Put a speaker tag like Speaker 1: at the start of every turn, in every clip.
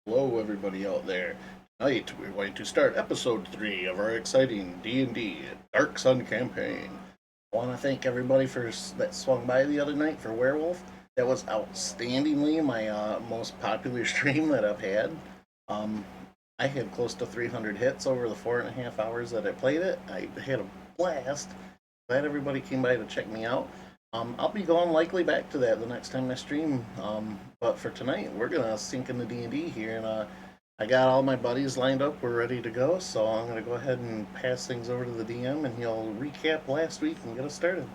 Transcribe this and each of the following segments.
Speaker 1: Hello, everybody out there. Tonight we're going to start episode 3 of our exciting D&D Dark Sun campaign. I want to thank everybody that swung by the other night for Werewolf. That was outstandingly my most popular stream that I've had. Um, I had close to 300 hits over the 4.5 hours that I played it. I had a blast. Glad everybody came by to check me out. I'll be going likely back to that the next time I stream. But for tonight, we're gonna sink into D&D here, and I got all my buddies lined up. We're ready to go, so I'm gonna go ahead and pass things over to the DM, and he'll recap last week and get us started.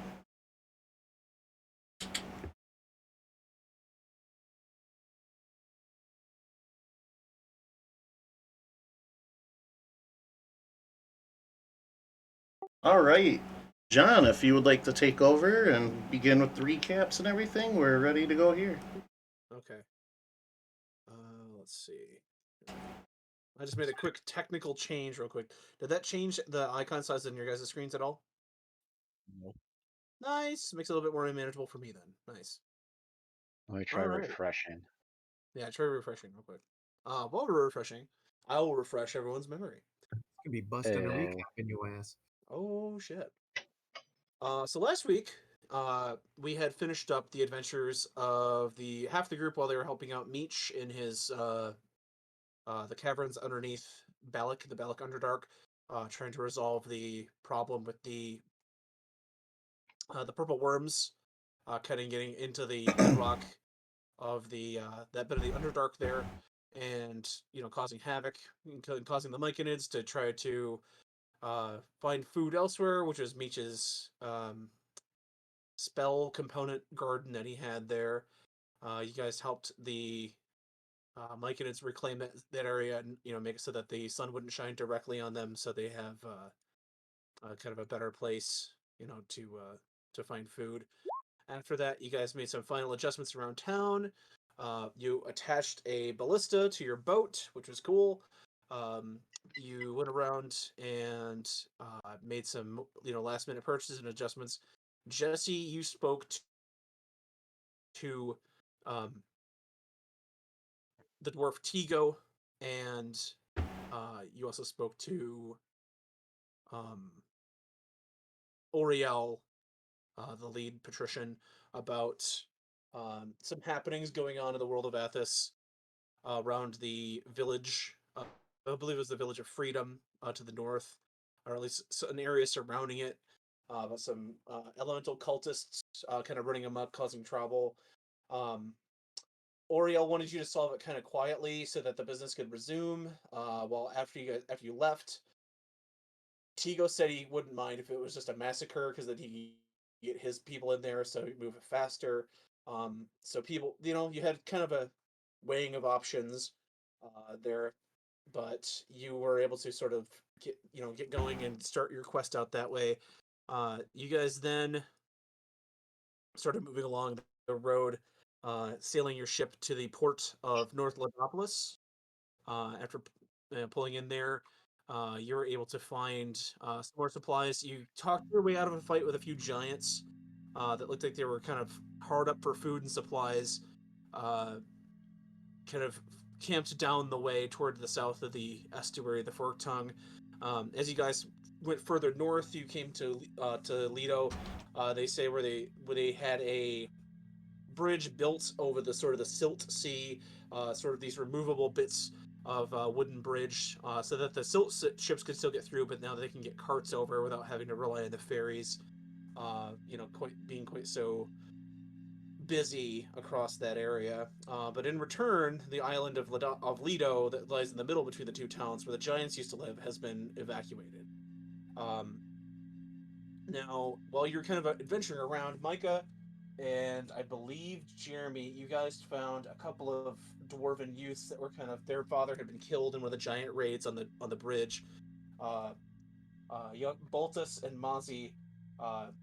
Speaker 1: All right, John, if you would like to take over and begin with the recaps and everything, we're ready to go here.
Speaker 2: Okay. Let's see. I just made a quick technical change real quick. Did that change the icon size in your guys' screens at all?
Speaker 3: No.
Speaker 2: Nice. Makes it a little bit more manageable for me then. Nice.
Speaker 3: Let me try
Speaker 2: All right.
Speaker 3: refreshing.
Speaker 2: Yeah, try refreshing real quick. While we're refreshing, I will refresh everyone's memory.
Speaker 4: Could be busting a
Speaker 3: Hey.
Speaker 4: recap in your ass.
Speaker 2: Oh shit. So last week, we had finished up the adventures of the half the group while they were helping out Meech in his the caverns underneath the Balak Underdark, trying to resolve the problem with the purple worms, kind of getting into the bedrock of the that bit of the Underdark there, and causing havoc, causing the Myconids to try to find food elsewhere, which was Meech's spell component garden that he had there. You guys helped the Myconids reclaim that area and make it so that the sun wouldn't shine directly on them, so they have kind of a better place, to find food. After that, you guys made some final adjustments around town. You attached a ballista to your boat, which was cool. Um, you went around and made some, last minute purchases and adjustments. Jesse, you spoke to um, the dwarf Tigo, and you also spoke to um, Oriel, the lead patrician, about some happenings going on in the world of Athos around the village. I believe it was the village of Freedom to the north, or at least an area surrounding it. But some elemental cultists kind of running amok, causing trouble. Um, Oriel wanted you to solve it kind of quietly so that the business could resume. Well, after you left, Tigo said he wouldn't mind if it was just a massacre because then he could get his people in there so he'd move it faster. So people, you had kind of a weighing of options there, but you were able to sort of get going and start your quest out that way. You guys then started moving along the road, sailing your ship to the port of North Ledopolis. After pulling in there, you're able to find some more supplies. You talked your way out of a fight with a few giants that looked like they were kind of hard up for food and supplies, uh, kind of camped down the way toward the south of the estuary, the Fork Tongue. As you guys went further north, you came to Lido. They say where they had a bridge built over the sort of the Silt Sea, sort of these removable bits of wooden bridge, so that the silt ships could still get through, but now they can get carts over without having to rely on the ferries. Quite so busy across that area. But in return, the island of Lido, that lies in the middle between the two towns where the giants used to live, has been evacuated. Um, Now, while you're kind of adventuring around, Micah and I believe Jeremy, you guys found a couple of dwarven youths that were their father had been killed in one of the giant raids on the bridge. Uh, young Baltus and Mozzie.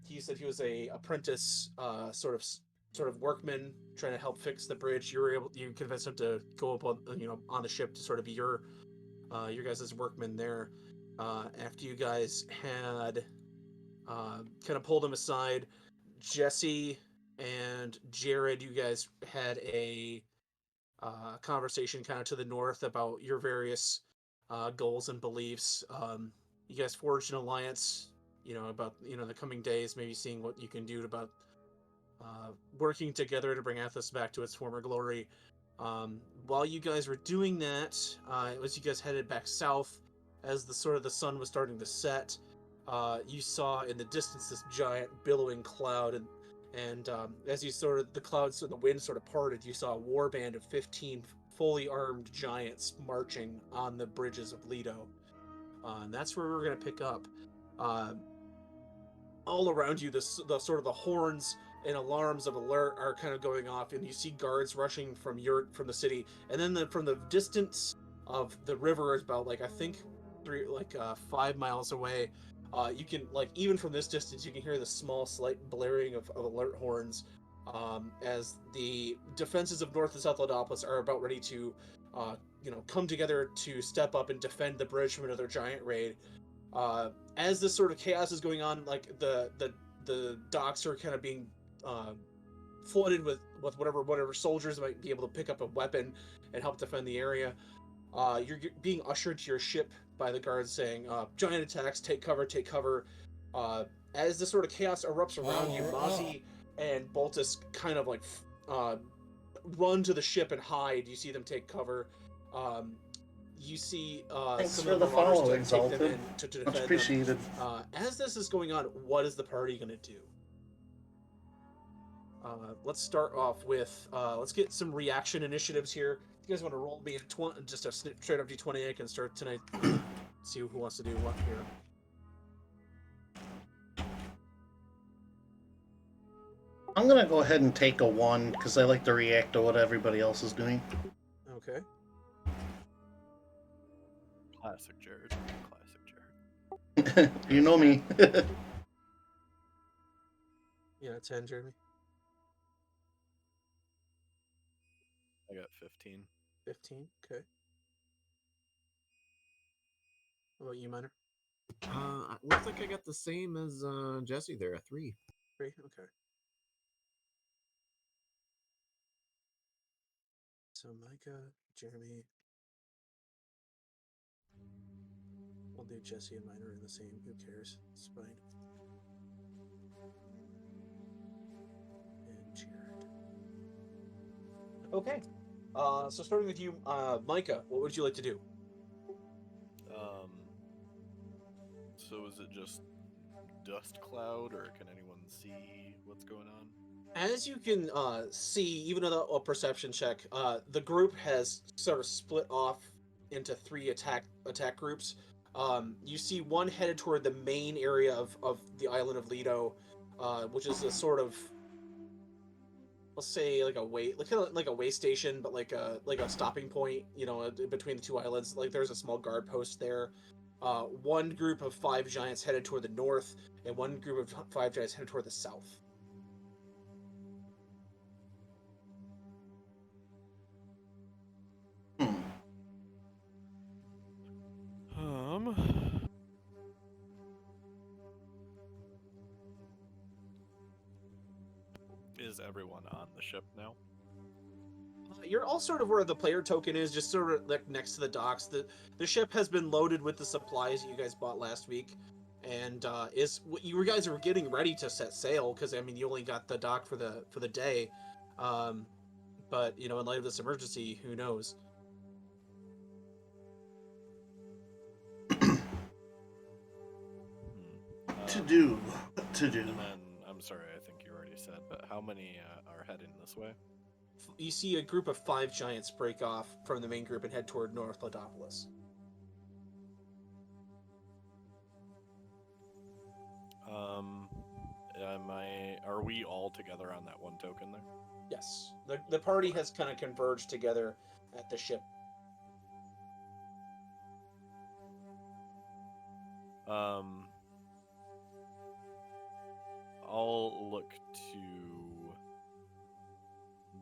Speaker 2: He said he was a apprentice, sort of workman trying to help fix the bridge. You convinced him to go up on the ship to sort of be your guys' workman there. After you guys had kind of pulled him aside. Jesse and Jared, you guys had a conversation kind of to the north about your various goals and beliefs. You guys forged an alliance, about the coming days, maybe seeing what you can do about working together to bring Athos back to its former glory. While you guys were doing that, as you guys headed back south, as the sun was starting to set, you saw in the distance this giant billowing cloud, and as you the clouds and the wind sort of parted, you saw a warband of 15 fully armed giants marching on the bridges of Leto. And that's where we're going to pick up. Uh, all around you, the sort of the horns and alarms of alert are kind of going off, and you see guards rushing from the city, and then from the distance of the river is about I think 5 miles away. You can even from this distance you can hear the small slight blaring of alert horns, as the defenses of North and South Lodopolis are about ready to come together to step up and defend the bridge from another giant raid. As this sort of chaos is going on, the docks are kind of being flooded with whatever soldiers might be able to pick up a weapon and help defend the area. You're being ushered to your ship by the guards saying, "Giant attacks! Take cover! Take cover!" As this sort of chaos erupts around you, Mozzie and Boltus kind of run to the ship and hide. You see them take cover. You see
Speaker 1: Thanks
Speaker 2: some
Speaker 1: for
Speaker 2: of the
Speaker 1: the
Speaker 2: marauders
Speaker 1: follow,
Speaker 2: to take them
Speaker 1: Exalted.
Speaker 2: in to
Speaker 1: Much
Speaker 2: defend them.
Speaker 1: appreciated.
Speaker 2: As this is going on, what is the party going to do? Let's start off with let's get some reaction initiatives here. If you guys want to roll me just a straight up d20, I can start tonight. See who wants to do what here.
Speaker 1: I'm gonna go ahead and take a 1 because I like to react to what everybody else is doing.
Speaker 2: Okay.
Speaker 3: Classic Jared. Classic Jared.
Speaker 1: You know me.
Speaker 2: Yeah, 10, Jeremy.
Speaker 3: I got 15.
Speaker 2: 15. Okay. What about you, Minor?
Speaker 4: Looks like I got the same as Jesse there, a 3.
Speaker 2: 3. Okay. So Micah, Jeremy. We'll do Jesse and Minor in the same. Who cares? It's fine. And Jared. Okay. So starting with you, Micah, what would you like to do?
Speaker 3: So is it just dust cloud, or can anyone see what's going on?
Speaker 2: As you can see, even without a perception check, the group has sort of split off into 3 attack groups. You see one headed toward the main area of the island of Leto, which is a sort of, let's say, like a way station, but like a stopping point, between the 2 islands. There's a small guard post there. One group of 5 giants headed toward the north, and one group of 5 giants headed toward the south.
Speaker 3: Is everyone on the ship now?
Speaker 2: You're all sort of where the player token is, just sort of next to the docks. The ship has been loaded with the supplies you guys bought last week, and you guys are getting ready to set sail because you only got the dock for the day, but in light of this emergency, who knows?
Speaker 1: To do.
Speaker 3: And then, I'm sorry, I think you already said, but how many are heading this way?
Speaker 2: You see a group of 5 giants break off from the main group and head toward North Lodopolis.
Speaker 3: Are we all together on that one token there?
Speaker 2: Yes. The party has kind of converged together at the ship.
Speaker 3: I'll look to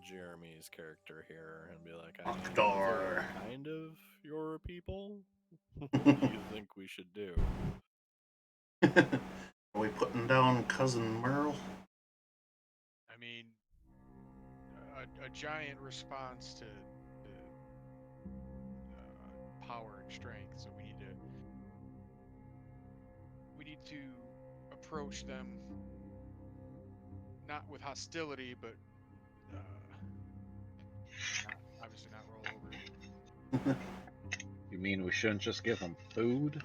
Speaker 3: Jeremy's character here and be like, I think
Speaker 1: Akdar.
Speaker 3: kind of your people. What do you think we should do?
Speaker 1: Are we putting down Cousin Merle?
Speaker 5: I mean, a giant response to power and strength. So we need to approach them not with hostility, but obviously not roll over.
Speaker 6: You mean we shouldn't just give them food?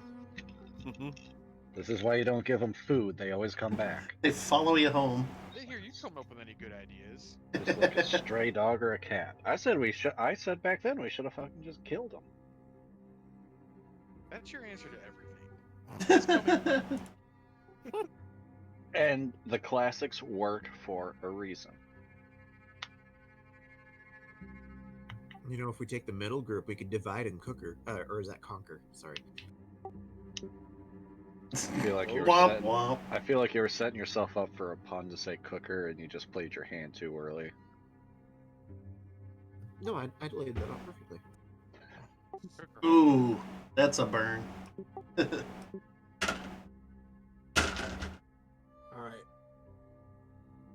Speaker 6: This is why you don't give them food. They always come back.
Speaker 1: They follow you home.
Speaker 5: They hear you come up with any good ideas.
Speaker 6: Just like a stray dog or a cat. I said back then we should have fucking just killed them.
Speaker 5: That's your answer to everything.
Speaker 6: And the classics work for a reason.
Speaker 4: You know, if we take the middle group, we could divide and conquer. Or is that conquer? Sorry.
Speaker 6: I feel like you were
Speaker 1: Womp
Speaker 6: setting,
Speaker 1: womp.
Speaker 6: I feel like you were setting yourself up for a pun to say cooker, and you just played your hand too early.
Speaker 4: No, I laid that out perfectly.
Speaker 1: Ooh, that's a burn.
Speaker 2: All right.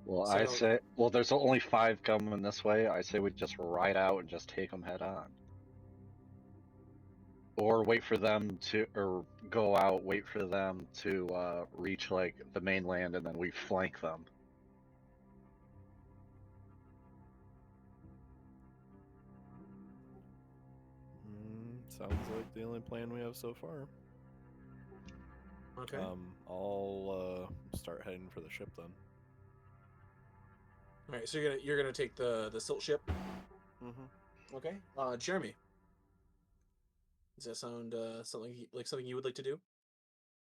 Speaker 6: Well,
Speaker 2: So-
Speaker 6: there's only 5 coming this way. I say we just ride out and just take them head on. Or wait for them to, or go out, wait for them to reach like the mainland, and then we flank them.
Speaker 3: Sounds like the only plan we have so far.
Speaker 2: Okay.
Speaker 3: I'll start heading for the ship then.
Speaker 2: All right. So you're gonna take the silt ship.
Speaker 3: Mm-hmm.
Speaker 2: Okay. Jeremy. Does that sound something you would like to do?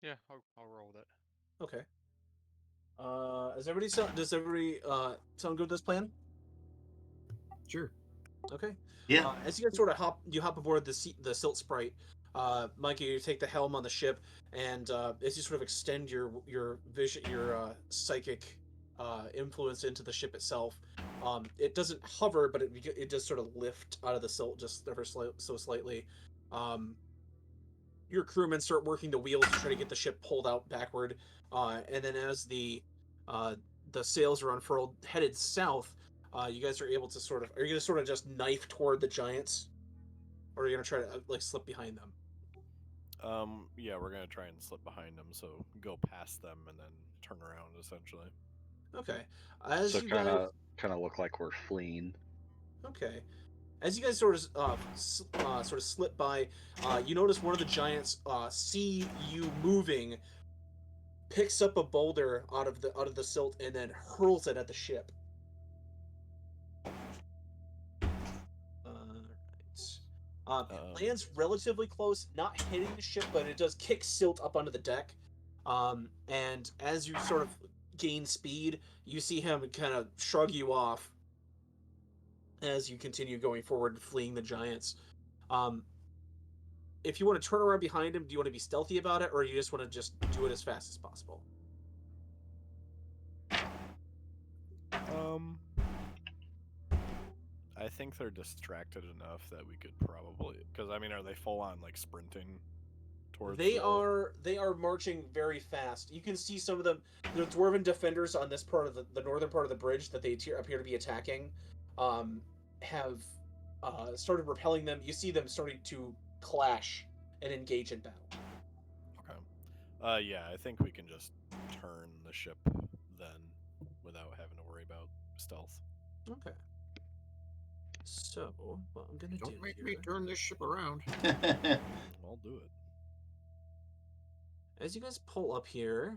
Speaker 5: Yeah, I'll roll with it.
Speaker 2: Okay. Does everybody sound good with this plan?
Speaker 4: Sure.
Speaker 2: Okay.
Speaker 1: Yeah.
Speaker 2: As you guys sort of hop aboard the silt sprite. Mikey, you take the helm on the ship, and as you sort of extend your vision, your psychic influence into the ship itself, it doesn't hover, but it does sort of lift out of the silt just ever so slightly. Your crewmen start working the wheels to try to get the ship pulled out backward, and then as the sails are unfurled, headed south, you guys are able to sort of. Are you going to sort of just knife toward the giants, or are you going to try to like slip behind them?
Speaker 3: Yeah, we're gonna try and slip behind them, so go past them and then turn around, essentially.
Speaker 2: Okay. As
Speaker 6: So
Speaker 2: you guys,
Speaker 6: kind of look like we're fleeing.
Speaker 2: okay. As you guys sort of slip by, you notice one of the giants see you moving, picks up a boulder out of the silt, and then hurls it at the ship. It lands relatively close, not hitting the ship, but it does kick silt up onto the deck. And as you sort of gain speed, you see him kind of shrug you off as you continue going forward, fleeing the giants. If you want to turn around behind him, do you want to be stealthy about it, or you just want to just do it as fast as possible?
Speaker 3: I think they're distracted enough that we could probably, because I mean, are they full on like sprinting towards?
Speaker 2: They are marching very fast. You can see some of them. The dwarven defenders on this part of the northern part of the bridge that they appear to be attacking, have started repelling them. You see them starting to clash and engage in battle.
Speaker 3: Okay. Yeah, I think we can just turn the ship then, without having to worry about stealth.
Speaker 2: Okay. So, what I'm gonna
Speaker 4: Don't
Speaker 2: do
Speaker 4: make
Speaker 2: here,
Speaker 4: me turn this ship around.
Speaker 3: I'll do it.
Speaker 2: as you guys pull up here,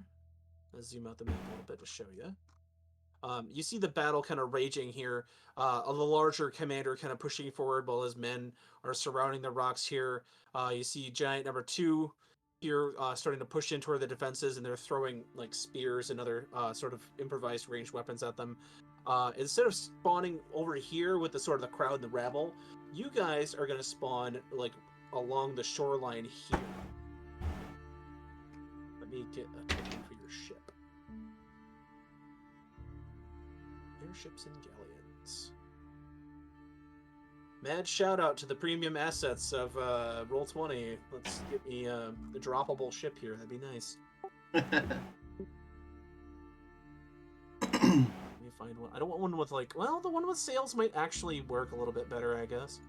Speaker 2: I'll zoom out the map a little bit to show you. You see the battle kind of raging here. The larger commander kind of pushing forward while his men are surrounding the rocks here. You see giant number 2 here starting to push in toward the defenses, and they're throwing like spears and other sort of improvised ranged weapons at them. Instead of spawning over here with the sort of the crowd and the rabble, you guys are going to spawn like along the shoreline here. Let me get a token for your ship. Airships and galleons. Mad shout out to the premium assets of Roll20. Let's get me the droppable ship here. That'd be nice. Let me find one. I don't want one with like. Well, the one with sails might actually work a little bit better, I guess.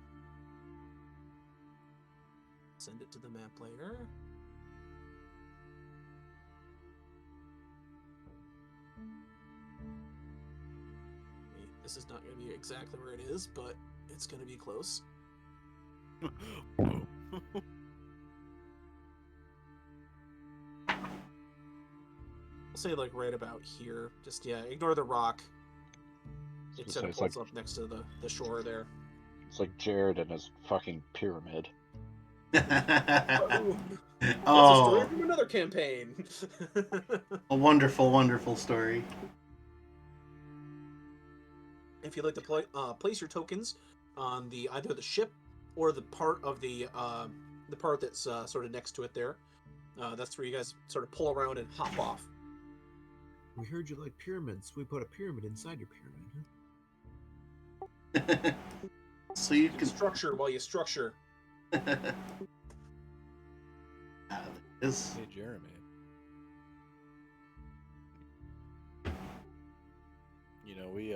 Speaker 2: Send it to the map layer. This is not going to be exactly where it is, but it's going to be close. I'll say like right about here. Just ignore the rock. It sort of
Speaker 6: It's
Speaker 2: pulls
Speaker 6: like,
Speaker 2: up next to the shore there.
Speaker 6: it's like Jared and his fucking pyramid.
Speaker 2: Oh, that's a story
Speaker 1: Oh,
Speaker 2: from another campaign.
Speaker 1: a wonderful, wonderful story.
Speaker 2: If you'd like to place your tokens on either the ship or the part of the part that's sort of next to it there, that's where you guys sort of pull around and hop off.
Speaker 4: We heard you like pyramids. We put a pyramid inside your pyramid.
Speaker 1: So you can
Speaker 2: structure while you structure.
Speaker 1: Is
Speaker 3: Hey, Jeremy. You know, we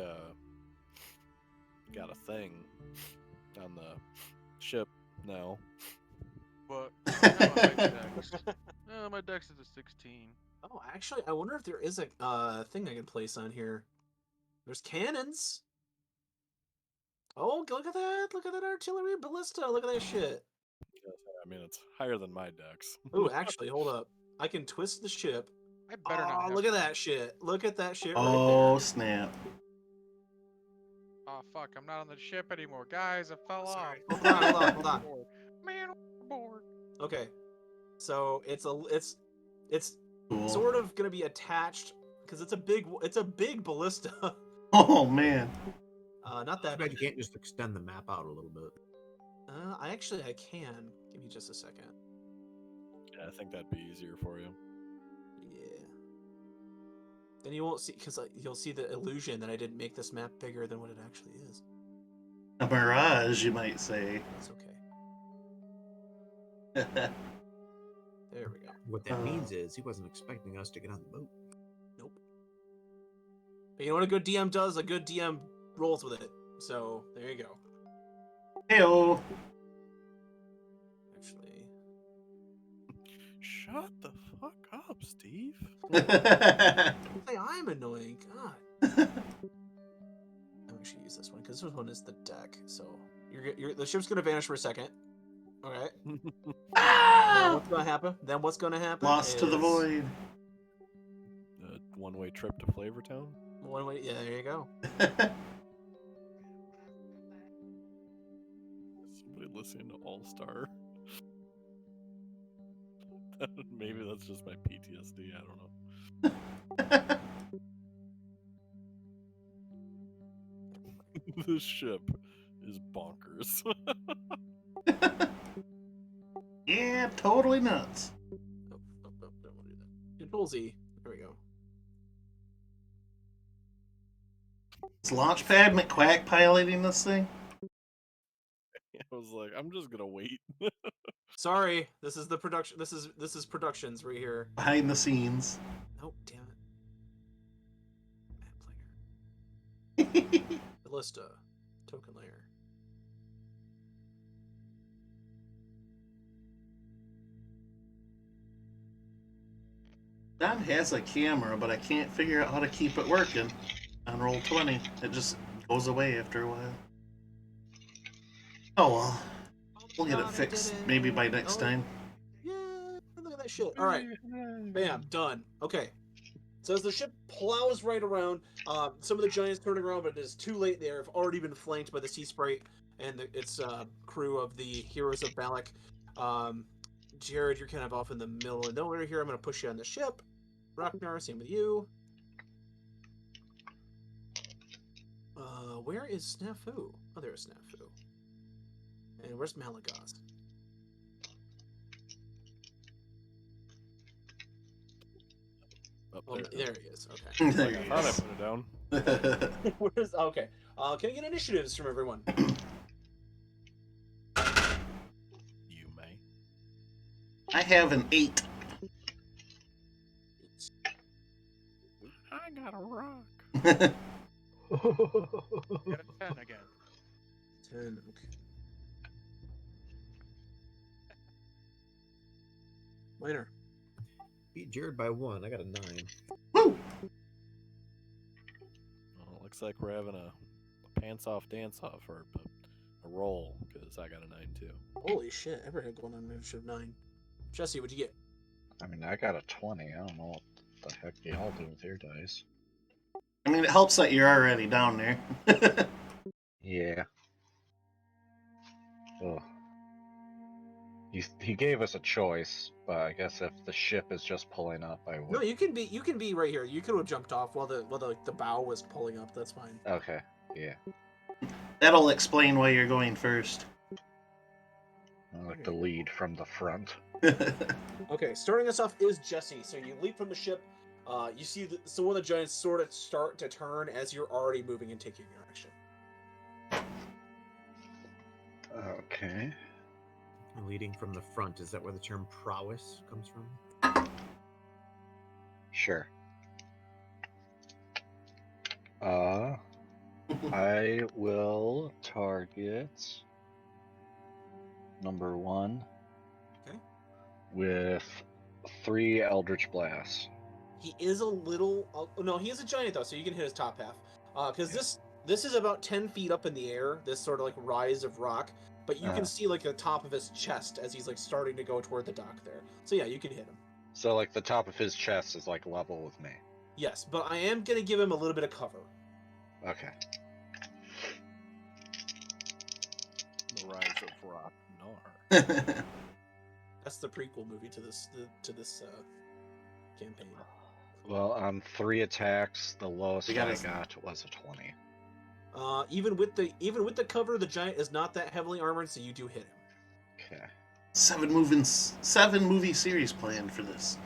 Speaker 3: got a thing on the ship now.
Speaker 5: But how about my dex? My dex is a 16.
Speaker 2: Oh, actually, I wonder if there is a thing I can place on here. There's cannons. Oh, look at that! Look at that artillery ballista! Look at that shit.
Speaker 3: I mean, it's higher than my dex.
Speaker 2: Oh, actually, hold up. I can twist the ship.
Speaker 5: I better not have
Speaker 2: Look at
Speaker 5: some.
Speaker 2: that shit! Look at that shit
Speaker 1: oh
Speaker 2: right
Speaker 1: snap!
Speaker 5: Oh fuck, I'm not on the ship anymore. Guys, I fell
Speaker 2: Sorry.
Speaker 5: off.
Speaker 2: Hold on.
Speaker 5: Man, board.
Speaker 2: there. Okay, so it's
Speaker 1: Cool.
Speaker 2: sort of gonna be attached because it's a big ballista.
Speaker 1: Oh man.
Speaker 2: Not
Speaker 4: Too
Speaker 2: that
Speaker 4: bad
Speaker 2: big.
Speaker 4: you can't just extend the map out a little bit.
Speaker 2: I can. Give me just a second.
Speaker 3: Yeah, I think that'd be easier for you.
Speaker 2: Yeah. Then you won't see, because you'll see the illusion that I didn't make this map bigger than what it actually is.
Speaker 1: A mirage, you might say.
Speaker 2: That's okay. There we go.
Speaker 4: What that means is he wasn't expecting us to get on the boat.
Speaker 2: Nope. But you know what a good DM does? A good DM rolls with it. So there you go.
Speaker 1: Heyo.
Speaker 2: Actually,
Speaker 3: Shut the fuck up, Steve.
Speaker 2: hey, I'm annoying. God. I'm actually use this one because this one is the deck. So the ship's gonna vanish for a second. Okay. Now
Speaker 1: Ah!
Speaker 2: what's gonna happen? Then what's gonna happen?
Speaker 1: Lost to the
Speaker 2: is-
Speaker 1: void.
Speaker 3: One-way trip to Flavortown.
Speaker 2: One way. Yeah, there you go.
Speaker 3: Somebody listening to All Star. Maybe that's just my PTSD. I don't know. This ship is bonkers.
Speaker 1: Yeah, totally nuts.
Speaker 2: Oh, don't want to do that. Control Z. There we go.
Speaker 1: Is Launchpad McQuack piloting this thing?
Speaker 3: I was like, I'm just gonna wait.
Speaker 2: Sorry, this is the production. This is productions right here.
Speaker 1: Behind the scenes.
Speaker 2: Oh, damn it. Map player. Ballista. Token layer.
Speaker 1: Don has a camera, but I can't figure out how to keep it working on Roll20. It just goes away after a while. Oh well. We'll get it fixed maybe by next time.
Speaker 2: Yeah, look at that shit. All right, bam, done. Okay. So as the ship plows right around, some of the giants turning around, but it is too late. They have already been flanked by the Sea Sprite and its crew of the Heroes of Balak. Jared, you're kind of off in the middle of nowhere here. I'm going to push you on the ship. Ragnar, same with you. Where is Snafu? Oh, there's Snafu. And where's Malagos?
Speaker 3: Up
Speaker 2: Oh,
Speaker 3: there.
Speaker 2: there he is. Okay.
Speaker 1: There
Speaker 3: I
Speaker 1: he
Speaker 3: thought I
Speaker 1: is.
Speaker 3: put it down.
Speaker 2: Where's okay? Can I get initiatives from everyone?
Speaker 3: You may.
Speaker 1: I have an 8.
Speaker 3: I got a rock.
Speaker 5: Get a 10 again.
Speaker 2: 10. Okay. Minor.
Speaker 4: Beat Jared by 1. I got a 9.
Speaker 1: Woo!
Speaker 3: Well, looks like we're having a pants off dance off or a roll because I got a 9 too.
Speaker 2: Holy shit! Everyone had going on initiative 9. Jesse, what'd you get?
Speaker 6: I mean, I got a 20. I don't know what the heck y'all do with your dice.
Speaker 1: I mean, it helps that you're already down there.
Speaker 6: Yeah. Ugh. He gave us a choice, but I guess if the ship is just pulling up, I would.
Speaker 2: No, you can be right here. You could have jumped off while the bow was pulling up. That's fine.
Speaker 6: Okay. Yeah.
Speaker 1: That'll explain why you're going first.
Speaker 6: I like to lead from the front.
Speaker 2: Okay, starting us off is Jesse. So you leap from the ship. You see one of the giants sort of start to turn as you're already moving and taking your action.
Speaker 6: Okay.
Speaker 4: Leading from the front, is that where the term prowess comes from?
Speaker 6: Sure. I will target number 1.
Speaker 2: Okay.
Speaker 6: With 3 Eldritch Blasts.
Speaker 2: He is a little. No, he is a giant though, so you can hit his top half. Because this is about 10 feet up in the air. This sort of like rise of rock, but you can see like the top of his chest as he's like starting to go toward the dock there. So yeah, you can hit him.
Speaker 6: So like the top of his chest is like level with me.
Speaker 2: Yes, but I am gonna give him a little bit of cover.
Speaker 6: Okay.
Speaker 3: The Rise of Rock Nar.
Speaker 2: That's the prequel movie to this campaign.
Speaker 6: Well, on 3 attacks, the lowest
Speaker 1: We got
Speaker 6: I
Speaker 1: his-
Speaker 6: got was a 20.
Speaker 2: Even with the cover, the giant is not that heavily armored, so you do hit him.
Speaker 6: Okay.
Speaker 1: 7 movie series planned for this.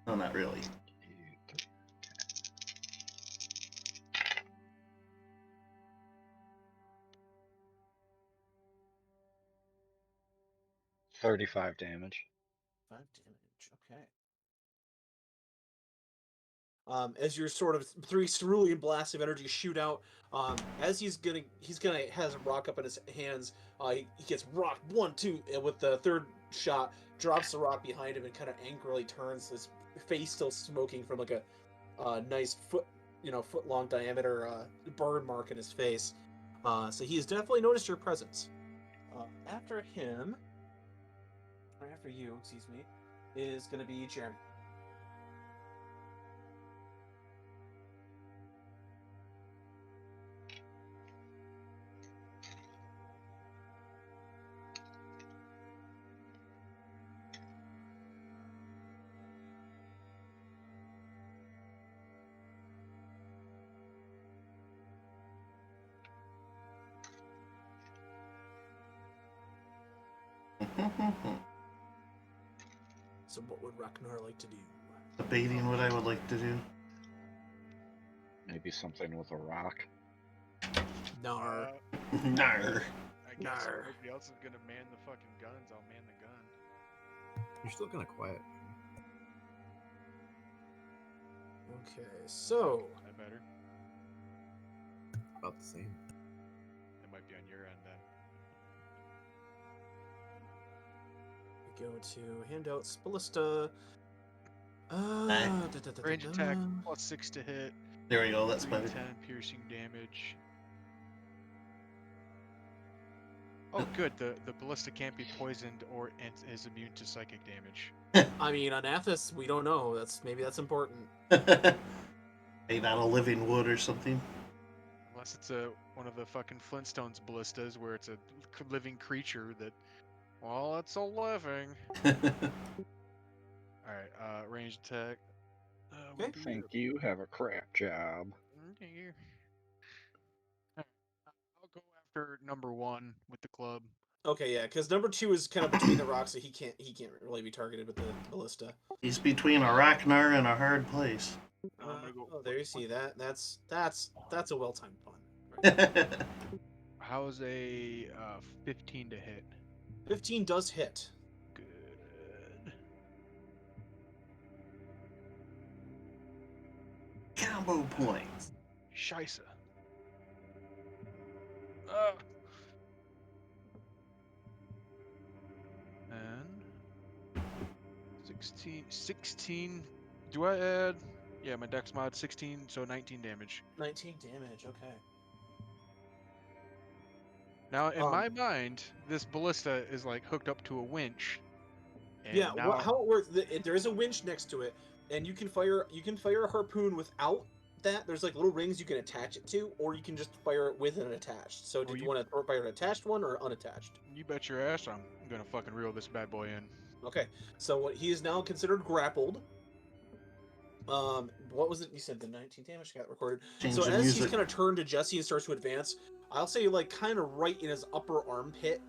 Speaker 1: No, not really. 35 damage.
Speaker 2: 5 damage. Okay. As your sort of 3 cerulean blasts of energy shoot out, as he's gonna has a rock up in his hands. He gets rocked 1, 2, and with the third shot, drops the rock behind him and kind of angrily turns. His face still smoking from like a nice foot long diameter burn mark in his face. So he's definitely noticed your presence. After him, or after you, excuse me, is gonna be Jeremy. So what would Ragnar like to do?
Speaker 1: Debating what I would like to do.
Speaker 6: Maybe something with a rock.
Speaker 2: Nar.
Speaker 1: Nar.
Speaker 5: I guess
Speaker 2: Nar.
Speaker 5: if nobody else is gonna man the fucking guns, I'll man the gun.
Speaker 4: You're still kind of quiet.
Speaker 2: Okay, so
Speaker 5: Is that better?
Speaker 4: About the same.
Speaker 5: It might be on your end then.
Speaker 2: we go to handouts, ballista.
Speaker 5: Range attack +6 to hit.
Speaker 1: There we go, that's better.
Speaker 5: 310 piercing damage. Oh, good. The ballista can't be poisoned or is immune to psychic damage.
Speaker 2: I mean, on Athos, we don't know. Maybe that's important.
Speaker 1: Made out of living wood or something.
Speaker 5: Unless it's one of the fucking Flintstones ballistas where it's a living creature that. Well, it's a living. Alright, range attack.
Speaker 2: Okay.
Speaker 6: I think you have a crap job.
Speaker 5: I'll go after number 1 with the club.
Speaker 2: Okay, yeah, because number 2 is kind of between the rocks, so he can't really be targeted with the ballista.
Speaker 1: He's between a Ragnar and a hard place.
Speaker 5: I'm gonna go.
Speaker 2: Oh, there you see that. That's a well-timed pun. Right?
Speaker 5: How's a 15 to hit?
Speaker 2: 15 does hit.
Speaker 5: Good.
Speaker 1: Combo points.
Speaker 5: Scheisse. And 16. Do I add? Yeah, my dex mod 16, so 19 damage.
Speaker 2: 19 damage. Okay.
Speaker 5: Now, in my mind, this ballista is like hooked up to a winch. And
Speaker 2: Yeah.
Speaker 5: now,
Speaker 2: How it works? There is a winch next to it, and you can fire a harpoon without that. There's like little rings you can attach it to, or you can just fire it with an attached. So, did you want to fire an attached one or unattached?
Speaker 5: you bet your ass I'm gonna fucking reel this bad boy in.
Speaker 2: Okay. So what he is now considered grappled. What was it? You said the 19 damage got recorded.
Speaker 1: Change
Speaker 2: So
Speaker 1: the
Speaker 2: as
Speaker 1: music.
Speaker 2: he's kind of turned to Jesse and starts to advance, I'll say like kind of right in his upper armpit,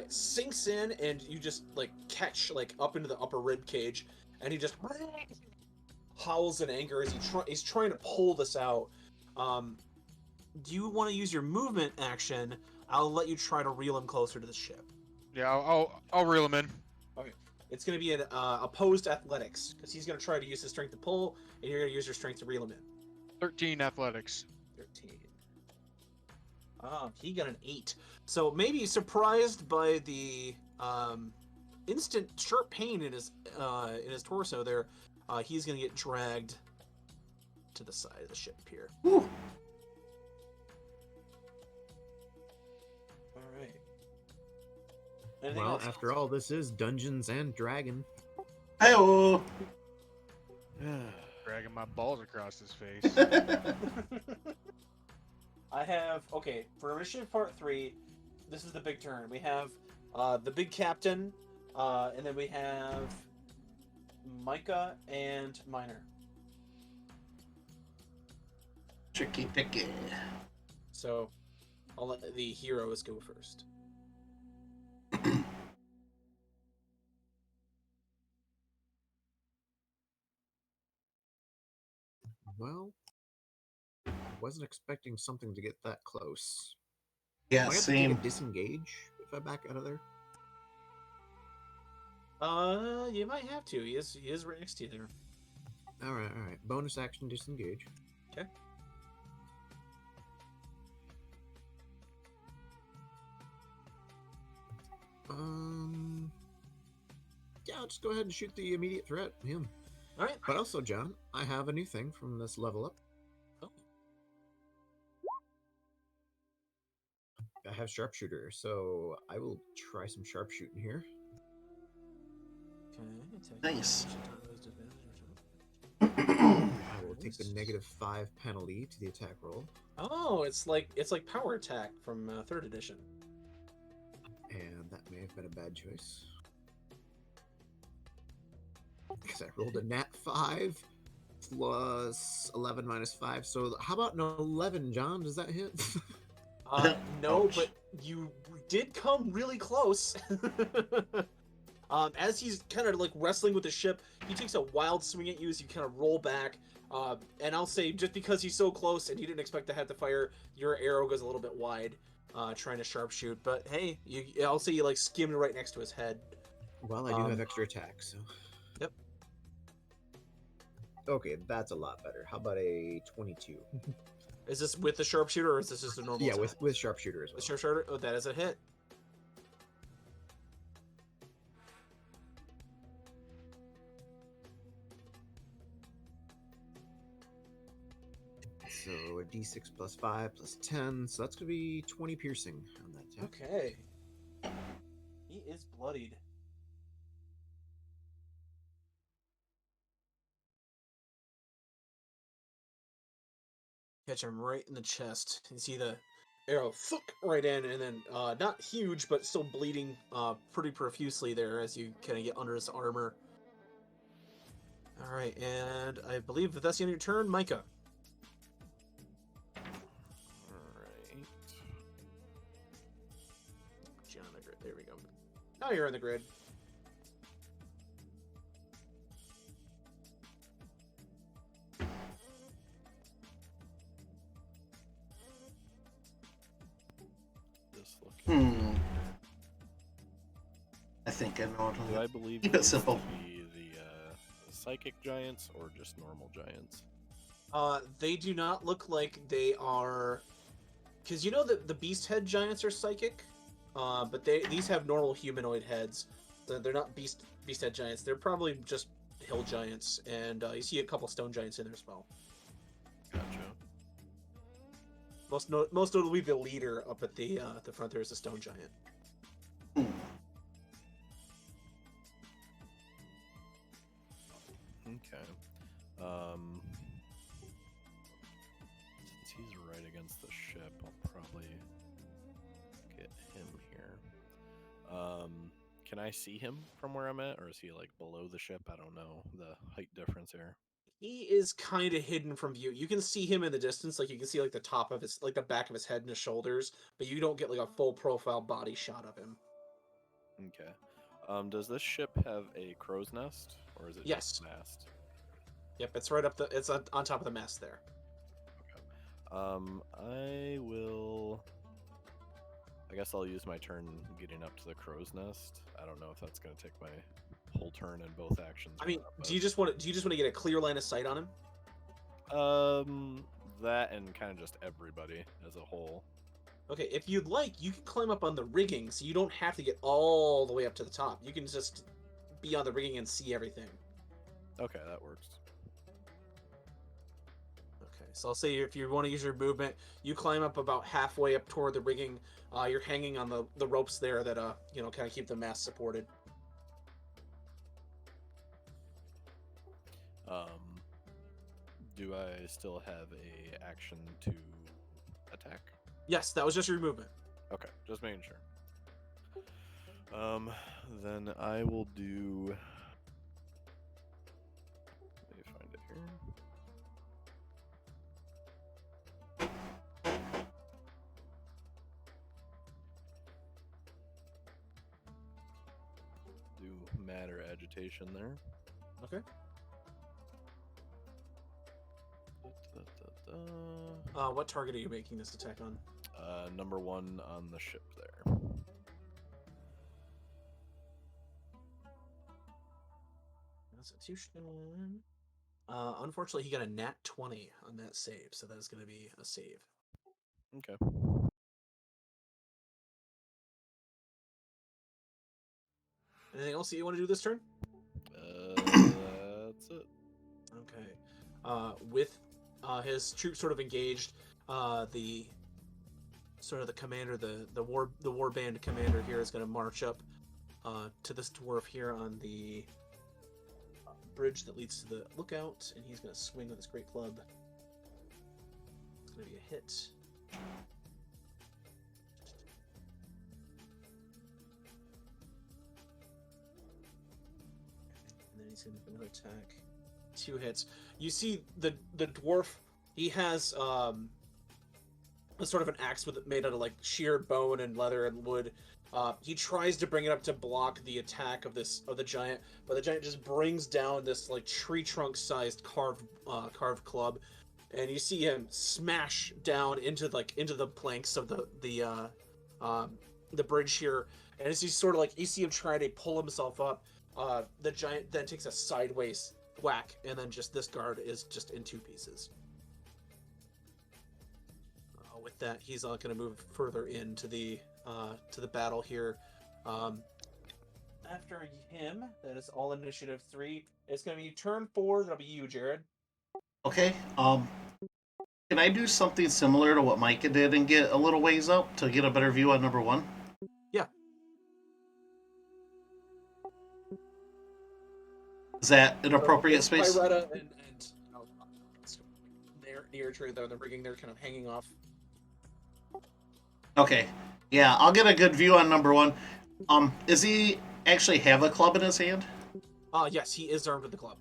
Speaker 2: sinks in, and you just like catch like up into the upper rib cage, and he just howls in anger as he's trying to pull this out. Do you want to use your movement action? I'll let you try to reel him closer to the ship.
Speaker 5: Yeah, I'll reel him in.
Speaker 2: Okay. It's going to be an opposed athletics, because he's going to try to use his strength to pull, and you're going to use your strength to reel him in.
Speaker 5: 13 athletics.
Speaker 2: 13. He got an 8. So maybe surprised by the instant sharp pain in his torso there, he's going to get dragged to the side of the ship here.
Speaker 1: Whew.
Speaker 2: All right. Anything
Speaker 4: Well,
Speaker 2: else?
Speaker 4: after all, this is Dungeons and Dragon.
Speaker 1: Hi-oh.
Speaker 5: Dragging my balls across his face.
Speaker 2: I have, okay, for initiative part 3, this is the big turn. We have the big captain, and then we have Micah and Minor.
Speaker 1: Tricky picky.
Speaker 2: So I'll let the heroes go first.
Speaker 4: Well, wasn't expecting something to get that close.
Speaker 1: Yeah,
Speaker 4: Do I have to
Speaker 1: same.
Speaker 4: take a disengage if I back out of there?
Speaker 2: You might have to. He is right next to you there.
Speaker 4: All right. Bonus action disengage.
Speaker 2: Okay.
Speaker 4: Yeah, I'll just go ahead and shoot the immediate threat, him.
Speaker 2: All right.
Speaker 4: But also, John, I have a new thing from this level up.
Speaker 2: Oh.
Speaker 4: I have sharpshooter, so I will try some sharpshooting here.
Speaker 2: Okay.
Speaker 1: Nice.
Speaker 4: I will take the -5 penalty to the attack roll,
Speaker 2: Oh, it's like Power Attack from 3rd edition.
Speaker 4: and that may have been a bad choice. Because I rolled a nat 5 plus 11 minus 5. So how about an 11, John? Does that hit?
Speaker 2: No,
Speaker 1: Ouch.
Speaker 2: but you did come really close. As he's kind of like wrestling with the ship, he takes a wild swing at you as you kind of roll back. And I'll say, just because he's so close and you didn't expect to have to fire, your arrow goes a little bit wide, trying to sharpshoot. But hey, I'll say you like skimmed right next to his head.
Speaker 4: Well, I do have extra attack, so.
Speaker 2: Yep.
Speaker 4: Okay, that's a lot better. How about a 22?
Speaker 2: Is this with the sharpshooter, or is this just a normal?
Speaker 4: Yeah,
Speaker 2: attack?
Speaker 4: with sharpshooter as well.
Speaker 2: The sharpshooter. Oh, that is a hit.
Speaker 4: So a d6 plus 5 plus 10, so that's going to be 20 piercing on that attack.
Speaker 2: Okay. He is bloodied. Catch him right in the chest. You see the arrow thunk right in, and then not huge, but still bleeding pretty profusely there as you kind of get under his armor. All right, and I believe that that's the end of your turn, Micah.
Speaker 3: Alright.
Speaker 2: Get on the grid. There we go. Now you're on the grid.
Speaker 3: This looking.
Speaker 1: I think I know
Speaker 3: Do I
Speaker 1: what
Speaker 3: believe
Speaker 1: Keep it
Speaker 3: these
Speaker 1: simple.
Speaker 3: to be the psychic giants or just normal giants?
Speaker 2: They do not look like they are, because you know that the beast head giants are psychic, but these have normal humanoid heads. They're not beast-head giants. They're probably just hill giants, and you see a couple stone giants in there as well.
Speaker 3: Gotcha.
Speaker 2: Most notably, the leader up at the front there is a stone giant.
Speaker 3: Okay. Since he's right against the ship, I'll probably get him here. Can I see him from where I'm at, or is he like below the ship? I don't know the height difference here.
Speaker 2: He is kind of hidden from view. You can see him in the distance, like you can see like the top of his, like the back of his head and his shoulders, but you don't get like a full profile body shot of him.
Speaker 3: Okay. Does this ship have a crow's nest, or is it
Speaker 2: Yes.
Speaker 3: just mast?
Speaker 2: Yep, it's right up the. It's on top of the mast there.
Speaker 3: I will. I guess I'll use my turn getting up to the crow's nest. I don't know if that's going to take my whole turn in both actions.
Speaker 2: I mean,
Speaker 3: not,
Speaker 2: do you just want to get a clear line of sight on him?
Speaker 3: That and kind of just everybody as a whole.
Speaker 2: Okay, if you'd like, you can climb up on the rigging, so you don't have to get all the way up to the top. You can just be on the rigging and see everything.
Speaker 3: Okay, that works.
Speaker 2: Okay, so I'll say if you want to use your movement, you climb up about halfway up toward the rigging. You're hanging on the ropes there that kind of keep the mast supported.
Speaker 3: Do I still have a action to attack?
Speaker 2: Yes, that was just your movement.
Speaker 3: Okay, just making sure. Then I will do. Let me find it here. Do matter agitation there.
Speaker 2: Okay. What target are you making this attack on?
Speaker 3: Number 1 on the ship there.
Speaker 2: Constitution. Unfortunately, he got a nat 20 on that save, so that is going to be a save.
Speaker 3: Okay.
Speaker 2: Anything else that you want to do this turn?
Speaker 3: That's it.
Speaker 2: Okay. With his troops sort of engaged, the commander, the war band commander here is going to march up to this dwarf here on the bridge that leads to the lookout, and he's going to swing with his great club. It's going to be a hit. And then he's going to make another attack. 2 hits. You see the dwarf. He has a sort of an axe made out of like sheared bone and leather and wood. He tries to bring it up to block the attack of the giant, but the giant just brings down this like tree trunk sized carved club, and you see him smash down into the planks of the bridge here. And as he's sort of like, you see him trying to pull himself up, the giant then takes a sideways whack, and then just this guard is just in 2 pieces. With that, he's going to move further into the battle here. After him, that is all initiative 3. It's going to be turn 4. That'll be you, Jared.
Speaker 1: Okay. Can I do something similar to what Micah did and get a little ways up to get a better view on number 1?
Speaker 2: Yeah.
Speaker 1: Is that an appropriate space?
Speaker 2: Pyretta and near the rigging, they're kind of hanging off.
Speaker 1: Okay. Yeah, I'll get a good view on number 1. Does he actually have a club in his hand?
Speaker 2: Yes, he is armed with the club.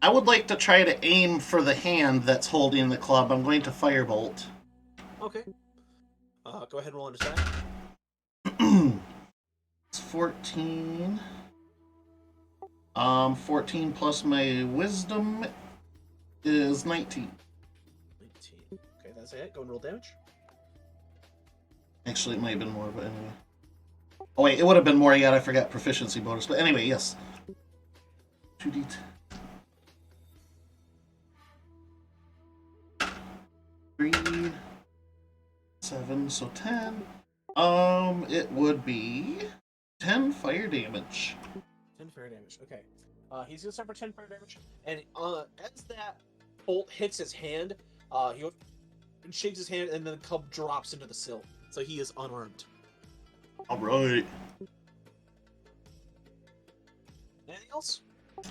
Speaker 1: I would like to try to aim for the hand that's holding the club. I'm going to firebolt.
Speaker 2: Okay. Go ahead and roll an attack.
Speaker 1: It's 14. 14 plus my wisdom is 19.
Speaker 2: 19. Okay, that's it. Go and roll damage.
Speaker 1: Actually, it might have been more, but anyway. Oh, wait, it would have been more yet. I forgot proficiency bonus. But anyway, yes. 2d10. 3. 7, so 10. It would be 10 fire damage.
Speaker 2: 10 fire damage. Okay. He's gonna suffer 10 fire damage, and as that bolt hits his hand, he shakes his hand, and then the club drops into the sill. So he is unarmed.
Speaker 1: All right.
Speaker 2: Anything else?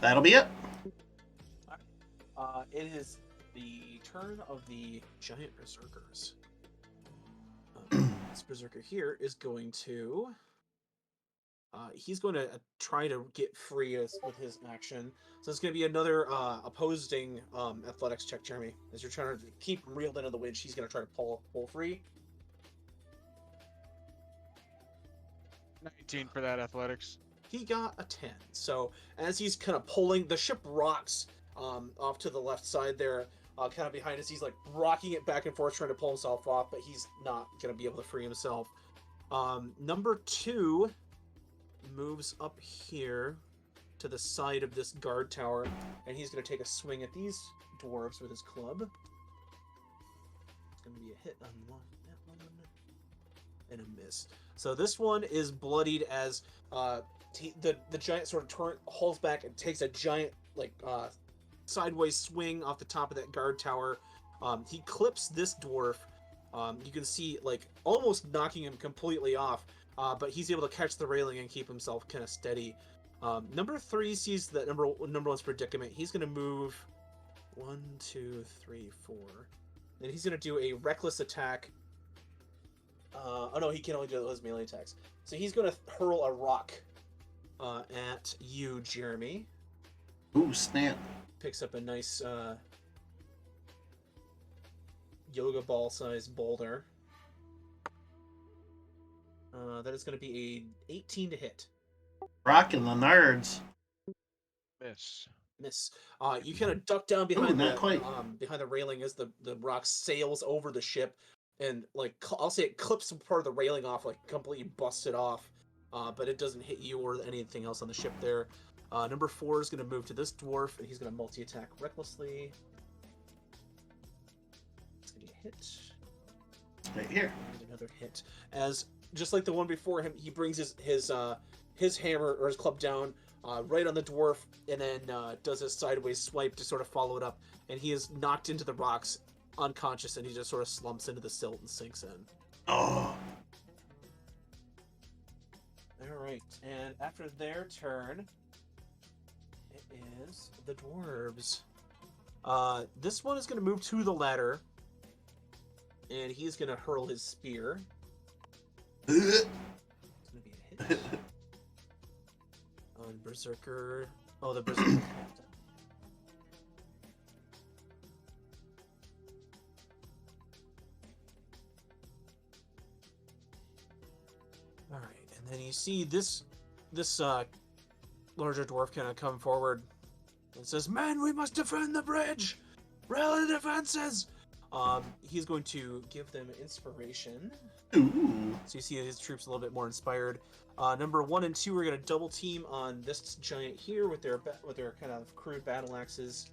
Speaker 1: That'll be it.
Speaker 2: It is the turn of the giant berserkers. This berserker here is going to. He's going to try to get free with his action. So it's going to be another opposing athletics check, Jeremy. As you're trying to keep him reeled into the winch, he's going to try to pull free.
Speaker 5: 19 for that athletics.
Speaker 2: He got a 10. So as he's kind of pulling, the ship rocks off to the left side there, kind of behind us. He's like rocking it back and forth, trying to pull himself off, but he's not going to be able to free himself. Number 2 moves up here to the side of this guard tower, and he's going to take a swing at these dwarves with his club. It's going to be a hit on that one and a miss. So this one is bloodied as the giant sort of hauls back and takes a giant sideways swing off the top of that guard tower. He clips this dwarf. You can see like almost knocking him completely off. But he's able to catch the railing and keep himself kind of steady. Number 3 sees that number one's predicament. He's going to move 1, 2, 3, 4. Then he's going to do a reckless attack. Oh no, he can only do those melee attacks. So he's going to hurl a rock at you, Jeremy.
Speaker 1: Ooh, snap.
Speaker 2: Picks up a nice yoga ball-sized boulder. That is going to be a 18 to hit.
Speaker 1: Rocking the nerds.
Speaker 5: Miss.
Speaker 2: You kind of duck down behind
Speaker 1: not quite.
Speaker 2: Behind the railing as the rock sails over the ship, and like I'll say it clips part of the railing off, like completely busts it off. But it doesn't hit you or anything else on the ship there. Number 4 is going to move to this dwarf, and he's going to multi-attack recklessly. It's going to be a hit.
Speaker 1: Right here.
Speaker 2: And another hit. As just like the one before him, he brings his hammer or his club down right on the dwarf, and then does a sideways swipe to sort of follow it up. And he is knocked into the rocks, unconscious, and he just sort of slumps into the silt and sinks in.
Speaker 1: Oh.
Speaker 2: All right, and after their turn, it is the dwarves. This one is going to move to the ladder, and he's going to hurl his spear. It's going to be a hit. On Berserker. Oh, the Berserker. All right, and then you see this larger dwarf kind of come forward and says, "Men, we must defend the bridge. Rally the defenses." He's going to give them inspiration.
Speaker 1: Ooh.
Speaker 2: So you see his troops a little bit more inspired. Number 1 and 2 are going to double team on this giant here with their kind of crude battle axes.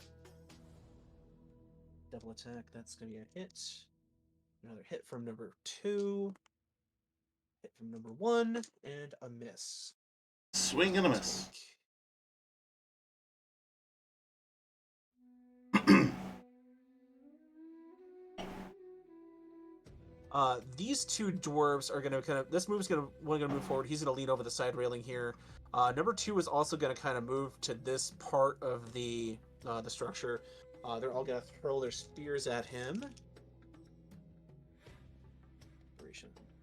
Speaker 2: Double attack. That's going to be a hit. Another hit from number 2. Hit from number 1 and a miss.
Speaker 1: Swing and a miss.
Speaker 2: These two dwarves are going to this move's going to move forward. He's going to lean over the side railing here. Number 2 is also going to kind of move to this part of the structure. They're all going to throw their spears at him.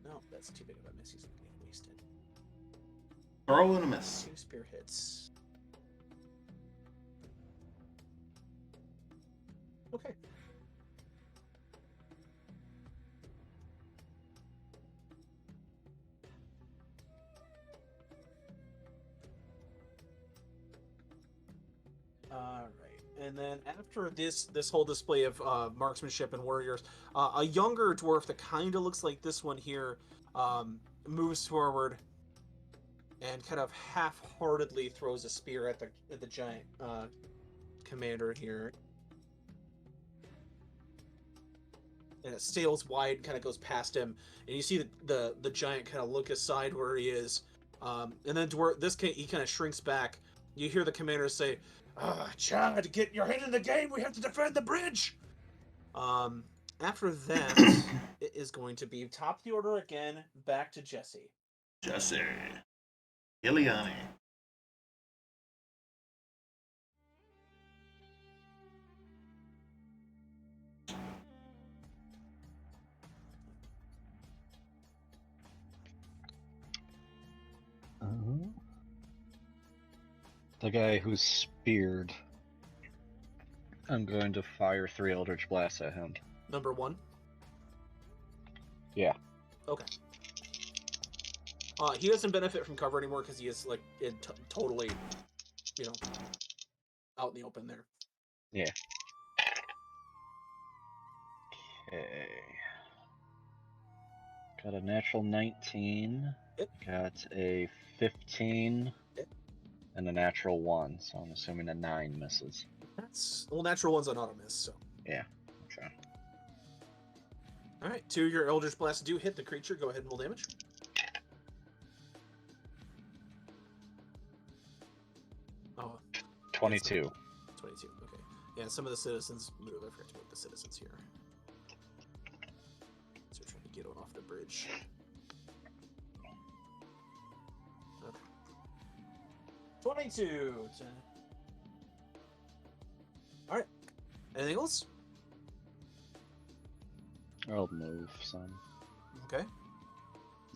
Speaker 2: No, that's too big of a miss. He's going to get wasted.
Speaker 1: Throw and a miss.
Speaker 2: 2 spear hits. Okay. All right, and then after this whole display of marksmanship and warriors, a younger dwarf that kind of looks like this one here moves forward and kind of half-heartedly throws a spear at the giant commander here, and it sails wide, kind of goes past him, and you see the giant kind of look aside where he is, And then to where he kind of shrinks back. You hear the commander say, Chad, get your head in the game. We have to defend the bridge. After that, it is going to be top of the order again, back to Jesse.
Speaker 1: Jesse. Iliani.
Speaker 6: The guy who's speared. I'm going to fire 3 Eldritch Blasts at him.
Speaker 2: Number 1?
Speaker 6: Yeah.
Speaker 2: Okay. He doesn't benefit from cover anymore because he is like totally, out in the open there.
Speaker 6: Yeah. Okay. Got a natural 19.
Speaker 2: Yep.
Speaker 6: Got a 15.
Speaker 2: Yep.
Speaker 6: And a natural 1, so I'm assuming a 9 misses.
Speaker 2: Natural 1's an auto miss, so.
Speaker 6: Yeah. Okay.
Speaker 2: Alright, 2 of your Eldritch Blasts do hit the creature. Go ahead and roll damage. Oh.
Speaker 6: 22.
Speaker 2: 22, okay. Yeah, some of the citizens move. I forgot to put the citizens here. So we're trying to get off the bridge. Okay. 22! Alright. Anything else?
Speaker 6: I'll move some.
Speaker 2: Okay.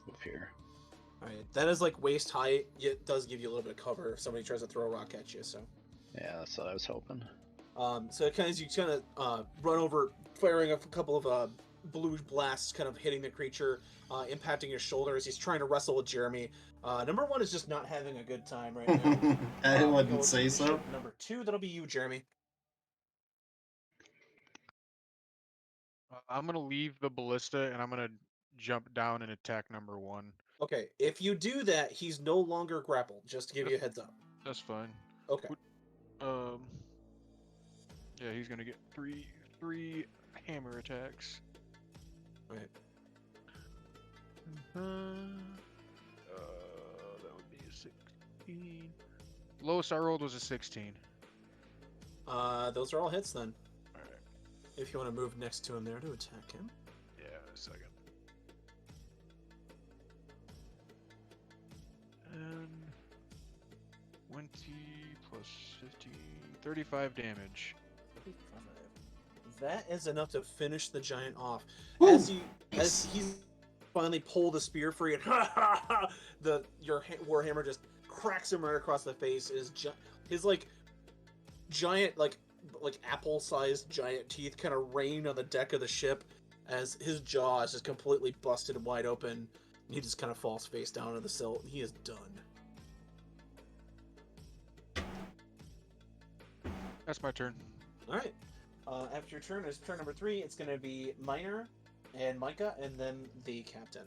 Speaker 6: Move here.
Speaker 2: Alright, that is like waist height. It does give you a little bit of cover if somebody tries to throw a rock at you, so.
Speaker 6: Yeah, that's what I was hoping.
Speaker 2: So it kind of, you kind of run over, firing a couple of blue blasts, kind of hitting the creature, impacting his shoulders. He's trying to wrestle with Jeremy. Number 1 is just not having a good time right now.
Speaker 1: I
Speaker 2: Go
Speaker 1: wouldn't
Speaker 2: with
Speaker 1: say so.
Speaker 2: leadership Number 2, that'll be you, Jeremy.
Speaker 5: I'm gonna leave the ballista and I'm gonna jump down and attack number 1.
Speaker 2: Okay, if you do that, he's no longer grappled. Just to give you a heads up.
Speaker 5: That's fine.
Speaker 2: Okay.
Speaker 5: Yeah, he's gonna get three hammer attacks.
Speaker 2: Right.
Speaker 5: That would be a 16. Lowest I rolled was a 16.
Speaker 2: Those are all hits then.
Speaker 5: Alright.
Speaker 2: If you want to move next to him there to attack him.
Speaker 5: Yeah, a second. And 20 plus 15, 35 damage.
Speaker 2: That is enough to finish the giant off.
Speaker 1: Woo!
Speaker 2: As he's finally pulled the spear free, and your warhammer just cracks him right across the face. His like giant like apple-sized giant teeth kind of rain on the deck of the ship as his jaw is just completely busted wide open. And he just kind of falls face down on the sill, and he is done.
Speaker 5: That's my turn.
Speaker 2: All right. After your turn is turn number 3. It's going to be Minor and Micah, and then the captain.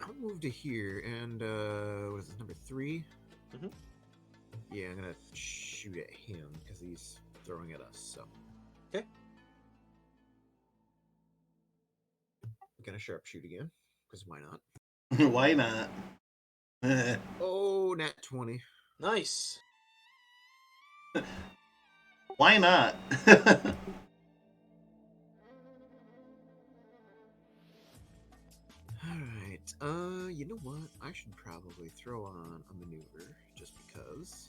Speaker 4: I'll move to here, and what is this, number 3?
Speaker 2: Mhm.
Speaker 4: Yeah, I'm gonna shoot at him because he's throwing at us. So.
Speaker 2: Okay.
Speaker 4: I'm gonna sharpshoot again because why not?
Speaker 1: Why not?
Speaker 4: Oh, nat 20.
Speaker 2: Nice.
Speaker 1: Why not?
Speaker 4: Alright, you know what? I should probably throw on a maneuver, just because.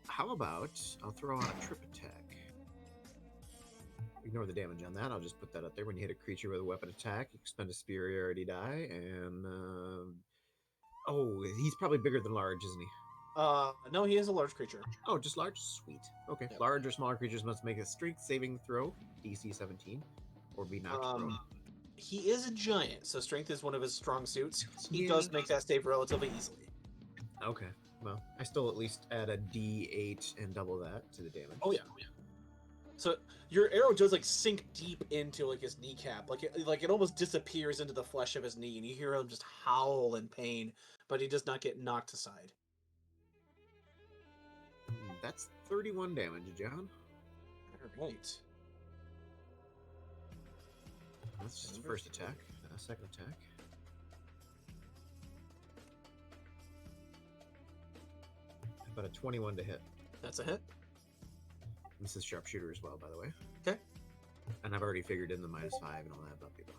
Speaker 4: How about I'll throw on a trip attack. Ignore the damage on that, I'll just put that up there. When you hit a creature with a weapon attack, you expend a superiority die, and, oh, he's probably bigger than large, isn't he?
Speaker 2: No, he is a large creature.
Speaker 4: Oh, just large? Sweet. Okay.
Speaker 2: Yep.
Speaker 4: Large or smaller creatures must make a strength saving throw, DC 17, or be knocked prone.
Speaker 2: He is a giant, so strength is one of his strong suits. He
Speaker 4: Yeah.
Speaker 2: does make that save relatively easily.
Speaker 4: Okay. Well, I still at least add a D8 and double that to the damage.
Speaker 2: Oh yeah. So your arrow does like sink deep into like his kneecap, like it almost disappears into the flesh of his knee, and you hear him just howl in pain, but he does not get knocked aside.
Speaker 4: That's 31 damage, John.
Speaker 2: All right.
Speaker 4: That's just the
Speaker 2: Number
Speaker 4: first
Speaker 2: three.
Speaker 4: attack. Second attack. About a 21 to hit.
Speaker 2: That's a hit.
Speaker 4: This is sharpshooter as well, by the way.
Speaker 2: Okay.
Speaker 4: And I've already figured in the -5 and all that buffy buff.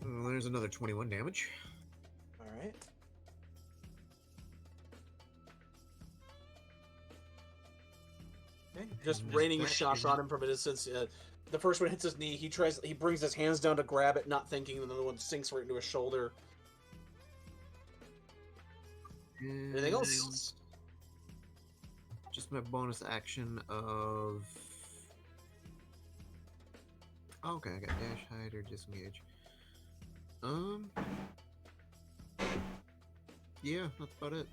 Speaker 4: Well, there's another 21 damage.
Speaker 2: All right. Okay. Just
Speaker 4: And
Speaker 2: raining
Speaker 4: that
Speaker 2: shots
Speaker 4: is-
Speaker 2: on him from a distance. The first one hits his knee. He brings his hands down to grab it, not thinking. And the other one sinks right into his shoulder. Anything else?
Speaker 4: Just my bonus action of. Oh, okay, I got dash, hide, or disengage. Yeah, that's about it.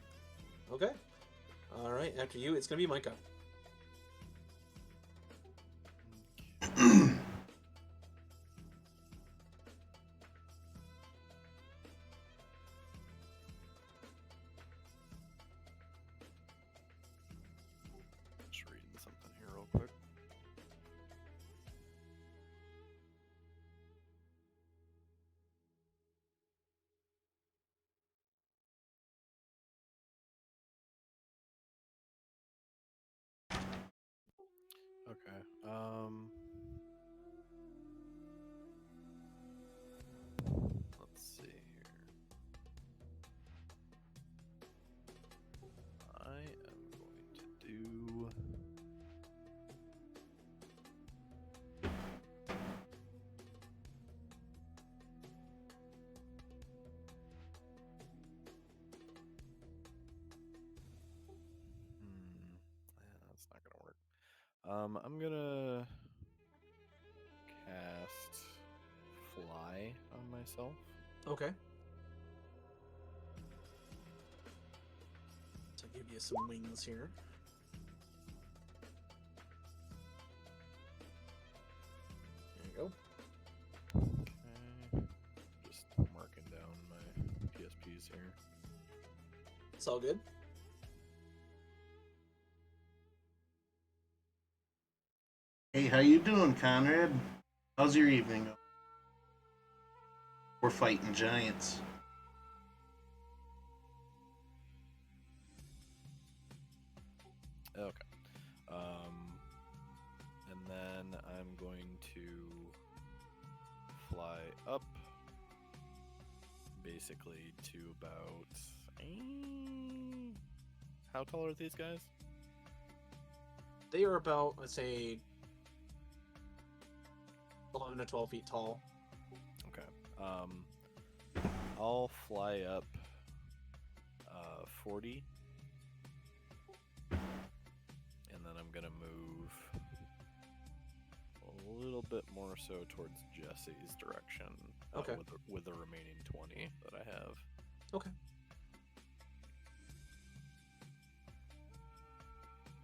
Speaker 2: Okay. All right. After you, it's gonna be Micah.
Speaker 3: Just reading something here real quick. Okay. Let's see here. I am going to do. Yeah, that's not gonna work. I'm gonna cast fly on myself.
Speaker 2: Okay. So give you some wings here. There you go.
Speaker 3: Okay. Just marking down my PSPs here.
Speaker 2: It's all good.
Speaker 1: Hey, how you doing, Conrad? How's your evening going? We're fighting giants.
Speaker 3: Okay. And then I'm going to fly up basically to about. How tall are these guys?
Speaker 2: They are about, let's say, 11 to 12 feet tall.
Speaker 3: Okay. I'll fly up 40. And then I'm going to move a little bit more so towards Jesse's direction.
Speaker 2: Okay.
Speaker 3: With the remaining 20 that I have.
Speaker 2: Okay.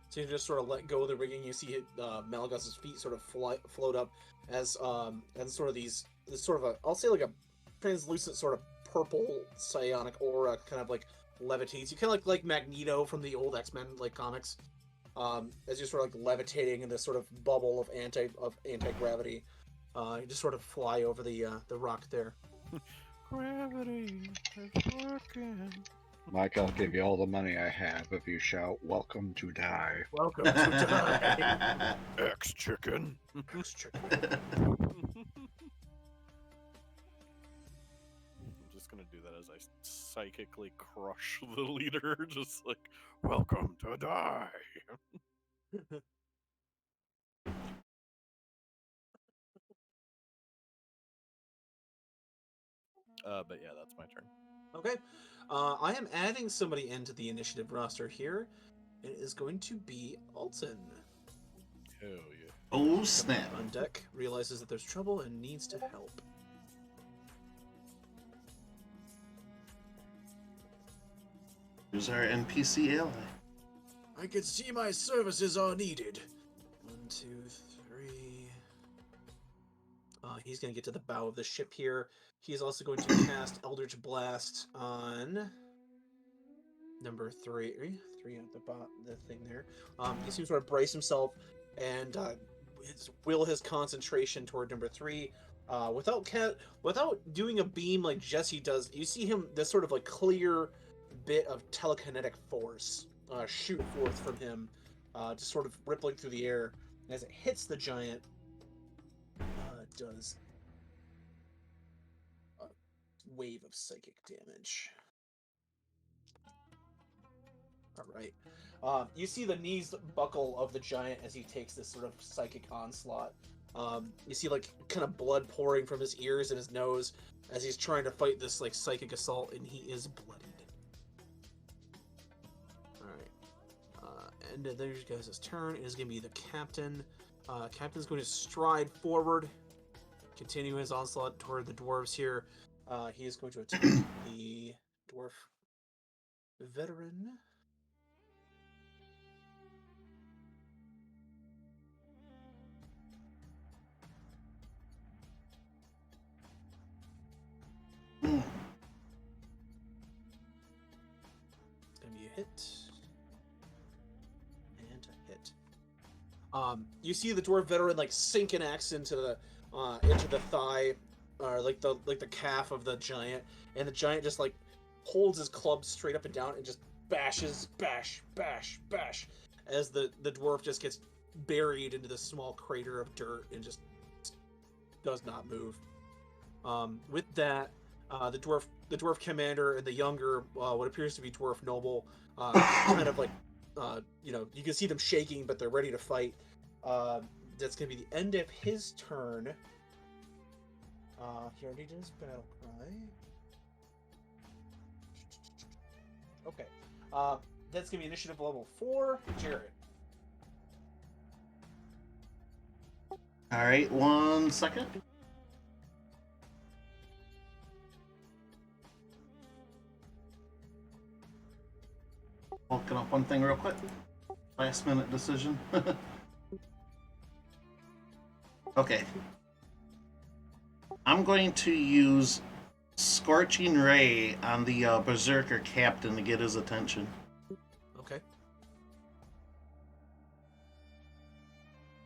Speaker 2: So you just sort of let go of the rigging. You see Malagos's feet sort of float up as sort of this sort of a, I'll say like a translucent sort of purple psionic aura kind of like levitates. You kind of like Magneto from the old X-Men like comics. As you're sort of like levitating in this sort of bubble of anti-gravity. You just sort of fly over the rock there.
Speaker 3: Gravity is working.
Speaker 6: Mike, I'll give you all the money I have if you shout, "Welcome to die."
Speaker 2: Welcome to die.
Speaker 3: X chicken. I'm just gonna do that as I psychically crush the leader, just like, welcome to die. But yeah, that's my turn.
Speaker 2: Okay. I am adding somebody into the initiative roster here. It is going to be Alton.
Speaker 3: Hell yeah.
Speaker 1: Oh, snap.
Speaker 2: On deck, realizes that there's trouble and needs to help.
Speaker 1: Who's our NPC ally?
Speaker 2: I can see my services are needed. 1, 2, 3. He's going to get to the bow of the ship here. He's also going to cast Eldritch Blast on number 3. 3 at the bottom, the thing there. He seems to sort of brace himself and will his concentration toward number 3. Without doing a beam like Jesse does, you see him, this sort of like clear bit of telekinetic force shoot forth from him, just sort of rippling through the air. And as it hits the giant, it does a wave of psychic damage. All right. You see the knees buckle of the giant as he takes this sort of psychic onslaught. You see like kind of blood pouring from his ears and his nose as he's trying to fight this like psychic assault, and he is bloodied. All right. And there's guys' turn. It is going to be the captain. Captain's going to stride forward, continue his onslaught toward the dwarves here. He is going to attack the dwarf veteran. It's gonna be a hit and a hit. You see the dwarf veteran like sink an axe into the thigh, or like the calf of the giant, and the giant just like holds his club straight up and down and just bashes, bash, bash, bash, as the dwarf just gets buried into this small crater of dirt and just does not move. With that, the dwarf commander and the younger, what appears to be dwarf noble, kind of like, you can see them shaking, but they're ready to fight. That's going to be the end of his turn. He already did his battle cry. Okay. That's going to be initiative level 4. Jared.
Speaker 1: All right, 1 second. Looking up one thing real quick. Last minute decision. Okay. I'm going to use Scorching Ray on the Berserker captain to get his attention.
Speaker 2: Okay.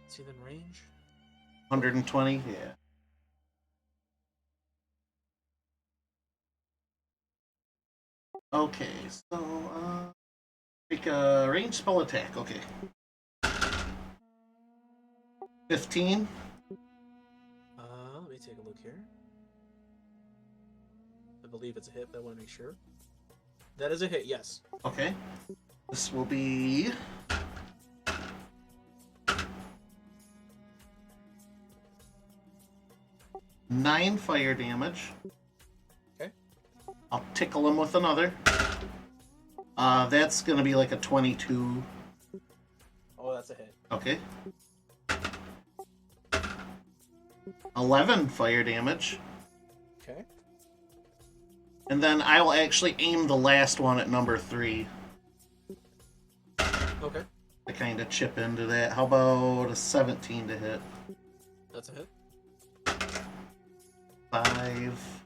Speaker 2: Is he in range?
Speaker 1: 120? Yeah. Okay, so, make a range spell attack. Okay. 15.
Speaker 2: Let me take a look here. I believe it's a hit, but I want to make sure. That is a hit, yes.
Speaker 1: Okay. This will be 9 fire damage.
Speaker 2: Okay.
Speaker 1: I'll tickle him with another. That's gonna be like a 22.
Speaker 2: Oh, that's a hit.
Speaker 1: Okay. 11 fire damage.
Speaker 2: Okay.
Speaker 1: And then I will actually aim the last one at number 3
Speaker 2: Okay.
Speaker 1: to kind of chip into that. How about a 17 to hit?
Speaker 2: That's a hit.
Speaker 1: 5.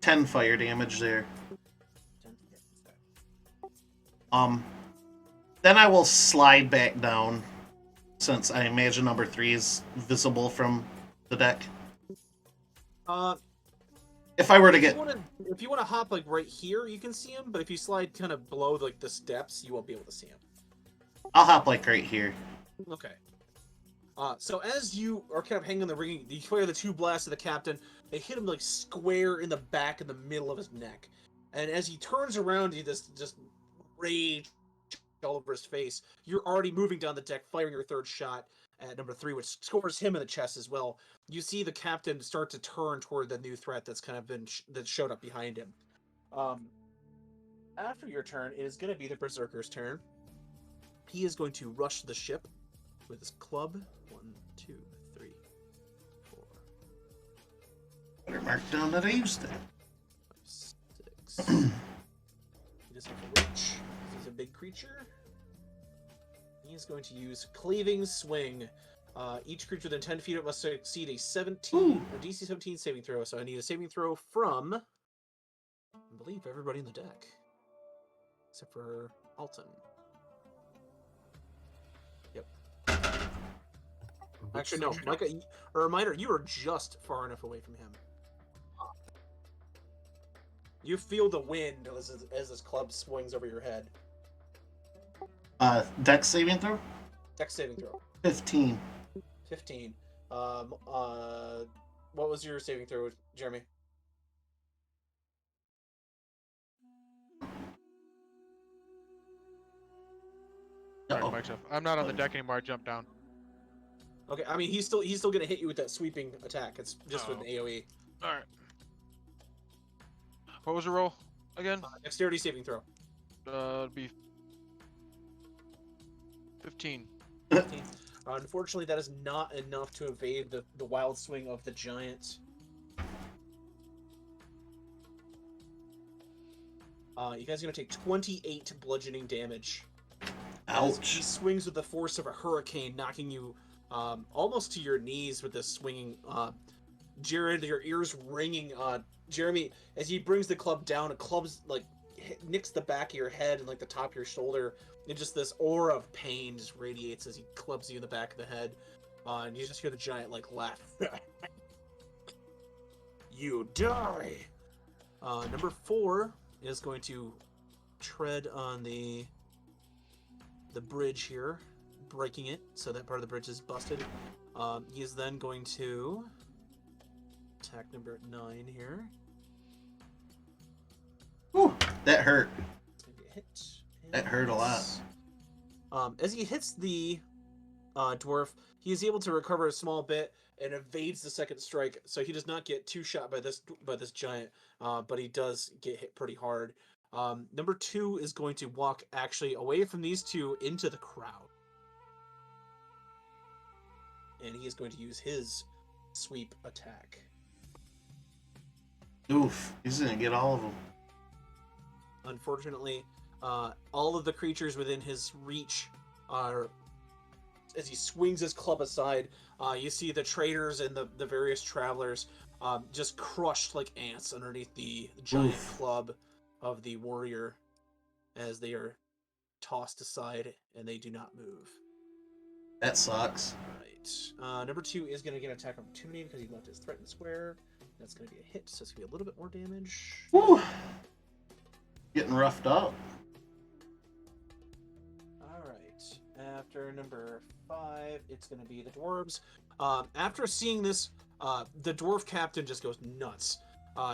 Speaker 1: 10 fire damage there.
Speaker 2: 10. Okay.
Speaker 1: Then I will slide back down, since I imagine number 3 is visible from the deck. If I were to get...
Speaker 2: If you want to hop like right here, you can see him, but if you slide kind of below like the steps, you won't be able to see him.
Speaker 1: I'll hop like right here.
Speaker 2: Okay. So as you are kind of hanging on the ring, you fire the 2 blasts of the captain. They hit him like square in the back, in the middle of his neck. And as he turns around, he just rage all over his face. You're already moving down the deck, firing your 3rd shot at number 3, which scores him in the chest as well. You see the captain start to turn toward the new threat that's kind of been that showed up behind him. After your turn, it is going to be the Berserker's turn. He is going to rush the ship with his club. 1, 2, 3, 4.
Speaker 1: Better mark down that I used it.
Speaker 2: 5, 6. He doesn't have to reach. He's a big creature. He is going to use Cleaving Swing. Each creature within 10 feet of it must succeed a DC 17 saving throw. So I need a saving throw from, I believe, everybody in the deck, except for Alton. Yep. Actually, no, Micah. A reminder: you are just far enough away from him. You feel the wind as this club swings over your head.
Speaker 1: Dex saving throw?
Speaker 2: Dex saving throw.
Speaker 1: 15.
Speaker 2: 15. What was your saving throw, Jeremy?
Speaker 5: Alright, Mike's up. I'm not on the deck anymore. I jumped down.
Speaker 2: Okay, I mean he's still gonna hit you with that sweeping attack. It's just with an AOE.
Speaker 5: All right. What was the roll again?
Speaker 2: Dexterity saving throw.
Speaker 5: It'd be 15.
Speaker 2: 15. Unfortunately, that is not enough to evade the wild swing of the giant. You guys are gonna take 28 bludgeoning damage. As he
Speaker 1: Ouch.
Speaker 2: swings with the force of a hurricane, knocking you almost to your knees with this swinging. Jared, your ears ringing. Jeremy, as he brings the club down, a club's like nicks the back of your head and like the top of your shoulder, and just this aura of pain just radiates as he clubs you in the back of the head. And you just hear the giant like laugh. You die. Number 4 is going to tread on the bridge here, breaking it, so that part of the bridge is busted. He is then going to attack number 9 here.
Speaker 1: Whew, that hurt.
Speaker 2: It's gonna be a hit.
Speaker 1: That hurt a lot.
Speaker 2: As he hits the dwarf, he is able to recover a small bit and evades the second strike, so he does not get 2 shot by this giant, but he does get hit pretty hard. Number 2 is going to walk actually away from these two into the crowd. And he is going to use his sweep attack.
Speaker 1: Oof, he's gonna get all of them.
Speaker 2: Unfortunately, all of the creatures within his reach are, as he swings his club aside, you see the traders and the various travelers just crushed like ants underneath the giant club of the warrior as they are tossed aside and they do not move.
Speaker 1: That sucks.
Speaker 2: Alright. Number 2 is going to get an attack opportunity because he left his threatened square. That's going to be a hit, so it's going to be a little bit more damage.
Speaker 1: Whew. Getting roughed up.
Speaker 2: Alright. After number 5, it's going to be the dwarves. After seeing this, the dwarf captain just goes nuts.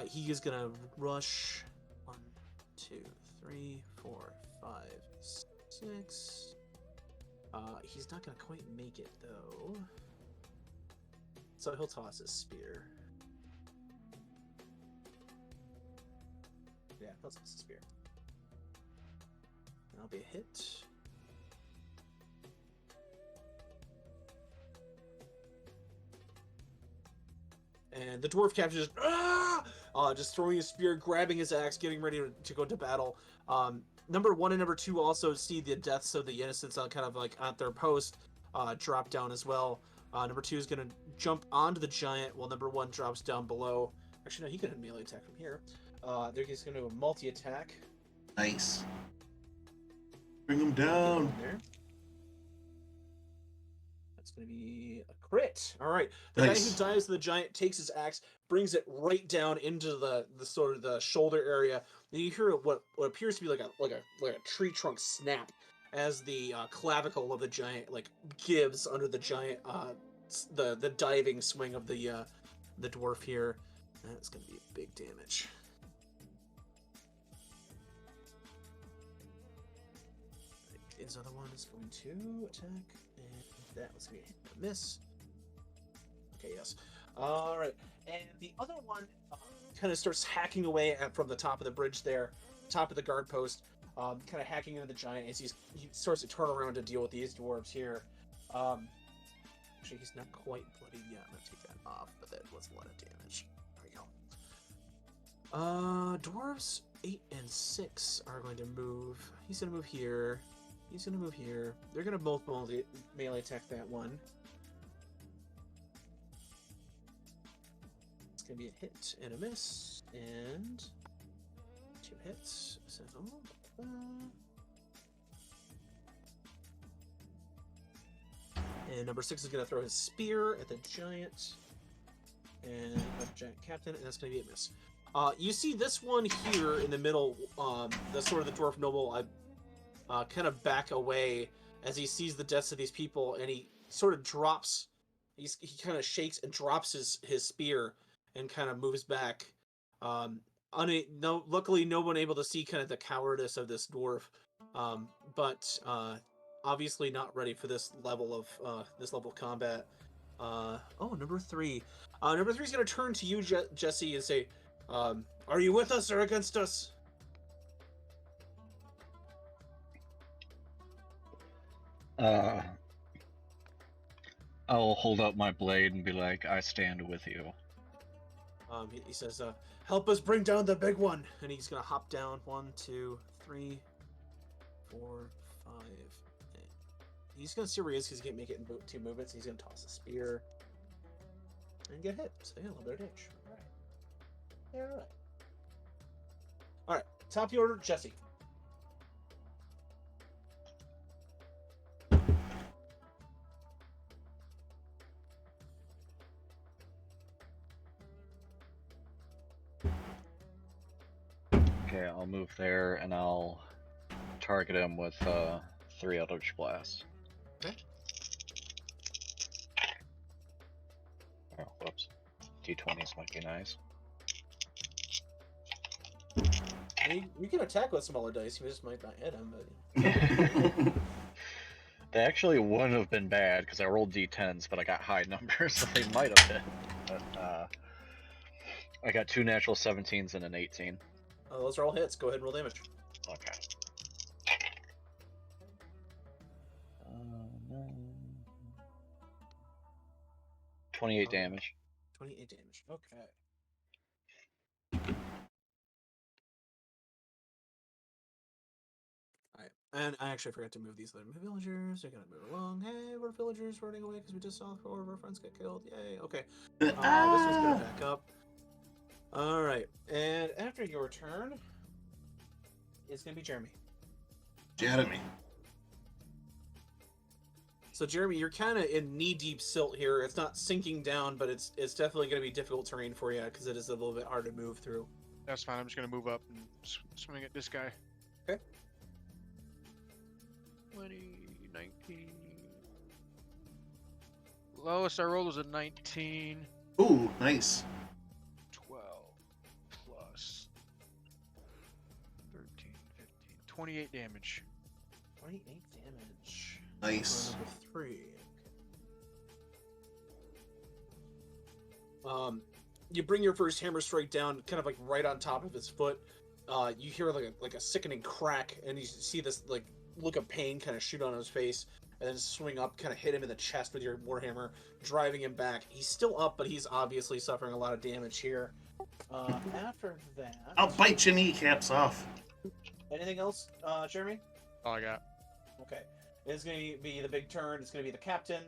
Speaker 2: He is going to rush 1, 2, 3, 4, 5, 6. He's not going to quite make it, though. So he'll toss his spear. Yeah, he'll toss his spear. That'll be a hit. And the dwarf captain just throwing his spear, grabbing his axe, getting ready to go to battle. Number 1 and number 2 also see the deaths of the innocents on kind of like at their post drop down as well. Number 2 is going to jump onto the giant while number 1 drops down below. Actually, no, he could melee attack from here. They're just going to do a multi-attack.
Speaker 1: Nice. Bring him down.
Speaker 2: There. That's going to be a crit. All right. The
Speaker 1: Nice.
Speaker 2: guy who dives to the giant takes his axe, brings it right down into the sort of the shoulder area. And you hear what appears to be like a tree trunk snap as the clavicle of the giant like gives under the giant the diving swing of the dwarf here. That's going to be big damage. His other one is going to attack, and that was going to hit and miss. Okay, yes. All right, and the other one kind of starts hacking away from the top of the bridge there, top of the guard post, kind of hacking into the giant as he starts to turn around to deal with these dwarves here. Actually, he's not quite bloody yet. I'm going to take that off, but that was a lot of damage. There we go. Dwarves 8 and 6 are going to move. He's going to move here. He's going to move here. They're going to both melee attack that one. It's gonna be a hit and a miss, and 2 hits. So, and number 6 is gonna throw his spear at the giant, and the giant captain, and that's gonna be a miss. You see this one here in the middle, the sort of the dwarf noble, kind of back away as he sees the deaths of these people, and he sort of drops. He kind of shakes and drops his spear and kind of moves back. Luckily, no one able to see kind of the cowardice of this dwarf, but obviously not ready for this level of combat. Number 3. Number 3 is going to turn to you, Jesse, and say, "Are you with us or against us?"
Speaker 6: I'll hold up my blade and be like, I stand with you.
Speaker 2: He says, "Help us bring down the big one," and he's gonna hop down. 1, 2, 3, 4, 5. He's gonna see where he is because he can't make it in 2 movements. He's gonna toss a spear and get hit. So yeah, a little bit of damage. All right. Yeah, all right. All right. Top of the order, Jesse.
Speaker 6: Okay, I'll move there and I'll target him with 3 Eldritch Blasts.
Speaker 2: Okay.
Speaker 6: Oh, whoops. D20s might be nice.
Speaker 2: You can attack with smaller dice. You just might not hit him, but
Speaker 6: They actually wouldn't have been bad because I rolled D10s, but I got high numbers, so they might have hit. But I got 2 natural 17s and an 18.
Speaker 2: those are all hits. Go ahead and roll damage.
Speaker 6: Okay. 28 damage.
Speaker 2: 28 damage. Okay. Alright. And I actually forgot to move these other villagers. They're gonna move along. Hey, we're villagers running away because we just saw 4 of our friends get killed. Yay. Okay. This one's gonna back up. Alright. And after your turn, it's gonna be Jeremy.
Speaker 1: Jeremy.
Speaker 2: So Jeremy, you're kind of in knee-deep silt here. It's not sinking down, but it's definitely going to be difficult terrain for you because it is a little bit hard to move through.
Speaker 5: That's fine. I'm just gonna move up and swing at this guy.
Speaker 2: Okay.
Speaker 5: 20, 19. Lowest I rolled was a 19.
Speaker 1: Ooh, nice.
Speaker 5: 12 plus 13, 15, 28 damage.
Speaker 2: 28 damage.
Speaker 1: Nice.
Speaker 2: Number 3. You bring your first hammer strike down, kind of like right on top of his foot. You hear like a sickening crack, and you see this like look of pain kind of shoot on his face, and then swing up, kind of hit him in the chest with your warhammer, driving him back. He's still up, but he's obviously suffering a lot of damage here. After that,
Speaker 1: I'll bite your kneecaps off.
Speaker 2: anything else, Jeremy?
Speaker 5: All I got.
Speaker 2: Okay. It's going to be the big turn. It's going to be the captain,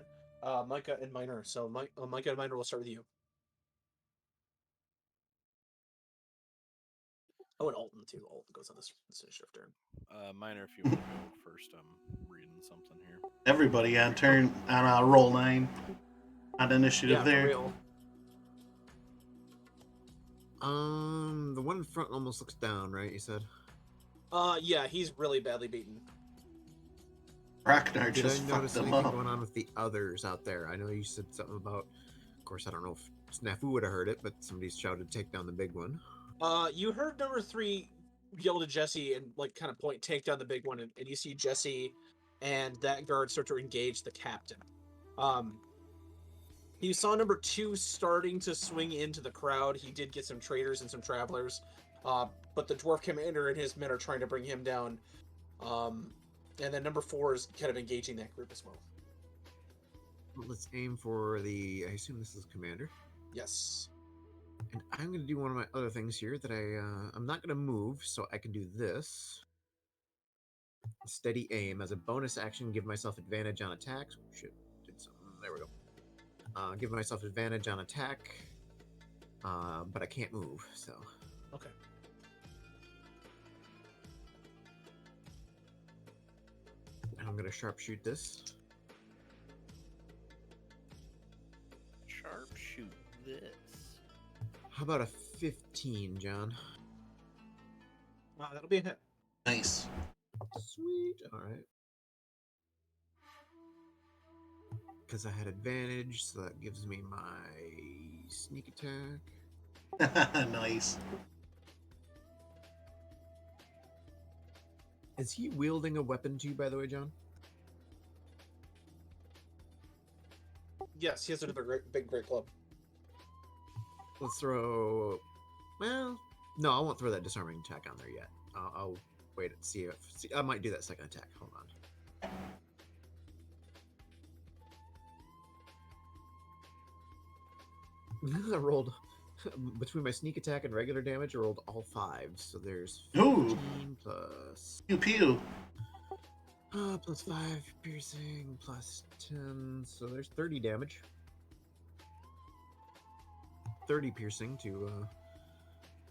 Speaker 2: Micah, and Miner. So Micah and Miner, will start with you. Oh, and Alton, too. Alton goes on this initiative turn.
Speaker 3: Minor, if you want to go first, I'm reading something here.
Speaker 1: Everybody on turn on roll 9 on initiative there.
Speaker 2: For real.
Speaker 4: The one in front almost looks down, right? You said.
Speaker 2: Yeah, he's really badly beaten.
Speaker 1: Ragnar
Speaker 4: Did
Speaker 1: just
Speaker 4: I
Speaker 1: fucked
Speaker 4: notice
Speaker 1: them
Speaker 4: anything
Speaker 1: up.
Speaker 4: going on with the others out there? I know you said something about. Of course, I don't know if Snafu would have heard it, but somebody shouted, "Take down the big one."
Speaker 2: You heard number 3 yell to Jesse and like kind of point, take down the big one, and you see Jesse and that guard start to engage the captain. You saw number 2 starting to swing into the crowd. He did get some traders and some travelers, but the dwarf commander and his men are trying to bring him down. And then number 4 is kind of engaging that group as well.
Speaker 4: Well, let's aim for the. I assume this is commander.
Speaker 2: Yes.
Speaker 4: And I'm going to do one of my other things here that I'm not going to move, so I can do this. Steady aim. As a bonus action, give myself advantage on attacks. Oh, shit, did something. There we go. Give myself advantage on attack. but I can't move, so.
Speaker 2: Okay.
Speaker 4: I'm gonna sharpshoot this.
Speaker 3: Sharpshoot this.
Speaker 4: How about a 15, John?
Speaker 2: That'll be a hit.
Speaker 1: Nice.
Speaker 4: Sweet. All right. Because I had advantage, so that gives me my sneak attack.
Speaker 1: Nice.
Speaker 4: Is he wielding a weapon too, by the way, John?
Speaker 2: Yes, he has another big great club.
Speaker 4: Let's throw. Well, no, I won't throw that disarming attack on there yet. I'll wait and see if. See, I might do that second attack. Hold on. I rolled between my sneak attack and regular damage. I rolled all 5s, so there's 15 plus
Speaker 1: Pew pew.
Speaker 4: plus 5 piercing plus 10, so there's 30 damage. 30 piercing to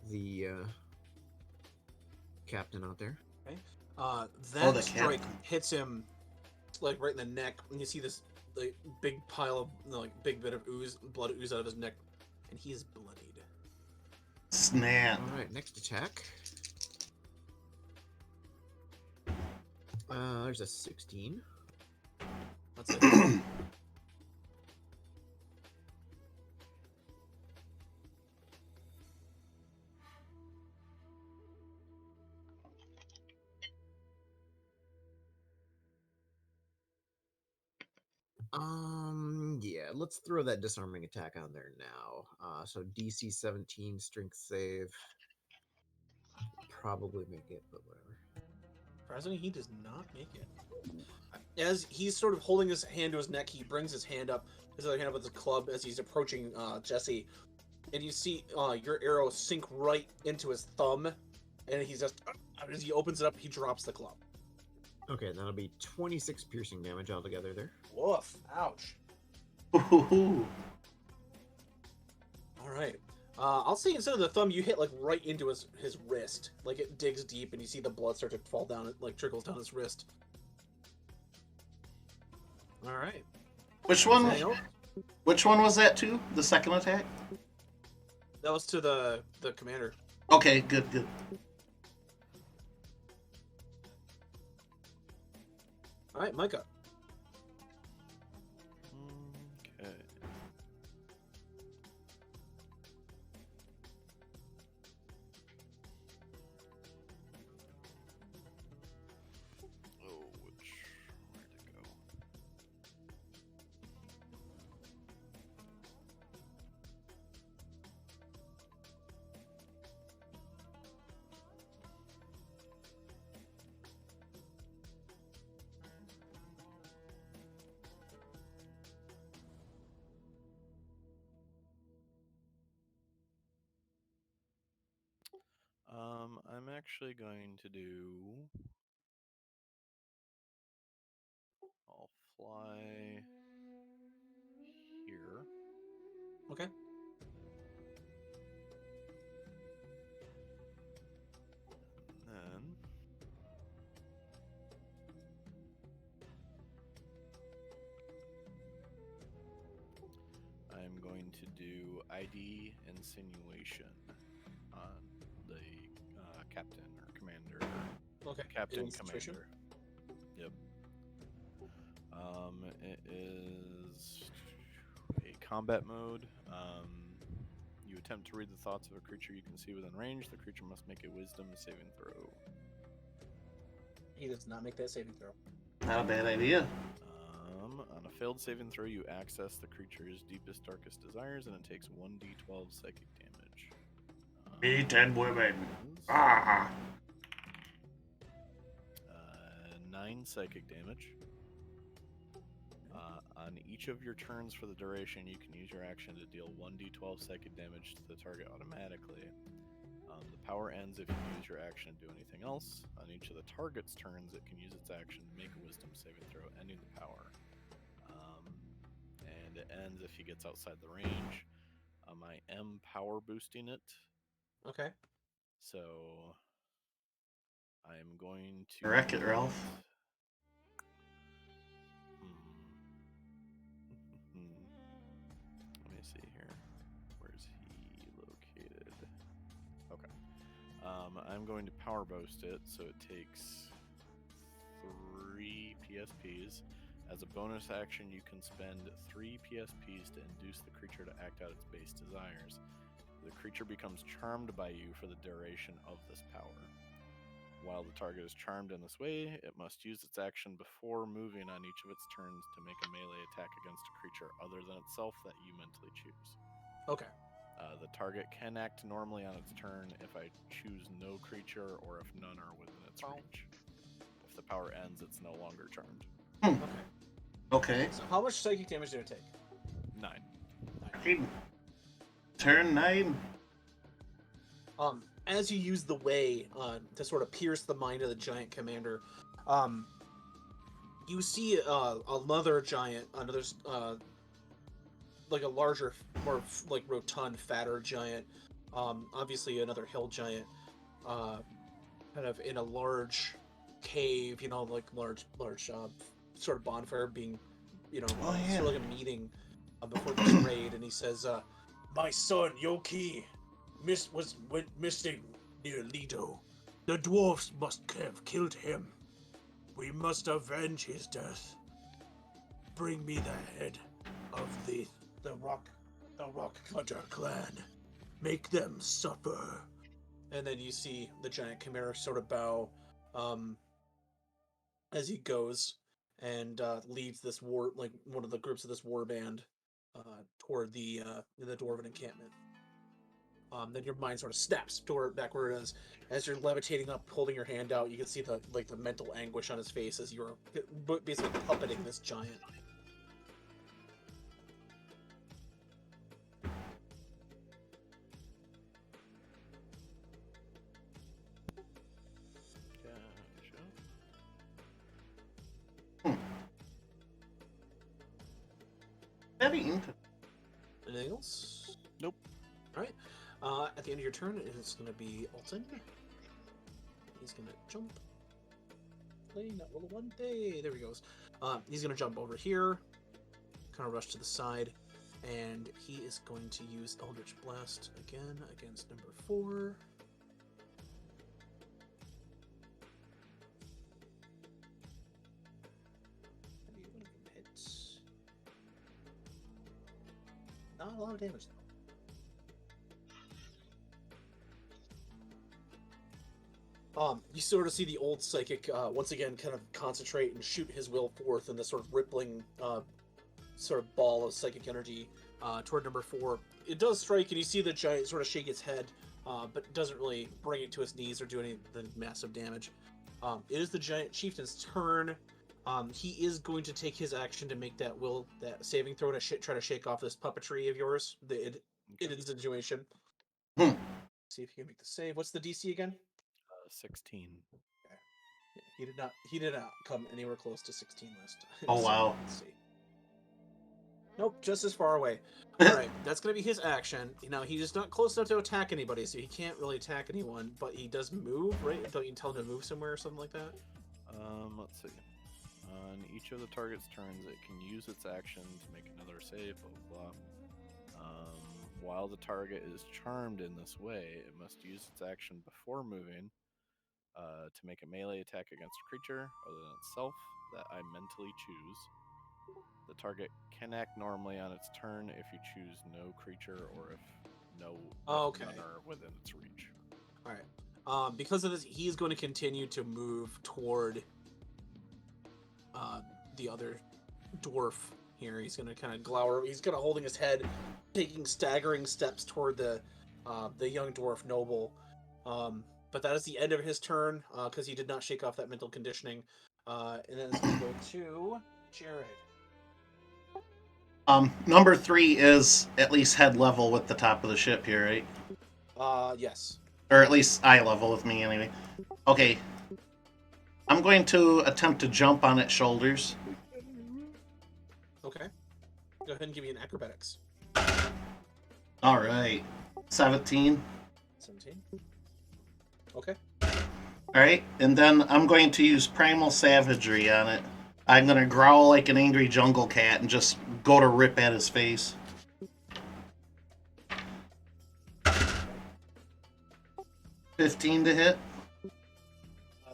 Speaker 4: the captain out there.
Speaker 2: Okay.
Speaker 1: the
Speaker 2: That strike
Speaker 1: captain.
Speaker 2: hits him like right in the neck, and you see this like big pile of like big bit of blood ooze out of his neck, and he is bloodied.
Speaker 1: Snap.
Speaker 4: All right, next attack. There's a 16.
Speaker 2: That's it.
Speaker 4: Yeah, let's throw that disarming attack on there now. So DC 17 strength save. Probably make it, but whatever.
Speaker 2: Surprisingly, he does not make it. As he's sort of holding his hand to his neck, he brings his hand up, his other hand up with his club as he's approaching Jesse, and you see your arrow sink right into his thumb, and he's just as he opens it up, he drops the club.
Speaker 4: Okay, that'll be 26 piercing damage altogether there.
Speaker 2: Woof! Ouch!
Speaker 1: Ooh.
Speaker 2: All right. I'll say instead of the thumb, you hit like right into his wrist. Like it digs deep, and you see the blood start to fall down. It like trickles down his wrist. All right.
Speaker 1: Which one?
Speaker 2: Anything else?
Speaker 1: Which one was that to? The second attack?
Speaker 2: That was to the commander.
Speaker 1: Okay, good.
Speaker 2: All right, Micah.
Speaker 3: Okay. Oh, where'd it go? I'm actually going to do. I'll fly here.
Speaker 2: Okay.
Speaker 3: Then I'm going to do ID insinuation on the captain or commander.
Speaker 2: Okay.
Speaker 3: Captain
Speaker 2: Situation.
Speaker 3: commander. Yep. It is a combat mode. You attempt to read the thoughts of a creature you can see within range. The creature must make a wisdom saving throw.
Speaker 2: He does not make that saving throw.
Speaker 1: Not a bad idea.
Speaker 3: On a failed saving throw, you access the creature's deepest, darkest desires, and it takes 1d12 psychic damage.
Speaker 1: Meat and women.
Speaker 3: Is,
Speaker 1: Ah.
Speaker 3: 9 psychic damage. On each of your turns for the duration, you can use your action to deal 1d12 psychic damage to the target automatically. The power ends if you use your action to do anything else. On each of the target's turns, it can use its action to make a wisdom saving throw, ending the power. And it ends if he gets outside the range. I am power boosting it,
Speaker 2: Okay.
Speaker 3: so I'm going to
Speaker 1: Wreck it, Ralph.
Speaker 3: Let me see here. Where's he located? Okay. I'm going to power boost it, so it takes 3 PSPs. As a bonus action, you can spend 3 PSPs to induce the creature to act out its base desires. The creature becomes charmed by you for the duration of this power. While the target is charmed in this way, it must use its action before moving on each of its turns to make a melee attack against a creature other than itself that you mentally choose.
Speaker 2: Okay.
Speaker 3: The target can act normally on its turn if I choose no creature or if none are within its reach. If the power ends, it's no longer charmed.
Speaker 2: Okay.
Speaker 1: Okay.
Speaker 2: So how much psychic damage did it take?
Speaker 3: 9.
Speaker 1: Turn 9.
Speaker 2: As you use the way to sort of pierce the mind of the giant commander, you see another giant, like a larger, more like rotund, fatter giant. Obviously another hill giant, kind of in a large cave. You know, like large sort of bonfire being,
Speaker 1: Oh, yeah.
Speaker 2: sort of like a meeting before this raid, and he says, "My son Yoki went missing near Lido. The dwarfs must have killed him. We must avenge his death. Bring me the head of the Rock Cutter clan. Make them suffer." And then you see the giant chimera sort of bow as he goes and leads this war, like one of the groups of this war band, toward the dwarven encampment. Then your mind sort of snaps toward back where it is. As you're levitating up, holding your hand out, you can see the mental anguish on his face as you're basically puppeting this giant.
Speaker 1: Very interesting.
Speaker 2: Anything else?
Speaker 3: Nope.
Speaker 2: All right. At the end of your turn, it's going to be Alton. He's going to jump. Play, not roll a 1 day. There he goes. He's going to jump over here, kind of rush to the side, and he is going to use Eldritch Blast again against number 4. Maybe one of them hits. Not a lot of damage, though. You sort of see the old psychic once again kind of concentrate and shoot his will forth in this sort of rippling sort of ball of psychic energy toward number 4. It does strike, and you see the giant sort of shake its head, but doesn't really bring it to its knees or do anything massive damage. It is the giant chieftain's turn. He is going to take his action to make that saving throw to try to shake off this puppetry of yours, the situation. See if he can make the save. What's the DC again?
Speaker 3: 16.
Speaker 2: Okay. He did not come anywhere close to 16 last time.
Speaker 1: Oh, wow.
Speaker 2: Let's see. Nope, just as far away. Alright, that's going to be his action. He is not close enough to attack anybody, so he can't really attack anyone, but he does move, right? Don't you tell him to move somewhere or something like that?
Speaker 3: Let's see. On each of the target's turns, it can use its action to make another save, blah, blah, blah. While the target is charmed in this way, it must use its action before moving to make a melee attack against a creature other than itself that I mentally choose. The target can act normally on its turn if you choose no creature or if none are within its reach.
Speaker 2: All right. Because of this, he's going to continue to move toward the other dwarf here. He's going to kind of glower. He's kind of holding his head, taking staggering steps toward the young dwarf noble. But that is the end of his turn because he did not shake off that mental conditioning. And then it's going to go to Jared.
Speaker 1: Number 3 is at least head level with the top of the ship here, right?
Speaker 2: Yes.
Speaker 1: Or at least eye level with me, anyway. Okay. I'm going to attempt to jump on its shoulders.
Speaker 2: Okay. Go ahead and give me an acrobatics.
Speaker 1: All right. 17.
Speaker 2: 17. Okay.
Speaker 1: All right. And then I'm going to use primal savagery on it. I'm going to growl like an angry jungle cat and just go to rip at his face. 15 to hit.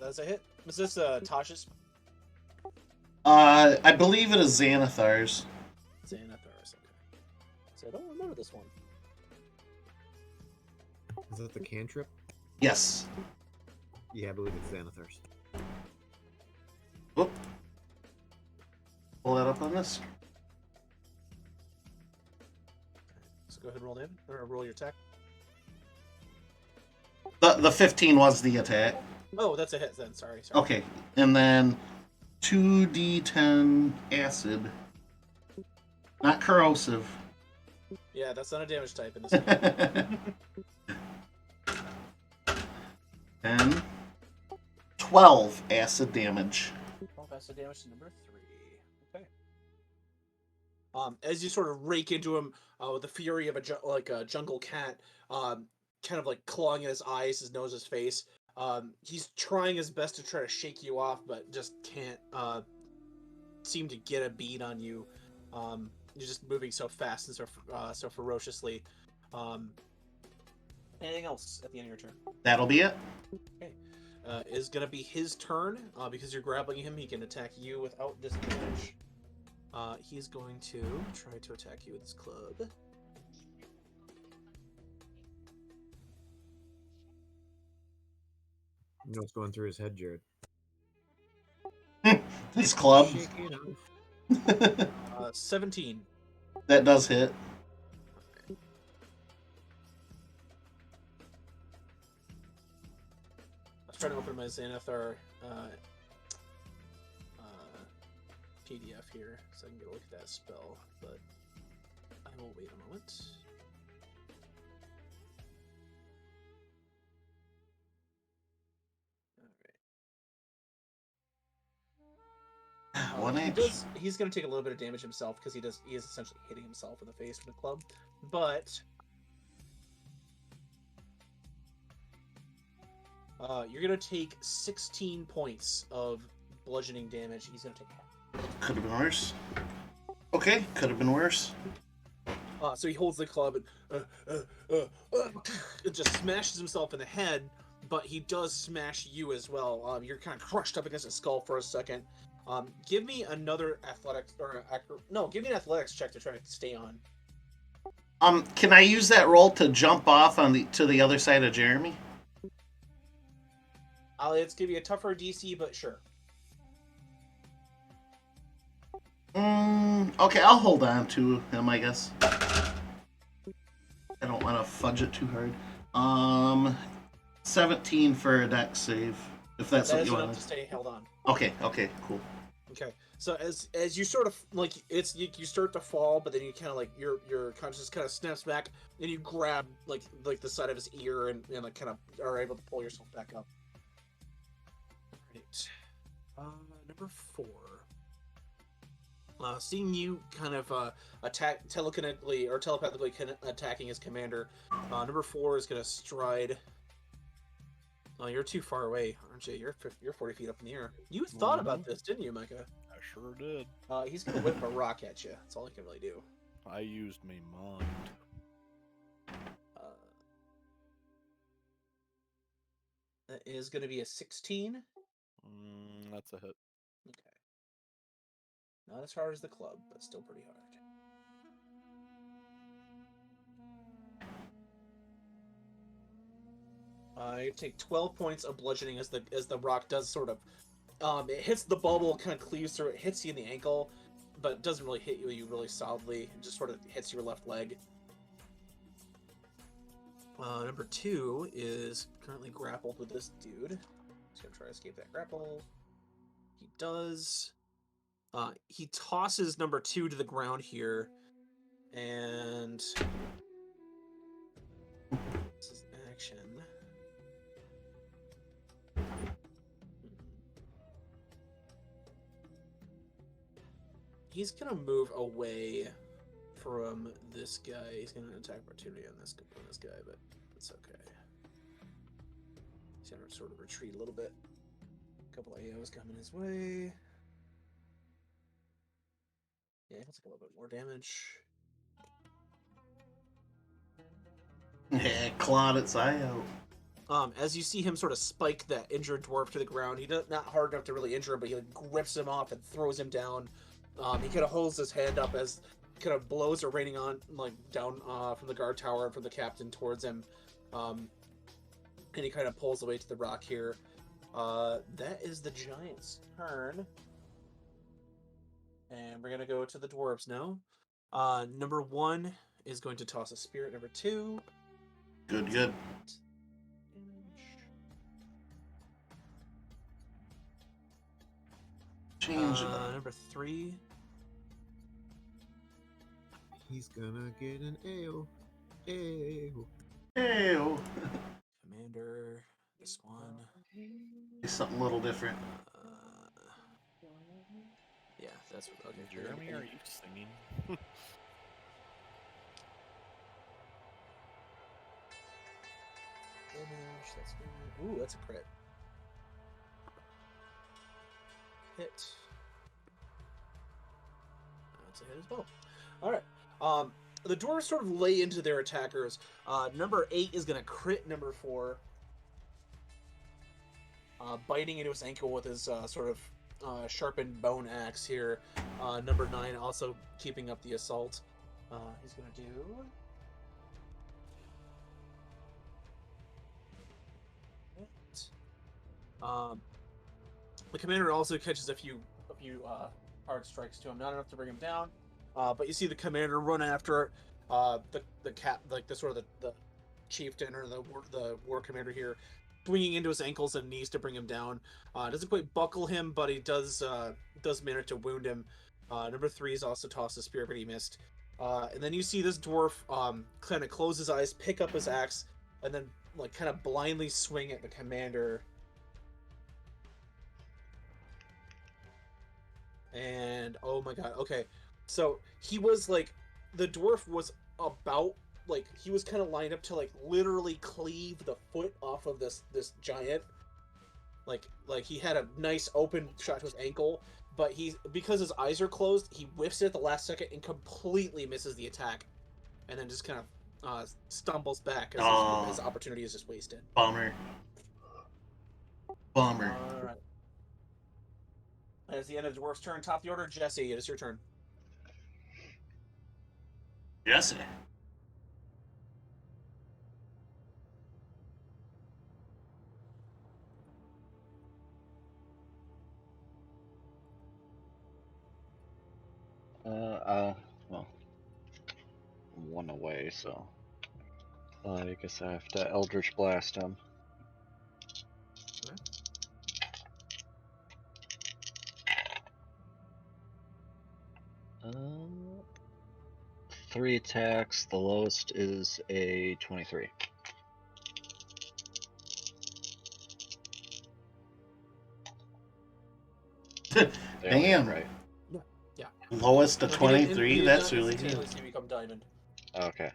Speaker 2: That's a hit. Is this Tasha's?
Speaker 1: I believe it is Xanathar's.
Speaker 2: Xanathar's. Okay. So I don't remember this one.
Speaker 4: Is that the cantrip?
Speaker 1: Yes.
Speaker 4: Yeah, I believe it's Xanathar's.
Speaker 1: Whoop. Pull that up on this.
Speaker 2: So go ahead and roll in, or roll your attack.
Speaker 1: The 15 was the attack.
Speaker 2: Oh, that's a hit then. Sorry.
Speaker 1: Okay. And then 2d10 acid. Not corrosive.
Speaker 2: Yeah, that's not a damage type in this game.
Speaker 1: And 12 acid damage.
Speaker 2: 12 acid damage to number 3. Okay. As you sort of rake into him with the fury of a jungle cat, kind of like clawing at his eyes, his nose, his face. He's trying his best to try to shake you off, but just can't seem to get a bead on you. You're just moving so fast and so ferociously. Anything else at the end of your turn?
Speaker 1: That'll be it.
Speaker 2: Okay. Is going to be his turn. Because you're grappling him, he can attack you without disadvantage. He's going to try to attack you with his club.
Speaker 4: You know what's going through his head, Jared?
Speaker 1: This club.
Speaker 4: Shaking off.
Speaker 2: 17.
Speaker 1: That does hit.
Speaker 2: I was trying to open my Xanathar PDF here so I can get a look at that spell, but I will wait a moment.
Speaker 1: One inch.
Speaker 2: He's going to take a little bit of damage himself because he is essentially hitting himself in the face with the club. But you're going to take 16 points of bludgeoning damage. He's going to take half.
Speaker 1: Could have been worse. Okay, could have been worse.
Speaker 2: So he holds the club and it just smashes himself in the head, but he does smash you as well. You're kind of crushed up against his skull for a second. Give me another athletics give me an athletics check to try to stay on.
Speaker 1: Can I use that roll to jump off to the other side of Jeremy?
Speaker 2: Let's give you a tougher DC, but sure.
Speaker 1: Okay, I'll hold on to him, I guess. I don't want to fudge it too hard. 17 for a dex save, if that's what you want.
Speaker 2: Enough to stay held on.
Speaker 1: Okay, cool.
Speaker 2: Okay, so as you sort of like you start to fall, but then you kind of like your consciousness kind of snaps back, and you grab like the side of his ear and like kind of are able to pull yourself back up. Right. Number 4. Seeing you kind of attack telekinetically or telepathically attacking his commander, number 4 is going to stride. Oh, you're too far away, aren't you? You're 40 feet up in the air. You thought about this, didn't you, Micah?
Speaker 3: I sure did.
Speaker 2: He's going to whip a rock at you. That's all he can really do.
Speaker 3: I used my mind.
Speaker 2: That is going to be a 16.
Speaker 3: That's a hit.
Speaker 2: Okay. Not as hard as the club, but still pretty hard. You take 12 points of bludgeoning as the rock does sort of it hits the bubble, kind of cleaves through it, hits you in the ankle, but it doesn't really hit you really solidly. It just sort of hits your left leg. Number 2 is currently grappled with this dude. He's gonna try to escape that grapple. He does. He tosses number 2 to the ground here, and this is action. He's gonna move away from this guy. He's gonna attack opportunity on this guy, but it's okay. He's gonna sort of retreat a little bit. A couple of AOs coming his way. Yeah, he'll take a little bit more damage.
Speaker 1: Yeah, clawed its eye out.
Speaker 2: As you see him sort of spike that injured dwarf to the ground, he not hard enough to really injure him, but he like, grips him off and throws him down. He kind of holds his hand up as kind of blows are raining on like down from the guard tower and from the captain towards him, and he kind of pulls away to the rock here. That is the giant's turn, and we're gonna go to the dwarves now. Number 1 is going to toss a spirit. Number 2.
Speaker 1: Good. Change it.
Speaker 2: Number 3.
Speaker 4: He's gonna get an AO. AO.
Speaker 1: Ew.
Speaker 2: Commander. This one.
Speaker 1: Something a little different.
Speaker 2: Yeah, that's what. Okay,
Speaker 3: Jeremy, are you singing?
Speaker 2: Damage. That's good. Ooh, that's a crit. Hit. That's a hit as well. All right. The dwarves sort of lay into their attackers. Number 8 is gonna crit number 4. Biting into his ankle with his sort of sharpened bone axe here. Number 9 also keeping up the assault. He's gonna do. The commander also catches a few hard strikes to him, not enough to bring him down. But you see the commander run after the cap, like the sort of the chieftain or the war commander here, swinging into his ankles and knees to bring him down. Doesn't quite buckle him, but he does manage to wound him. Number 3 is also tossed a spear, but he missed. And then you see this dwarf kind of close his eyes, pick up his axe, and then like kind of blindly swing at the commander. And oh my god, okay. So he was like, the dwarf was about, like, he was kind of lined up to like literally cleave the foot off of this giant. Like he had a nice open shot to his ankle, but because his eyes are closed, he whiffs it at the last second and completely misses the attack, and then just kind of stumbles back as his opportunity is just wasted.
Speaker 1: Bummer.
Speaker 2: All right. That's the end of the dwarf's turn. Top of the order, Jesse. It is your turn.
Speaker 1: Jesse.
Speaker 6: Well, I'm 1 away, so I guess I have to Eldritch Blast him.
Speaker 2: Okay.
Speaker 6: 3 attacks. The lowest is a 23.
Speaker 1: Damn.
Speaker 6: Right.
Speaker 2: Yeah.
Speaker 1: Lowest to
Speaker 2: No,
Speaker 1: 23.
Speaker 2: he did
Speaker 1: That's
Speaker 2: not
Speaker 1: really good.
Speaker 2: instantaneously become diamond.
Speaker 6: Okay.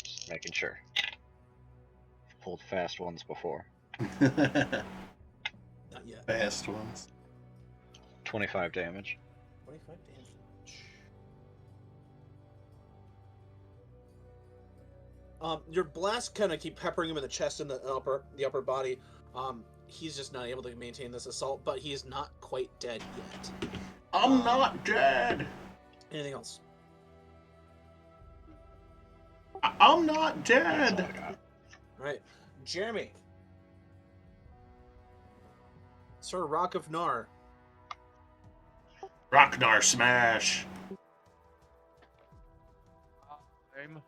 Speaker 6: Just making sure. Pulled fast ones before.
Speaker 2: Not yet.
Speaker 1: Fast ones.
Speaker 6: 25 damage.
Speaker 2: 25 damage. Your blast kind of keep peppering him in the chest and the upper body. He's just not able to maintain this assault, but he is not quite dead yet.
Speaker 1: I'm not dead.
Speaker 2: Anything else?
Speaker 1: I'm not
Speaker 6: That's all
Speaker 1: dead.
Speaker 6: I got.
Speaker 2: All right, Jeremy. Sir Rock of Nar.
Speaker 1: Rocknar smash.
Speaker 5: I'm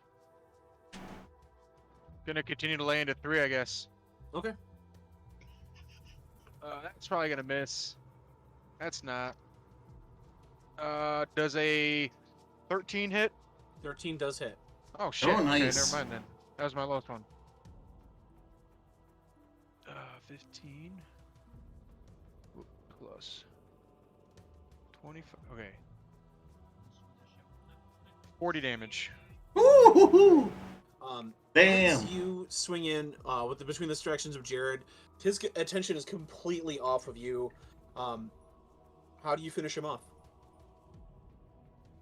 Speaker 5: gonna continue to lay into 3, I guess.
Speaker 2: Okay.
Speaker 5: That's probably gonna miss. That's not. Does a 13 hit?
Speaker 2: 13 does hit.
Speaker 5: Oh shit.
Speaker 1: Oh, nice.
Speaker 5: Okay, never mind then. That was my lowest one. 15. Ooh, close. 25. Okay. 40 damage.
Speaker 1: Woo-hoo-hoo!
Speaker 2: As
Speaker 1: Damn.
Speaker 2: you swing in between the directions of Jared, his attention is completely off of you. How do you finish him off?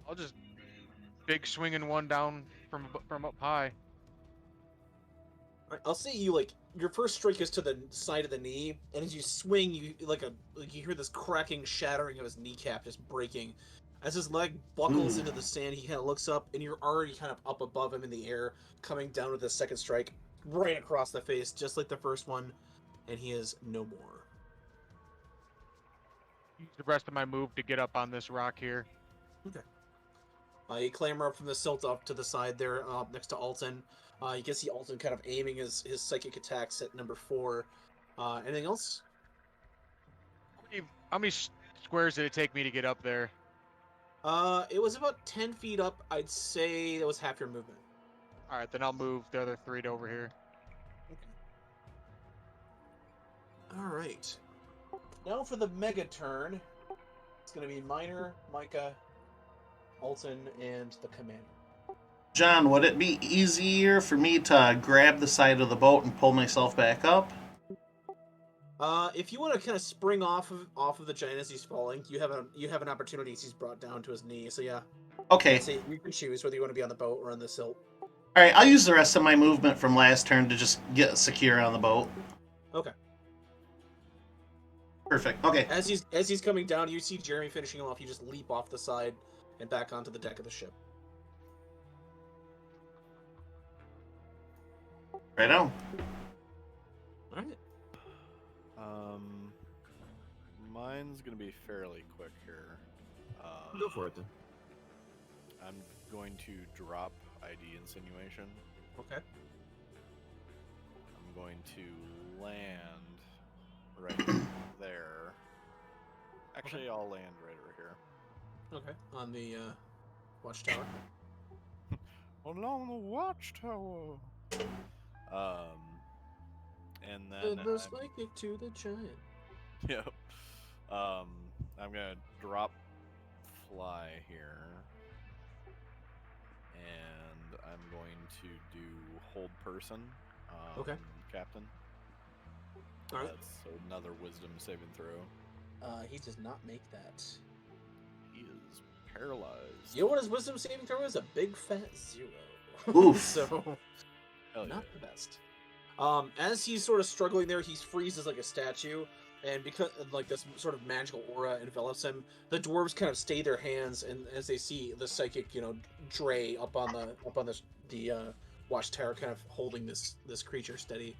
Speaker 5: I'll just big swinging one down from up high.
Speaker 2: I'll say you like your first strike is to the side of the knee, and as you swing, you you hear this cracking, shattering of his kneecap just breaking. As his leg buckles
Speaker 1: Ooh.
Speaker 2: into the sand, he kind of looks up, and you're already kind of up above him in the air, coming down with the second strike, right across the face, just like the first one, and he is no more.
Speaker 5: Use the rest of my move to get up on this rock here.
Speaker 2: Okay. You clamber up from the silt up to the side there, next to Alton. You can see Alton kind of aiming his psychic attacks at number 4. Anything else?
Speaker 5: How many squares did it take me to get up there?
Speaker 2: It was about 10 feet up. I'd say that was half your movement.
Speaker 5: All right, then I'll move the other 3 to over here.
Speaker 2: All right. Now for the mega turn. It's going to be Miner, Micah, Alton, and the commander.
Speaker 1: John, would it be easier for me to grab the side of the boat and pull myself back up?
Speaker 2: If you want to kind of spring off of the giant as he's falling, you have an opportunity as he's brought down to his knee. So yeah.
Speaker 1: Okay.
Speaker 2: So you can choose whether you want to be on the boat or on the silt.
Speaker 1: All right, I'll use the rest of my movement from last turn to just get secure on the boat.
Speaker 2: Okay.
Speaker 1: Perfect. Okay.
Speaker 2: As he's coming down, you see Jeremy finishing him off. You just leap off the side and back onto the deck of the ship.
Speaker 1: Right on.
Speaker 2: All right.
Speaker 3: Mine's gonna be fairly quick here.
Speaker 4: Go for it then.
Speaker 3: I'm going to drop ID insinuation.
Speaker 2: Okay.
Speaker 3: I'm going to land right there. Actually, I'll land right over here.
Speaker 2: Okay. On the watchtower.
Speaker 3: Along the watchtower. And then
Speaker 2: The psychic to the giant.
Speaker 3: Yep. I'm gonna drop fly here, and I'm going to do hold person.
Speaker 2: Okay.
Speaker 3: Captain.
Speaker 2: All right.
Speaker 3: That's another wisdom saving throw.
Speaker 2: He does not make that.
Speaker 3: He is paralyzed.
Speaker 2: You know what his wisdom saving throw is? A big fat 0.
Speaker 1: Oof.
Speaker 2: So
Speaker 3: Hell
Speaker 2: not
Speaker 3: yeah.
Speaker 2: the best. As he's sort of struggling there, he freezes like a statue, and because like this sort of magical aura envelops him, the dwarves kind of stay their hands, and as they see the psychic, Dre up on the watchtower, kind of holding this creature steady.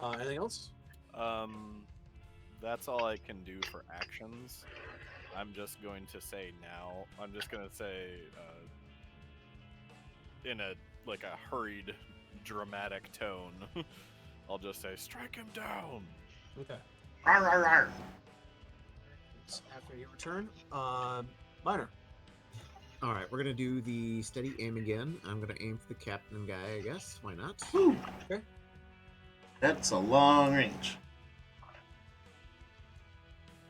Speaker 2: Anything else?
Speaker 3: That's all I can do for actions. I'm just going to say now. I'm just going to say in a hurried, dramatic tone. I'll just say, "Strike him down."
Speaker 2: Okay.
Speaker 1: Rawr, rawr, rawr.
Speaker 2: After your return, Minor.
Speaker 4: All right, we're gonna do the steady aim again. I'm gonna aim for the captain guy, I guess. Why not?
Speaker 1: Whew.
Speaker 2: Okay.
Speaker 1: That's a long range.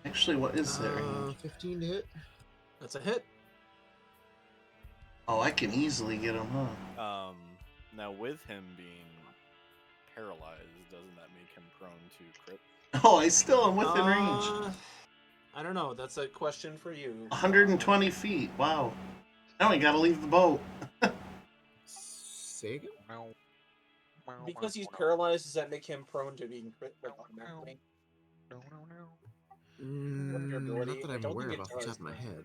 Speaker 1: Actually, what is that range?
Speaker 4: 15 to hit.
Speaker 2: That's a hit.
Speaker 1: Oh, I can easily get him, huh?
Speaker 3: Now with him being paralyzed, doesn't that make him prone to crit?
Speaker 1: Oh, I still am within range.
Speaker 2: I don't know. That's a question for you.
Speaker 1: 120 feet. Wow. Now we gotta leave the boat.
Speaker 4: Say again?
Speaker 2: Because he's paralyzed, does that make him prone to being crit? Automatically? your ability?
Speaker 4: Not that
Speaker 2: I
Speaker 4: I'm
Speaker 2: don't
Speaker 4: aware
Speaker 2: think
Speaker 4: of
Speaker 2: it
Speaker 4: off the top
Speaker 2: does.
Speaker 4: of my head.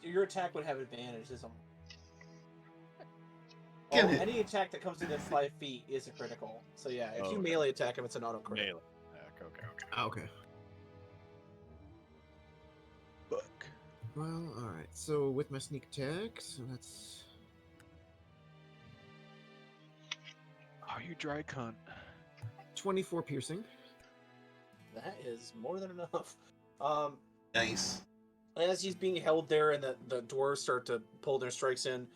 Speaker 2: Your attack would have advantages on.
Speaker 1: Get it.
Speaker 2: Any attack that comes within 5 feet is a critical. So yeah, if you
Speaker 3: Okay.
Speaker 2: melee attack him, it's an auto crit.
Speaker 3: Melee attack. Okay.
Speaker 4: Ah, okay.
Speaker 2: Book.
Speaker 4: Well, alright. So with my sneak attack, so that's...
Speaker 5: Oh, you dry cunt.
Speaker 4: 24 piercing.
Speaker 2: That is more than enough.
Speaker 1: Nice.
Speaker 2: As he's being held there, and the dwarves start to pull their strikes in,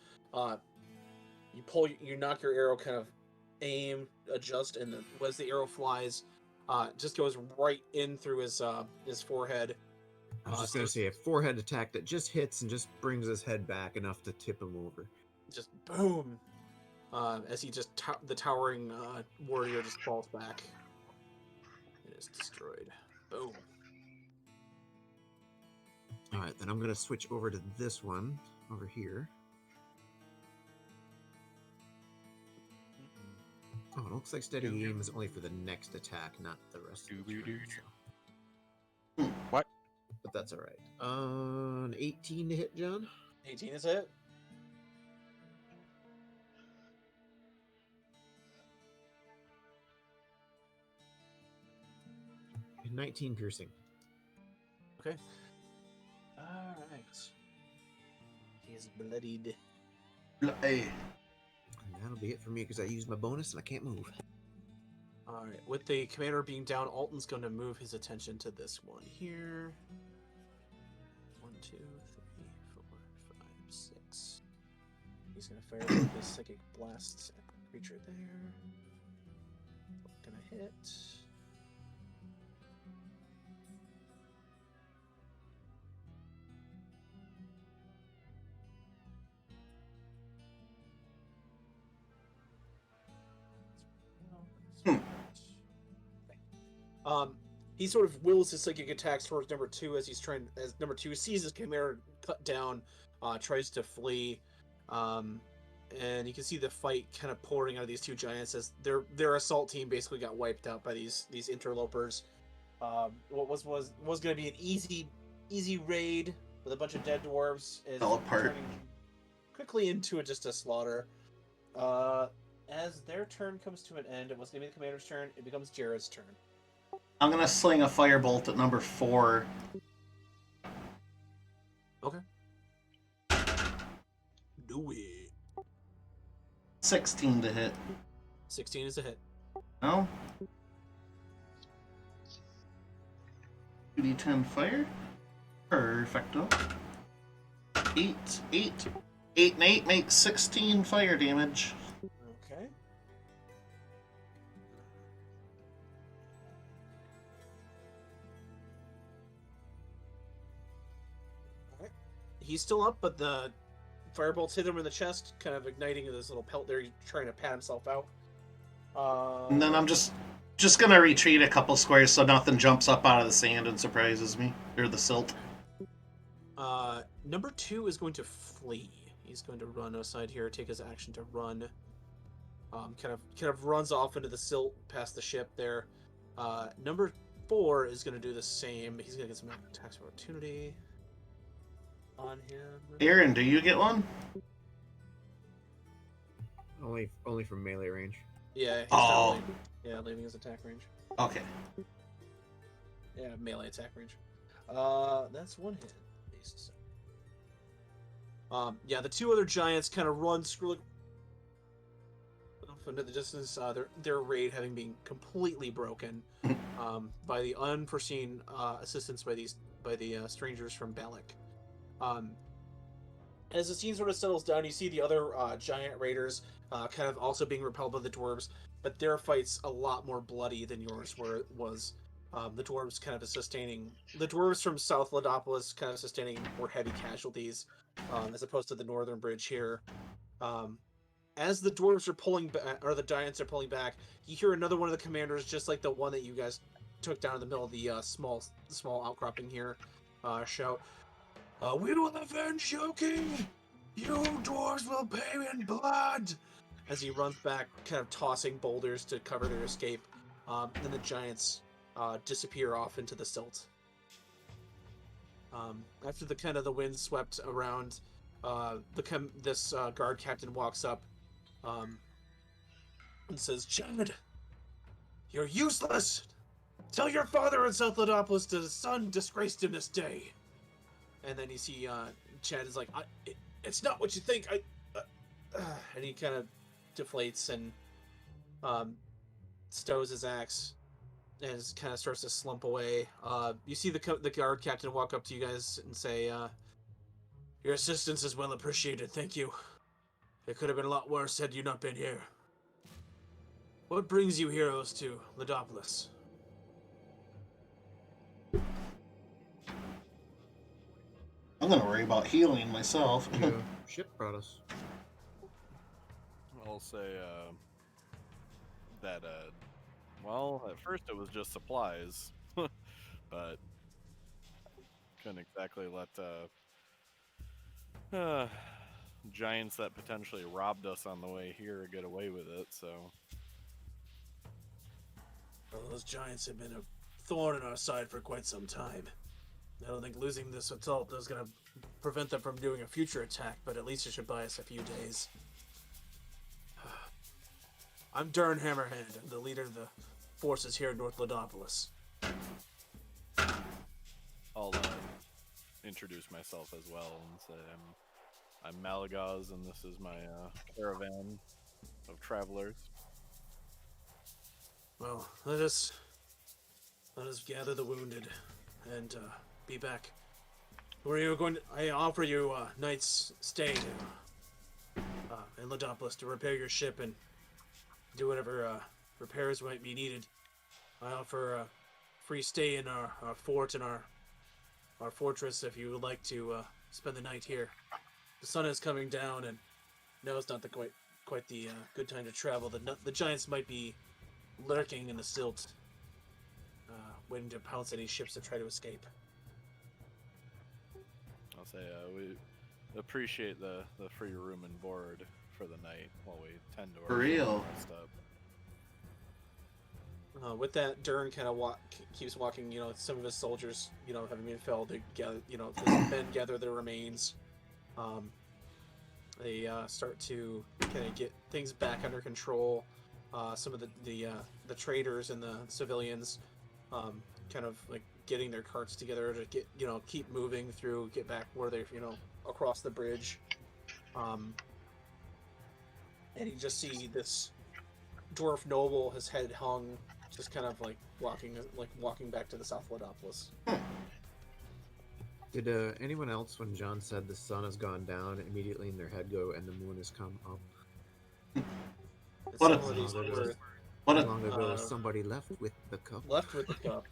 Speaker 2: you knock your arrow, kind of aim, adjust, and as the arrow flies, just goes right in through his forehead.
Speaker 4: I was just gonna say a forehead attack that just hits and just brings his head back enough to tip him over.
Speaker 2: Just boom, as he just the towering warrior just falls back. It is destroyed. Boom.
Speaker 4: All right, then I'm gonna switch over to this one over here. Oh, it looks like steady aim is only for the next attack, not the rest of the turn, so.
Speaker 5: What?
Speaker 4: But that's all right. An 18 to hit, John.
Speaker 2: 18 is it.
Speaker 4: 19 piercing.
Speaker 2: Okay. All right. He's bloodied.
Speaker 1: Hey.
Speaker 4: And that'll be it for me because I used my bonus and I can't move.
Speaker 2: All right. With the commander being down, Alton's going to move his attention to this one here. 1, 2, 3, 4, 5, 6. He's going to fire his psychic blast at the creature there. Gonna hit. He sort of wills his psychic attacks towards number 2 as number 2 sees his chimera cut down, tries to flee, and you can see the fight kind of pouring out of these two giants as their assault team basically got wiped out by these interlopers. What was going to be an easy raid with a bunch of dead dwarves is turning quickly into just a slaughter. As their turn comes to an end, it was going to be the commander's turn. It becomes Jared's turn.
Speaker 1: I'm gonna sling a firebolt at number 4.
Speaker 2: Okay. Do it.
Speaker 1: 16 to hit.
Speaker 2: 16 is a hit.
Speaker 1: No? 2d10 fire. Perfecto. 8 and 8 makes 16 fire damage.
Speaker 2: Okay. Alright. He's still up, but the firebolts hit him in the chest, kind of igniting this little pelt there. He's trying to pat himself out.
Speaker 1: And then I'm just gonna retreat a couple squares so nothing jumps up out of the sand and surprises me. Or the silt.
Speaker 2: Number 2 is going to flee. He's going to run aside here, take his action to run. Kind of runs off into the silt past the ship there. Number 4 is going to do the same. He's going to get some attacks of opportunity on him.
Speaker 1: Aaron, do you get one?
Speaker 4: Only from melee range.
Speaker 2: Yeah. He's leaving his attack range.
Speaker 1: Okay.
Speaker 2: Yeah, melee attack range. That's one hit. Yeah, the two other giants kind of run off into the distance. Their raid having been completely broken by the unforeseen assistance by the strangers from Balak. As the scene sort of settles down, you see the other giant raiders kind of also being repelled by the dwarves, but their fight's a lot more bloody than yours was. The dwarves the dwarves from South Ladopolis kind of sustaining more heavy casualties, as opposed to the northern bridge here. As the dwarves are pulling back, or the giants are pulling back, you hear another one of the commanders, just like the one that you guys took down in the middle of the small outcropping here, shout, "We will avenge your king! You dwarves will pay in blood!" As he runs back, kind of tossing boulders to cover their escape. Then the giants disappear off into the silt. After the wind swept around, this guard captain walks up and says, "Chad, you're useless! Tell your father in South Ladopolis that his son disgraced him this day." And then you see Chad is like, "It's not what you think. And he kind of deflates and stows his axe and kind of starts to slump away. You see the guard captain walk up to you guys and say, "Your assistance is well appreciated, thank you. It could have been a lot worse had you not been here. What brings you heroes to Ladopolis?"
Speaker 1: gonna worry about healing myself.
Speaker 4: Yeah, ship brought us.
Speaker 3: I'll say that well, at first it was just supplies, but couldn't exactly let giants that potentially robbed us on the way here get away with it. So
Speaker 2: Well, those giants have been a thorn in our side for quite some time. I don't think losing this assault is going to prevent them from doing a future attack, but at least it should buy us a few days. I'm Dern Hammerhand. I'm the leader of the forces here in North Lodopolis.
Speaker 3: I'll introduce myself as well and say I'm Malagaz, and this is my caravan of travelers.
Speaker 2: Well, let us gather the wounded and be back. Where you going? I offer you a night's stay in Lodopolis to repair your ship and do whatever repairs might be needed. I offer a free stay in our fort and our fortress if you would like to spend the night here. The sun is coming down, and now it's not the quite the good time to travel. The giants might be lurking in the silt, waiting to pounce any ships that try to escape.
Speaker 3: I'll say we appreciate the free room and board for the night while we tend to our
Speaker 1: For real.
Speaker 3: rest up.
Speaker 2: With that, Dern kind of keeps walking. Some of his soldiers, having been felled, they gather. His men gather their remains. They start to kind of get things back under control. Some of the traders and the civilians, kind of like getting their carts together to keep moving through, get back where they're across the bridge. And you just see this dwarf noble, his head hung, just kind of like walking back to the South Lodopolis.
Speaker 4: Did anyone else, when John said the sun has gone down, immediately in their head go, and the moon has come up?
Speaker 1: What a-
Speaker 2: Some of these were
Speaker 1: What
Speaker 4: How
Speaker 1: a
Speaker 4: long ago was somebody left with the cup?
Speaker 2: left with the cup.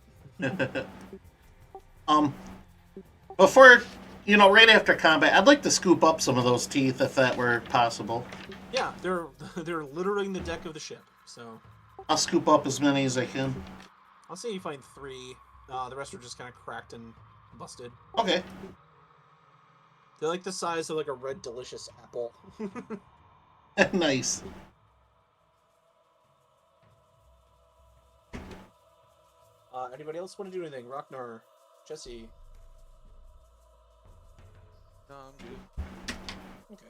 Speaker 1: Before, right after combat, I'd like to scoop up some of those teeth if that were possible.
Speaker 2: Yeah, they're littering the deck of the ship. So
Speaker 1: I'll scoop up as many as I can.
Speaker 2: I'll say you find 3. The rest are just kind of cracked and busted.
Speaker 1: Okay.
Speaker 2: They're like the size of like a red delicious apple.
Speaker 1: Nice.
Speaker 2: Anybody else want to do anything? Rocknar, Jesse.
Speaker 5: No, I'm good.
Speaker 2: Okay.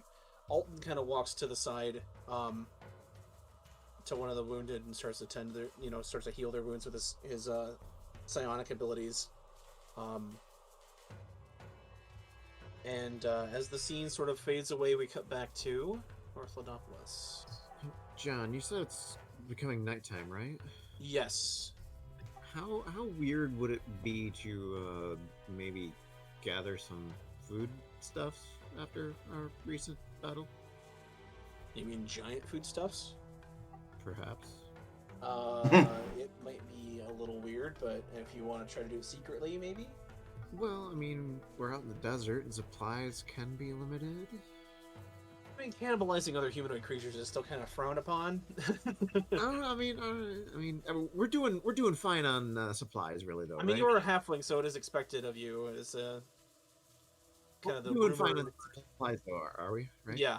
Speaker 2: Alton kind of walks to the side, to one of the wounded and starts to tend to their, starts to heal their wounds with his psionic abilities. And as the scene sort of fades away, we cut back to North Lodopolis.
Speaker 4: John, you said it's becoming nighttime, right?
Speaker 2: Yes.
Speaker 4: How weird would it be to maybe gather some food stuffs after our recent battle?
Speaker 2: You mean giant foodstuffs?
Speaker 4: Perhaps.
Speaker 2: It might be a little weird, but if you want to try to do it secretly, maybe?
Speaker 4: Well, I mean, we're out in the desert and supplies can be limited.
Speaker 2: I mean, cannibalizing other humanoid creatures is still kind of frowned upon.
Speaker 4: I mean, we're doing fine on supplies, really, though.
Speaker 2: I mean,
Speaker 4: right?
Speaker 2: you're a halfling, so it is expected of you. As kind of the
Speaker 4: doing fine
Speaker 2: rumor-
Speaker 4: on supplies, though, are we? Right?
Speaker 2: Yeah,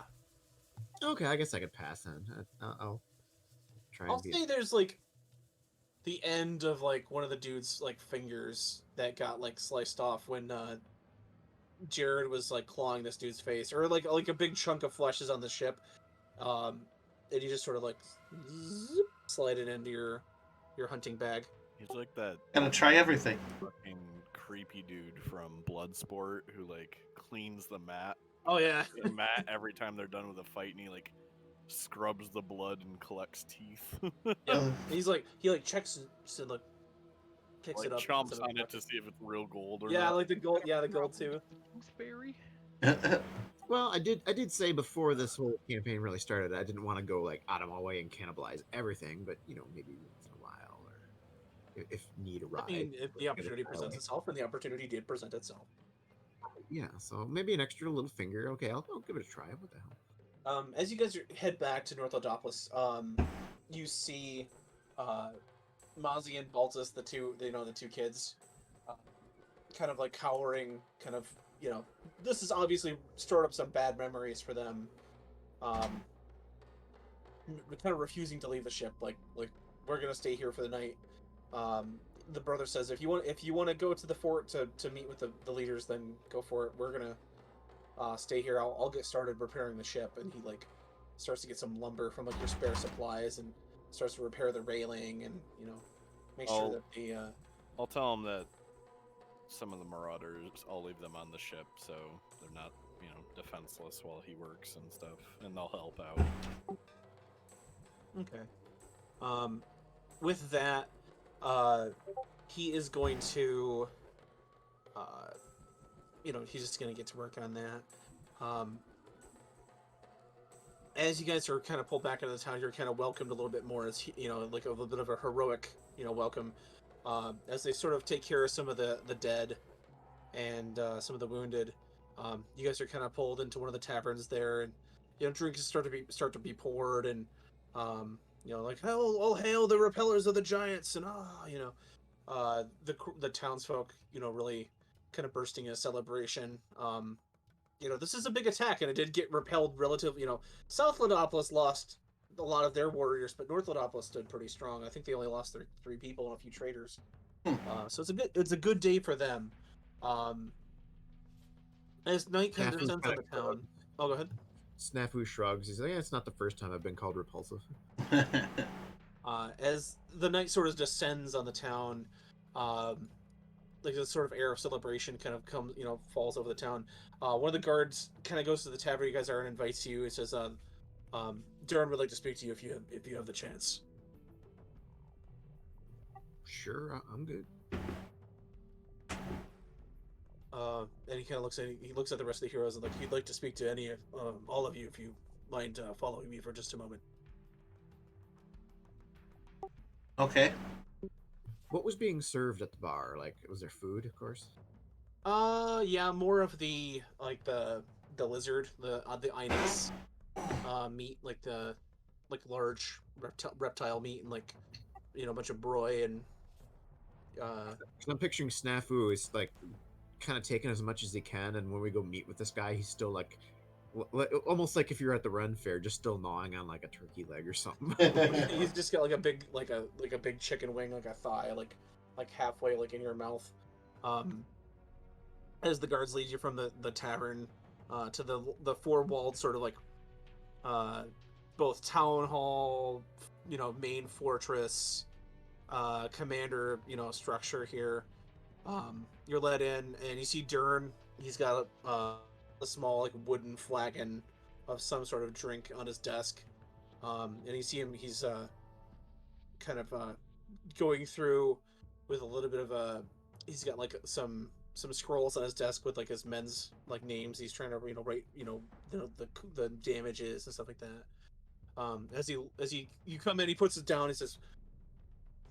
Speaker 4: Okay, I guess I could pass then. I'll try and
Speaker 2: I'll
Speaker 4: be.
Speaker 2: say there's like the end of like one of the dude's like fingers that got like sliced off when Jared was like clawing this dude's face, or like a big chunk of flesh is on the ship, and you just sort of like zip, slide it into your hunting bag.
Speaker 3: He's like that
Speaker 1: Gotta try everything.
Speaker 3: fucking creepy dude from Bloodsport who like cleans the mat every time they're done with a fight, and he like scrubs the blood and collects teeth.
Speaker 2: Yeah, he checks and like picks
Speaker 3: Like
Speaker 2: it up,
Speaker 3: chomps
Speaker 2: instead of
Speaker 3: on it
Speaker 2: fucking-
Speaker 3: to see if it's real gold or
Speaker 2: Yeah,
Speaker 3: not.
Speaker 2: like the gold. Yeah, the gold too.
Speaker 5: Gooseberry?
Speaker 4: Well, I did say before this whole campaign really started, I didn't want to go like out of my way and cannibalize everything, but maybe once in a while, or if need
Speaker 2: I
Speaker 4: arises.
Speaker 2: mean, if the opportunity presents itself, and the opportunity did present itself.
Speaker 4: Yeah, so maybe an extra little finger. Okay, I'll give it a try. What the hell?
Speaker 2: As you guys head back to North Odopolis, you see Mozzie and Baltus, the two kids, uh, kind of like cowering, kind of, this has obviously stored up some bad memories for them. Um, Kind of refusing to leave the ship, like we're gonna stay here for the night. Um, the brother says, if you want to go to the fort to meet with the leaders, then go for it. We're gonna stay here. I'll get started repairing the ship. And he like starts to get some lumber from like your spare supplies and starts to repair the railing and make sure
Speaker 3: Oh.
Speaker 2: that the
Speaker 3: I'll tell him that some of the marauders, I'll leave them on the ship so they're not, defenseless while he works and stuff, and they'll help out.
Speaker 2: okay. With that, he is going to, he's just going to get to work on that. As you guys are kind of pulled back into the town, you're kind of welcomed a little bit more as, like a little bit of a heroic, welcome. As they sort of take care of some of the dead and some of the wounded. You guys are kind of pulled into one of the taverns there, and drinks start to be poured, and like all hail the repellers of the giants, and the townsfolk, really kind of bursting in a celebration. This is a big attack, and it did get repelled relatively. South Ladopolis lost a lot of their warriors, but North Ladopolis stood pretty strong. I think they only lost their 3 people and a few traders. So it's a good day for them. Um, as night kind of
Speaker 4: Snafu's
Speaker 2: descends on
Speaker 4: kinda
Speaker 2: the town. Oh, go ahead.
Speaker 4: Snafu shrugs. He's like, yeah, it's not the first time I've been called repulsive.
Speaker 2: As the night sort of descends on the town, like this sort of air of celebration kind of comes, falls over the town. One of the guards kind of goes to the tavern you guys are and invites you. It says, Darren would like to speak to you if you have the chance.
Speaker 4: Sure, I'm good.
Speaker 2: And he kind of looks at the rest of the heroes and like he'd like to speak to any of all of you if you mind following me for just a moment.
Speaker 1: Okay.
Speaker 4: What was being served at the bar? Like, was there food, of course?
Speaker 2: Yeah, more of the like the lizard, the Inex meat, like the large reptile meat, and like a bunch of broy and
Speaker 4: 'Cause I'm picturing Snafu is like kind of taking as much as he can, and when we go meet with this guy, he's still like, almost like if you're at the Ren Fair, just still gnawing on like a turkey leg or something.
Speaker 2: he's just got like a big big chicken wing, like a thigh, like halfway like in your mouth. As the guards lead you from the tavern to the four-walled sort of like both town hall, main fortress, commander, structure here. You're led in, and you see Dern. He's got a small like wooden flagon of some sort of drink on his desk, and you see him. He's kind of going through with a little bit of a. He's got like some scrolls on his desk with like his men's like names. He's trying to write the damages and stuff like that. As you come in, he puts it down. He says,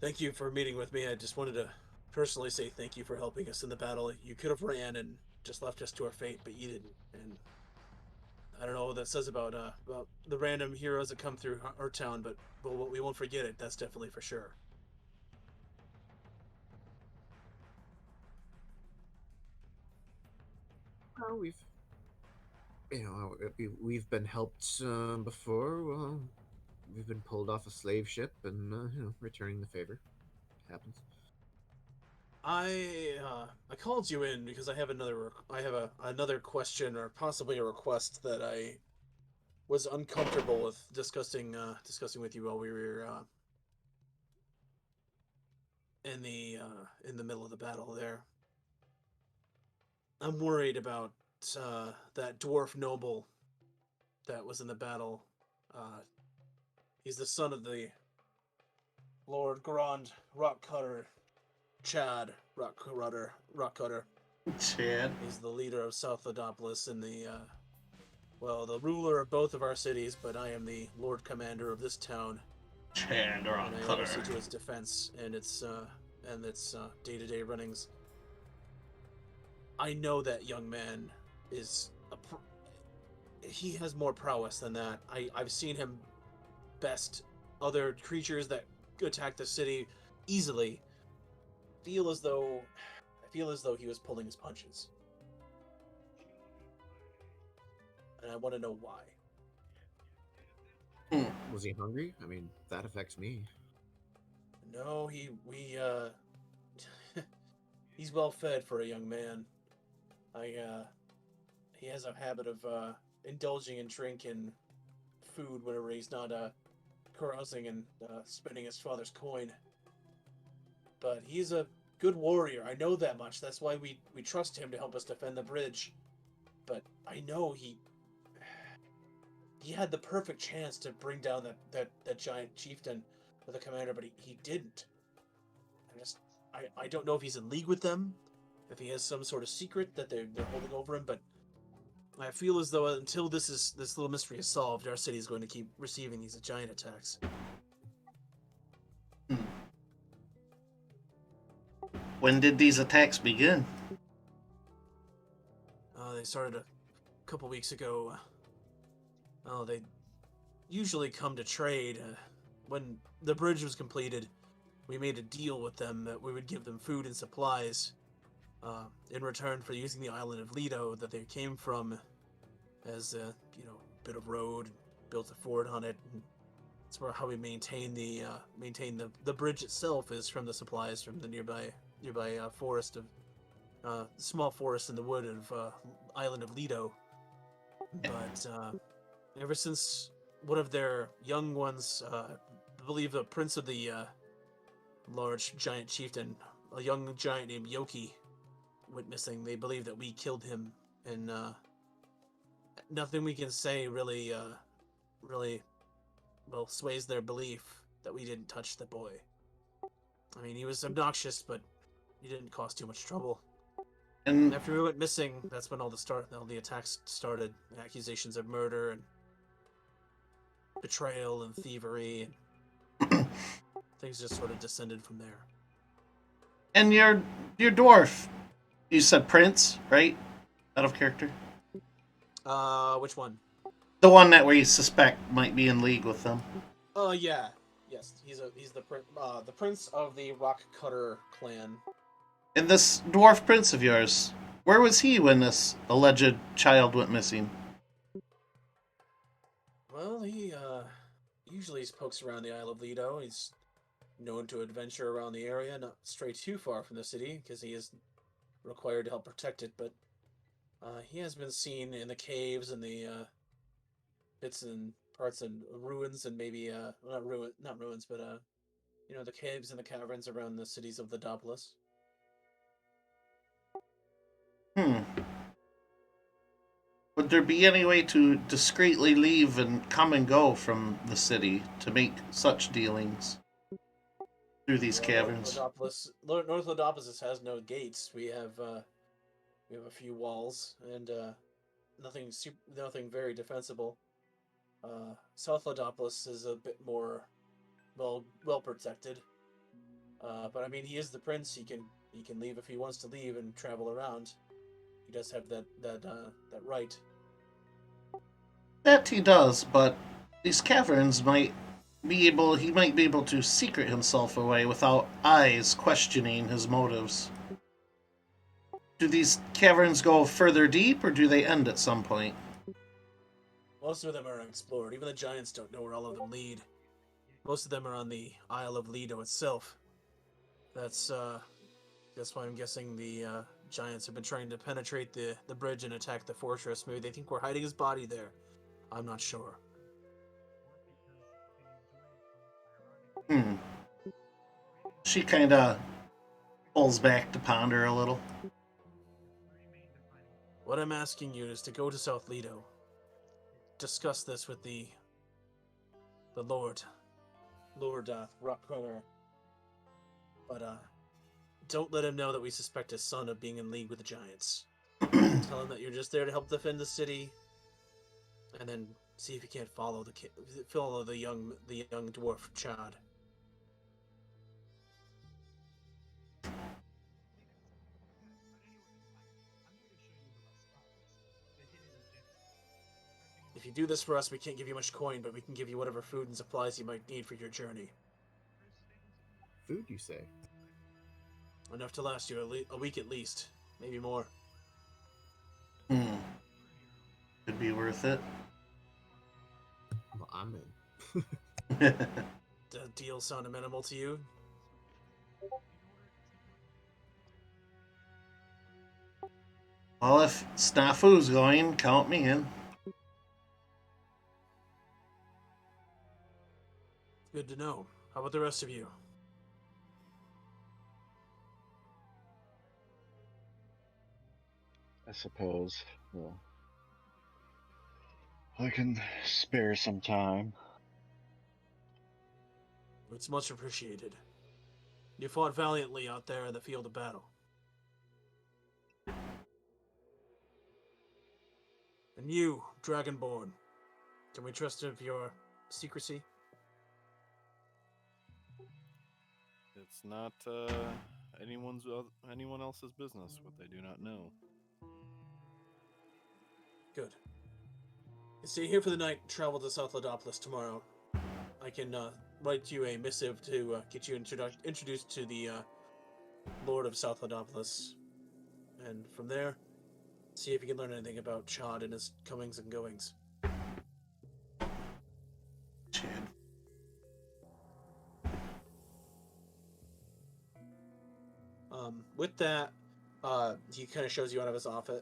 Speaker 2: "Thank you for meeting with me. I just wanted to personally say thank you for helping us in the battle. You could have ran and just left us to our fate, but you didn't. And I don't know what that says about the random heroes that come through our town, but we won't forget it. That's definitely for sure."
Speaker 4: Well, we've been helped before. Well, we've been pulled off a slave ship, and returning the favor happens.
Speaker 2: I called you in because I have another question or possibly a request that I was uncomfortable with discussing with you while we were in the middle of the battle there. I'm worried about that dwarf noble that was in the battle. He's the son of the Lord Grand Rockcutter, Chad Rockcutter.
Speaker 1: Chad.
Speaker 2: He's the leader of South Ladopolis and the ruler of both of our cities, but I am the Lord Commander of this town.
Speaker 1: Chad
Speaker 2: And I oversee
Speaker 1: Cutter.
Speaker 2: to its defense and its day-to-day runnings. I know that young man is he has more prowess than that. I've seen him best other creatures that attack the city easily. Feel as though I feel as though he was pulling his punches, and I want to know why.
Speaker 4: Was he hungry? I mean, that affects me.
Speaker 2: No, he's well fed for a young man. He has a habit of indulging in drink and food whenever he's not carousing and spending his father's coin. But he's a good warrior. I know that much. That's why we trust him to help us defend the bridge. But I know he had the perfect chance to bring down that giant chieftain or the commander, but he didn't. I don't know if he's in league with them, if he has some sort of secret that they're holding over him, but I feel as though until this little mystery is solved, our city is going to keep receiving these giant attacks.
Speaker 1: When did these attacks begin?
Speaker 2: They started a couple weeks ago. They usually come to trade. When the bridge was completed, we made a deal with them that we would give them food and supplies in return for using the island of Lido that they came from as a bit of road, built a fort on it. And that's where how we maintain the bridge itself is from the supplies from the nearby forest of small forest in the wood of island of Lido. But ever since one of their young ones, I believe the prince of the large giant chieftain, a young giant named Yoki, went missing, they believe that we killed him, and nothing we can say really sways their belief that we didn't touch the boy. I mean, he was obnoxious, but he didn't cause too much trouble. And after we went missing, that's when all the attacks started. The accusations of murder and betrayal and thievery, and things just sort of descended from there.
Speaker 1: And your dwarf, you said Prince, right? Out of character.
Speaker 2: Which one?
Speaker 1: The one that we suspect might be in league with them.
Speaker 2: Yeah, yes, he's the prince of the Rock Cutter clan.
Speaker 1: And this dwarf prince of yours, where was he when this alleged child went missing?
Speaker 2: Well, he usually pokes around the Isle of Lido. He's known to adventure around the area, not stray too far from the city, because he is required to help protect it. But he has been seen in the caves and the bits and parts and ruins, and maybe not ruins, but the caves and the caverns around the cities of Lodopolis.
Speaker 1: Would there be any way to discreetly leave and come and go from the city to make such dealings through these caverns?
Speaker 2: North Lodopolis has no gates. We have a few walls and nothing very defensible. South Lodopolis is a bit more well protected. But I mean, he is the prince. He can leave if he wants to leave and travel around. He does have that right.
Speaker 1: That he does, but these caverns he might be able to secret himself away without eyes questioning his motives. Do these caverns go further deep, or do they end at some point?
Speaker 2: Most of them are unexplored. Even the giants don't know where all of them lead. Most of them are on the Isle of Lido itself. That's why I'm guessing the giants have been trying to penetrate the bridge and attack the fortress. Maybe they think we're hiding his body there. I'm not sure.
Speaker 1: She kind of pulls back to ponder a little.
Speaker 2: What I'm asking you is to go to South Lido. Discuss this with the Lord Rockcrawler. But don't let him know that we suspect his son of being in league with the giants. Tell him that you're just there to help defend the city, and then see if you can't follow the young dwarf Chad. you do this for us, we can't give you much coin, but we can give you whatever food and supplies you might need for your journey.
Speaker 4: Food, you say?
Speaker 2: Enough to last you a week at least, maybe more.
Speaker 1: Could be worth it.
Speaker 4: Well, I'm in.
Speaker 2: Does the deal sound amenable to you?
Speaker 1: Well, if Snafu's going, count me in.
Speaker 2: Good to know. How about the rest of you?
Speaker 6: I suppose. Well, I can spare some time.
Speaker 2: It's much appreciated. You fought valiantly out there in the field of battle. And you, Dragonborn, can we trust of your secrecy?
Speaker 3: It's not anyone else's business what they do not know.
Speaker 2: Good. You stay here for the night, travel to South Ladopolis tomorrow. I can write you a missive to get you introduced to the Lord of South Ladopolis. And from there, see if you can learn anything about Chad and his comings and goings.
Speaker 1: Chad.
Speaker 2: With that, he kind of shows you out of his office,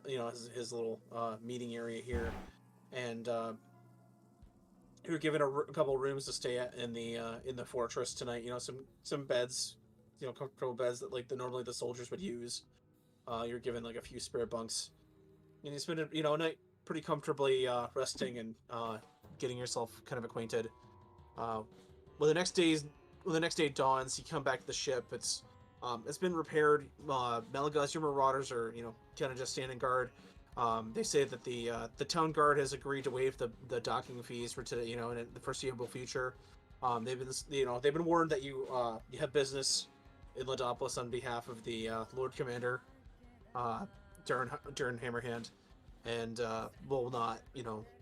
Speaker 2: his little meeting area here, and you're given a couple rooms to stay at in the fortress tonight. Some beds, comfortable beds that normally the soldiers would use. You're given like a few spare bunks, and you spend a night pretty comfortably resting and getting yourself kind of acquainted. When the next day dawns, you come back to the ship. It's been repaired. Melgas, your marauders are kind of just standing guard. They say that the town guard has agreed to waive the docking fees for today, in the foreseeable future. They've been warned that you have business in Ladopolis on behalf of the Lord Commander, Dern Hammerhand, and will not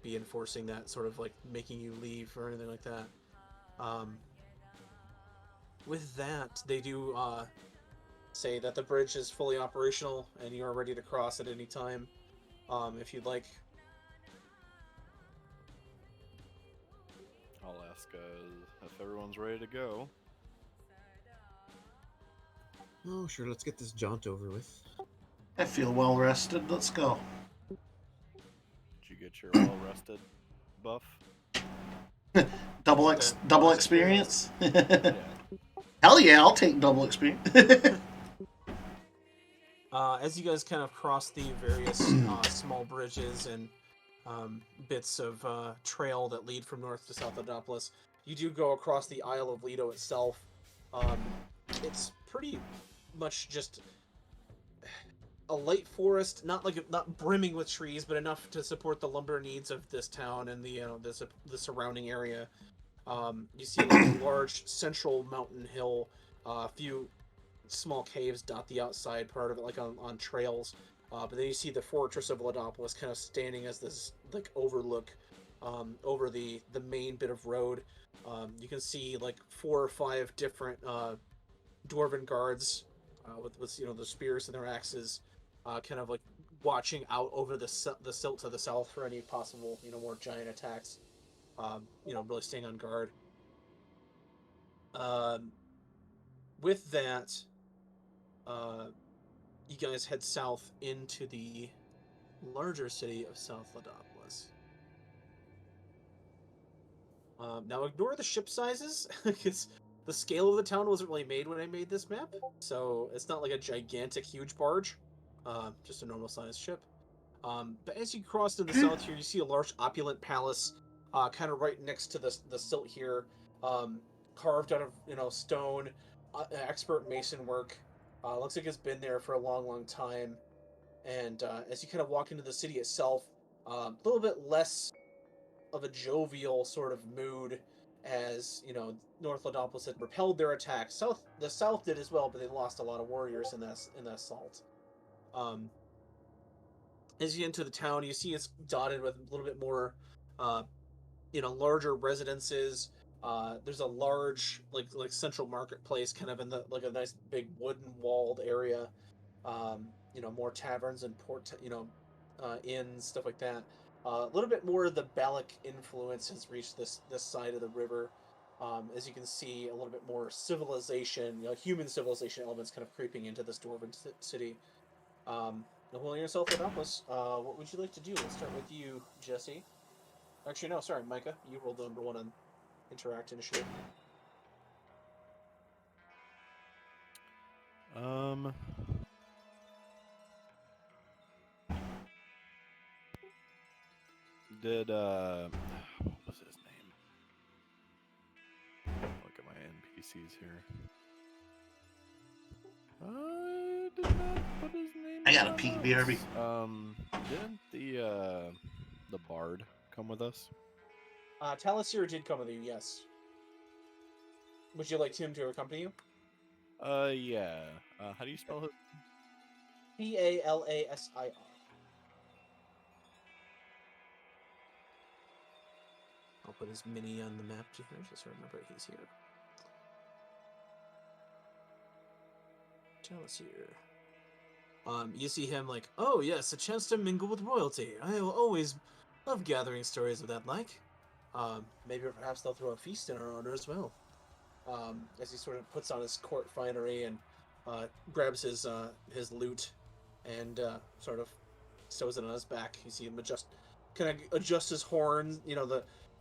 Speaker 2: be enforcing that sort of making you leave or anything like that. With that, they do say that the bridge is fully operational and you are ready to cross at any time, if you'd like.
Speaker 3: I'll ask if everyone's ready to go.
Speaker 4: Oh, sure. Let's get this jaunt over with.
Speaker 1: I feel well rested. Let's go.
Speaker 3: Did you get your well-rested buff?
Speaker 1: Double experience.
Speaker 3: Yeah.
Speaker 1: Hell yeah, I'll take double experience.
Speaker 2: As you guys kind of cross the various small bridges and bits of trail that lead from north to South Ladopolis, you do go across the Isle of Leto itself. It's pretty much just a light forest, not brimming with trees, but enough to support the lumber needs of this town and the surrounding area. You see a large central mountain hill, a few small caves dot the outside part of it, on trails. But then you see the fortress of Ladopolis kind of standing as this overlook over the main bit of road. You can see 4 or 5 different dwarven guards with the spears and their axes, kind of watching out over the silt to the south for any possible more giant attacks. Really staying on guard. With that, you guys head south into the larger city of South Ladopolis. Now ignore the ship sizes, because the scale of the town wasn't really made when I made this map, so it's not like a gigantic, huge barge, just a normal sized ship. But as you cross to the south here, you see a large opulent palace, kind of right next to the silt here, carved out of stone, expert mason work. Looks like it's been there for a long, long time. And as you kind of walk into the city itself, a little bit less of a jovial sort of mood, as North Ladopolis had repelled their attack. The south did as well, but they lost a lot of warriors in that assault. As you enter the town, you see it's dotted with a little bit more larger residences. There's a large like central marketplace, kind of in the like a nice big wooden walled area. More taverns and inns, stuff like that. A little bit more of the Balic influence has reached this side of the river. As you can see, a little bit more civilization, human civilization elements kind of creeping into this dwarven city. Holding yourself with Atlas, what would you like to do? Let's start with you, Jesse. Actually, no, sorry, Micah. You rolled the number one on Interact Initiative.
Speaker 3: Did what was his name? Look at my NPCs here. Did not put his name.
Speaker 1: I got a
Speaker 3: down
Speaker 1: peek,
Speaker 3: once.
Speaker 1: BRB.
Speaker 3: Didn't the bard come with us?
Speaker 2: Taliesin did come with you, yes. Would you like him to accompany you?
Speaker 3: Yeah. How do you spell his?
Speaker 2: Palasir. I'll put his mini on the map here, just so I remember he's here. Taliesin. You see him like, oh yes, a chance to mingle with royalty. I will always love gathering stories of that like. Maybe perhaps they'll throw a feast in our honor as well. As he sort of puts on his court finery and grabs his loot and sort of stows it on his back. You see him kind of adjust his horns,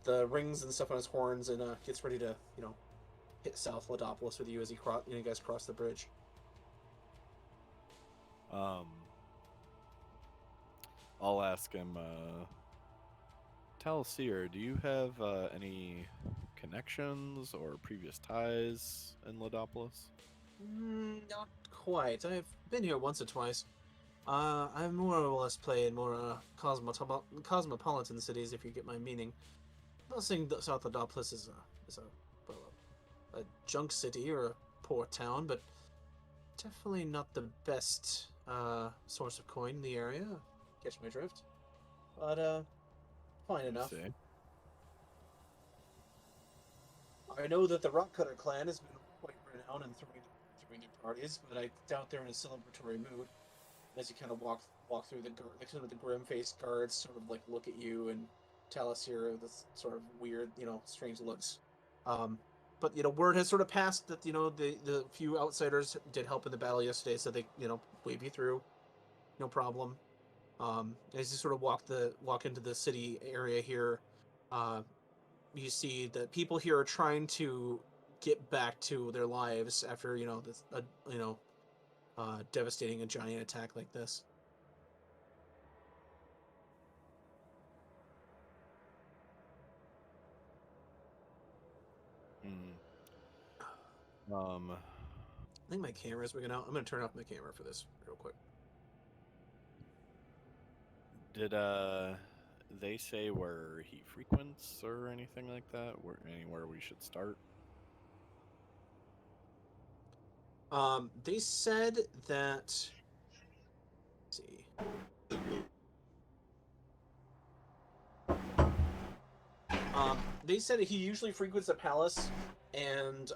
Speaker 2: the rings and stuff on his horns, and gets ready to hit South Ladopolis with you as you guys cross the bridge.
Speaker 3: I'll ask him. Taliesin, do you have any connections or previous ties in Ladopolis?
Speaker 2: Not quite. I've been here once or twice. I more or less play in more cosmopolitan cities, if you get my meaning. Not saying that South Ladopolis is a junk city or a poor town, but definitely not the best source of coin in the area. Catch my drift. But fine enough. I know that the Rockcutter clan has been quite renowned in throwing their parties, but I doubt they're in a celebratory mood. As you kind of walk through the grim-faced guards sort of like look at you and Taliesin with sort of weird, strange looks. But word has sort of passed that the few outsiders did help in the battle yesterday, so they wave you through, no problem. As you sort of walk into the city area here, you see that people here are trying to get back to their lives after this devastating a giant attack like this. I think my camera's wigging out. I'm gonna turn off my camera for this real quick.
Speaker 3: Did they say where he frequents or anything like that? Anywhere we should start?
Speaker 2: They said that. Let's see. They said he usually frequents the palace and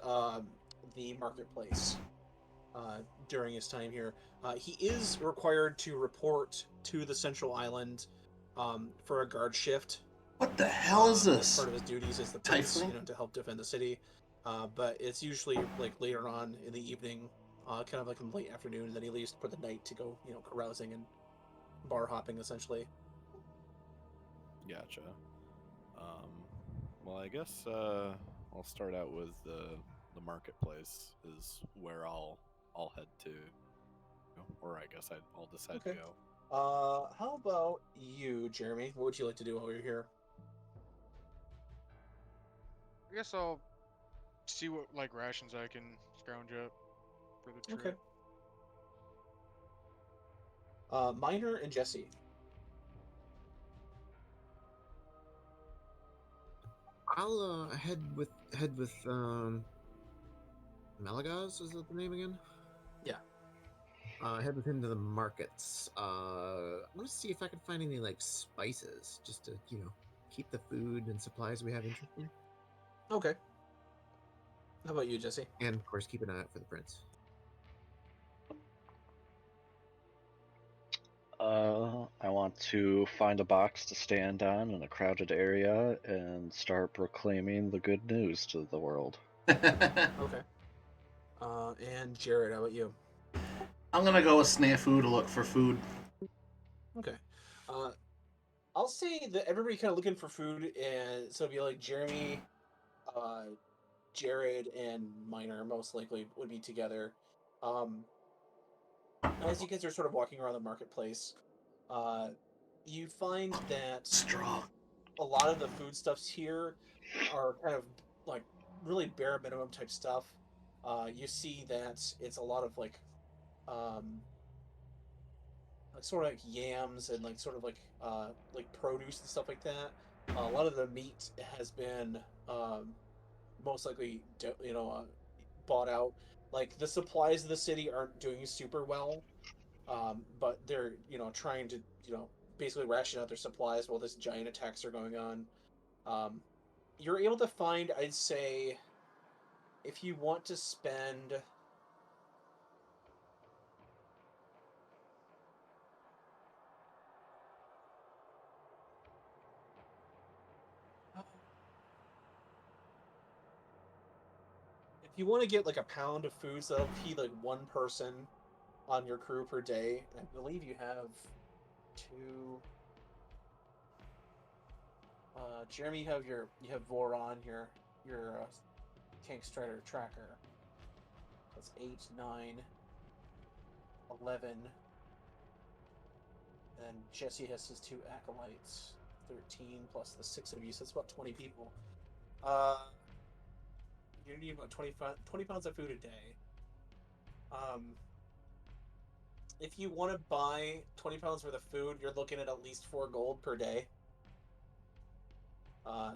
Speaker 2: the marketplace during his time here. He is required to report to the central island for a guard shift.
Speaker 1: What the hell is this?
Speaker 2: Part of his duties is the police,
Speaker 1: Typhoon?
Speaker 2: to help defend the city. But it's usually like later on in the evening, kind of like in the late afternoon, and then he leaves for the night to go, carousing and bar hopping essentially.
Speaker 3: Gotcha. Well, I guess I'll start out with the marketplace is where I'll head to, or I guess I'll decide to go.
Speaker 2: How about you, Jeremy? What would you like to do while you're here?
Speaker 5: I guess I'll see what like rations I can scrounge up for the trip.
Speaker 2: Okay. Minor and Jesse.
Speaker 4: I'll head with Malagaz, is that the name again?
Speaker 2: Yeah.
Speaker 4: Head with him to the markets. I'm gonna see if I can find any like spices, just to keep the food and supplies we have interesting,
Speaker 2: Okay. How about you, Jesse?
Speaker 4: and of course keep an eye out for the prince.
Speaker 6: I want to find a box to stand on in a crowded area and start proclaiming the good news to the world.
Speaker 2: Okay. And Jared, how about you?
Speaker 1: I'm gonna go with Snafu to look for food.
Speaker 2: Okay. I'll say that everybody kind of looking for food, and so it'd be like Jeremy, uh, Jared, and Minor most likely would be together. Um, as you guys are sort of walking around the marketplace, uh, you find that
Speaker 1: Straw.
Speaker 2: a lot of the foodstuffs here are kind of like really bare minimum type stuff. You see that it's a lot of um, like sort of like yams and like produce and stuff like that. A lot of the meat has been most likely bought out. Like the supplies of the city aren't doing super well, but they're trying to basically ration out their supplies while this giant attacks are going on. Um, you're able to find, I'd say, if you want to spend. If you want to get like a pound of food, so that'll feed like one person on your crew per day. I believe you have two. Jeremy, you have Voron, your tank strider tracker. That's 8, 9, 11. And Jesse has his two acolytes. 13 plus the 6 of you, so that's about 20 people. Uh, you need about 20 pounds of food a day. If you want to buy 20 pounds worth of food, you're looking at least 4 gold per day.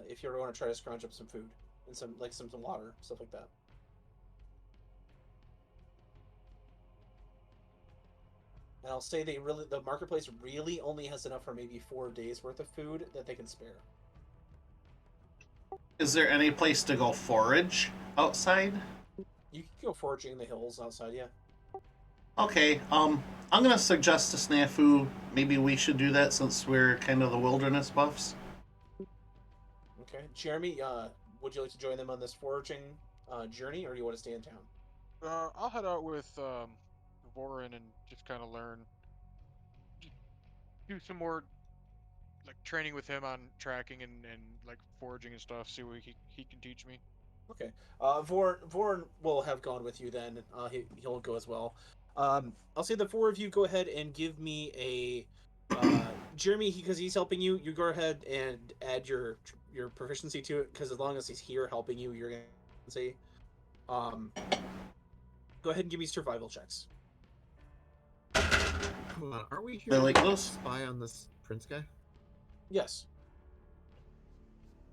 Speaker 2: If you ever want to try to scrounge up some food and some water, stuff like that. And I'll say the marketplace really only has enough for maybe 4 days worth of food that they can spare.
Speaker 1: Is there any place to go forage outside?
Speaker 2: You can go foraging in the hills outside, yeah.
Speaker 1: Okay, I'm gonna suggest to Snafu maybe we should do that since we're kind of the wilderness buffs.
Speaker 2: Okay, Jeremy, would you like to join them on this foraging journey, or do you want to stay in town?
Speaker 5: I'll head out with Vorin and just kind of learn, just do some more like training with him on tracking and like foraging and stuff. See what he can teach me.
Speaker 2: Okay. Vorn will have gone with you then. He'll go as well. I'll say the 4 of you go ahead and give me a Jeremy, because he's helping you. You go ahead and add your proficiency to it, because as long as he's here helping you, you're gonna see. Go ahead and give me survival checks.
Speaker 4: Hold on, are we here
Speaker 1: They like
Speaker 4: to
Speaker 1: those?
Speaker 4: spy on this prince guy?
Speaker 2: Yes,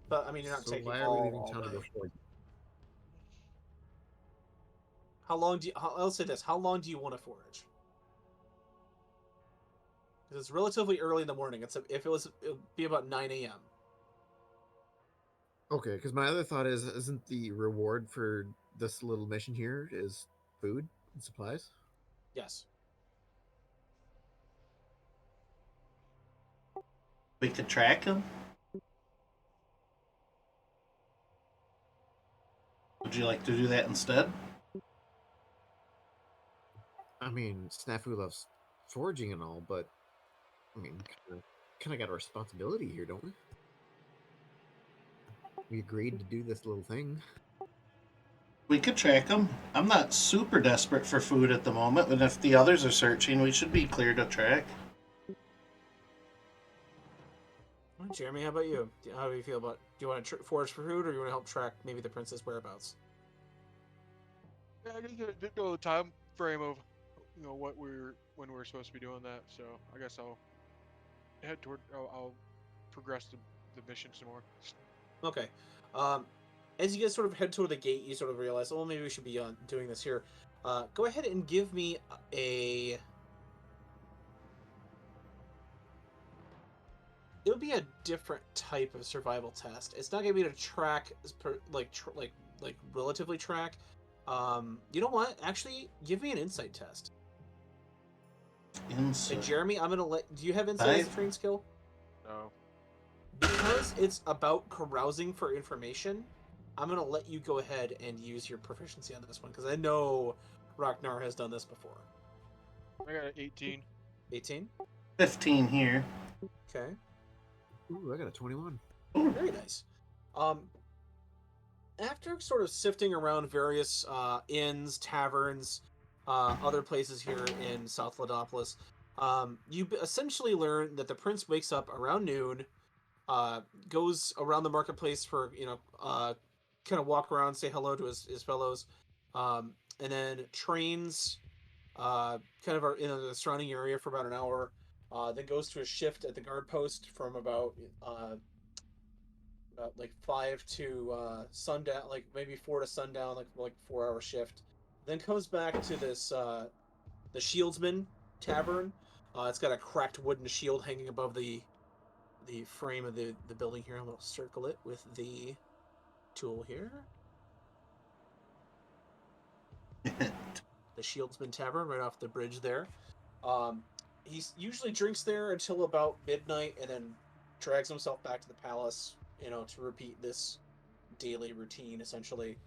Speaker 2: but I mean you're not
Speaker 4: So
Speaker 2: taking
Speaker 4: why are we leaving
Speaker 2: all
Speaker 4: town to
Speaker 2: day.
Speaker 4: go forward?
Speaker 2: How long do you? I'll say this. How long do you want to forage? Because it's relatively early in the morning. If it would be about 9 a.m.
Speaker 4: Okay, because my other thought is, isn't the reward for this little mission here is food and supplies?
Speaker 2: Yes.
Speaker 1: We could track him. Would you like to do that instead?
Speaker 4: I mean, Snafu loves foraging and all, but I mean, kind of got a responsibility here, don't we? We agreed to do this little thing.
Speaker 1: We could track him. I'm not super desperate for food at the moment, and if the others are searching, we should be clear to track.
Speaker 2: Jeremy, how about you? How do you feel about? Do you want to forage for food, or do you want to help track maybe the princess whereabouts?
Speaker 5: Yeah, I guess I didn't know the time frame of what when we're supposed to be doing that. So I guess I'll head toward. I'll progress the mission some more.
Speaker 2: Okay. Um, as you guys sort of head toward the gate, you sort of realize, oh, maybe we should be doing this here. Go ahead and give me a. it would be a different type of survival test. It's not gonna be to track like relatively track. You know what? Actually, give me an insight test. And
Speaker 1: Insight.
Speaker 2: Jeremy, I'm gonna let. Do you have insight as a trained skill?
Speaker 5: No.
Speaker 2: Because it's about carousing for information, I'm gonna let you go ahead and use your proficiency on this one because I know Ragnar has done this before.
Speaker 5: I got an 18.
Speaker 2: 18.
Speaker 1: 15 here.
Speaker 2: Okay.
Speaker 4: Ooh, I got a 21.
Speaker 2: Very nice. After sort of sifting around various inns, taverns, other places here in South Ladopolis, you essentially learn that the prince wakes up around noon, goes around the marketplace for kind of walk around, say hello to his fellows, and then trains kind of in the surrounding area for about an hour. Then goes to a shift at the guard post from about like 5 to sundown, like maybe 4 to sundown, like 4 hour shift. Then comes back to this the Shieldsman Tavern. It's got a cracked wooden shield hanging above the frame of the building here. I'm gonna circle it with the tool here. The Shieldsman Tavern, right off the bridge there. He usually drinks there until about midnight, and then drags himself back to the palace, to repeat this daily routine essentially.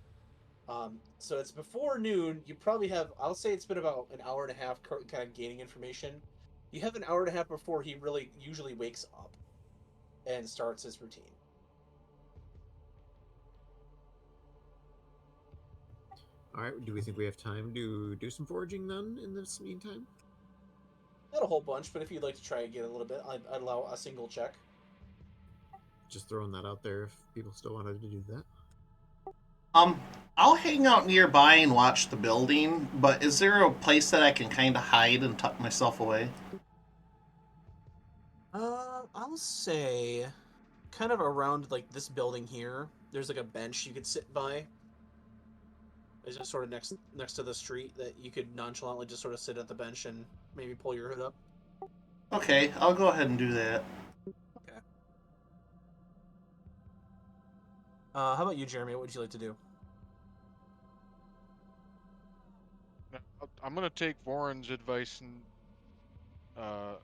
Speaker 2: So it's before noon. You probably have, I'll say it's been about an hour and a half kind of gaining information. You have an hour and a half before he really usually wakes up and starts his routine.
Speaker 4: All right. Do we think we have time to do some foraging then in this meantime?
Speaker 2: Not a whole bunch, but if you'd like to try again a little bit, I'd allow a single check.
Speaker 4: Just throwing that out there if people still wanted to do that.
Speaker 1: I'll hang out nearby and watch the building, but is there a place that I can kind of hide and tuck myself away?
Speaker 2: I'll say kind of around like this building here. There's like a bench you could sit by. It's just sort of next to the street that you could nonchalantly just sort of sit at the bench and maybe pull your hood up.
Speaker 1: Okay, I'll go ahead and do that.
Speaker 2: Okay. How about you, Jeremy? What would you like to do?
Speaker 5: Now, I'm gonna take Warren's advice and uh,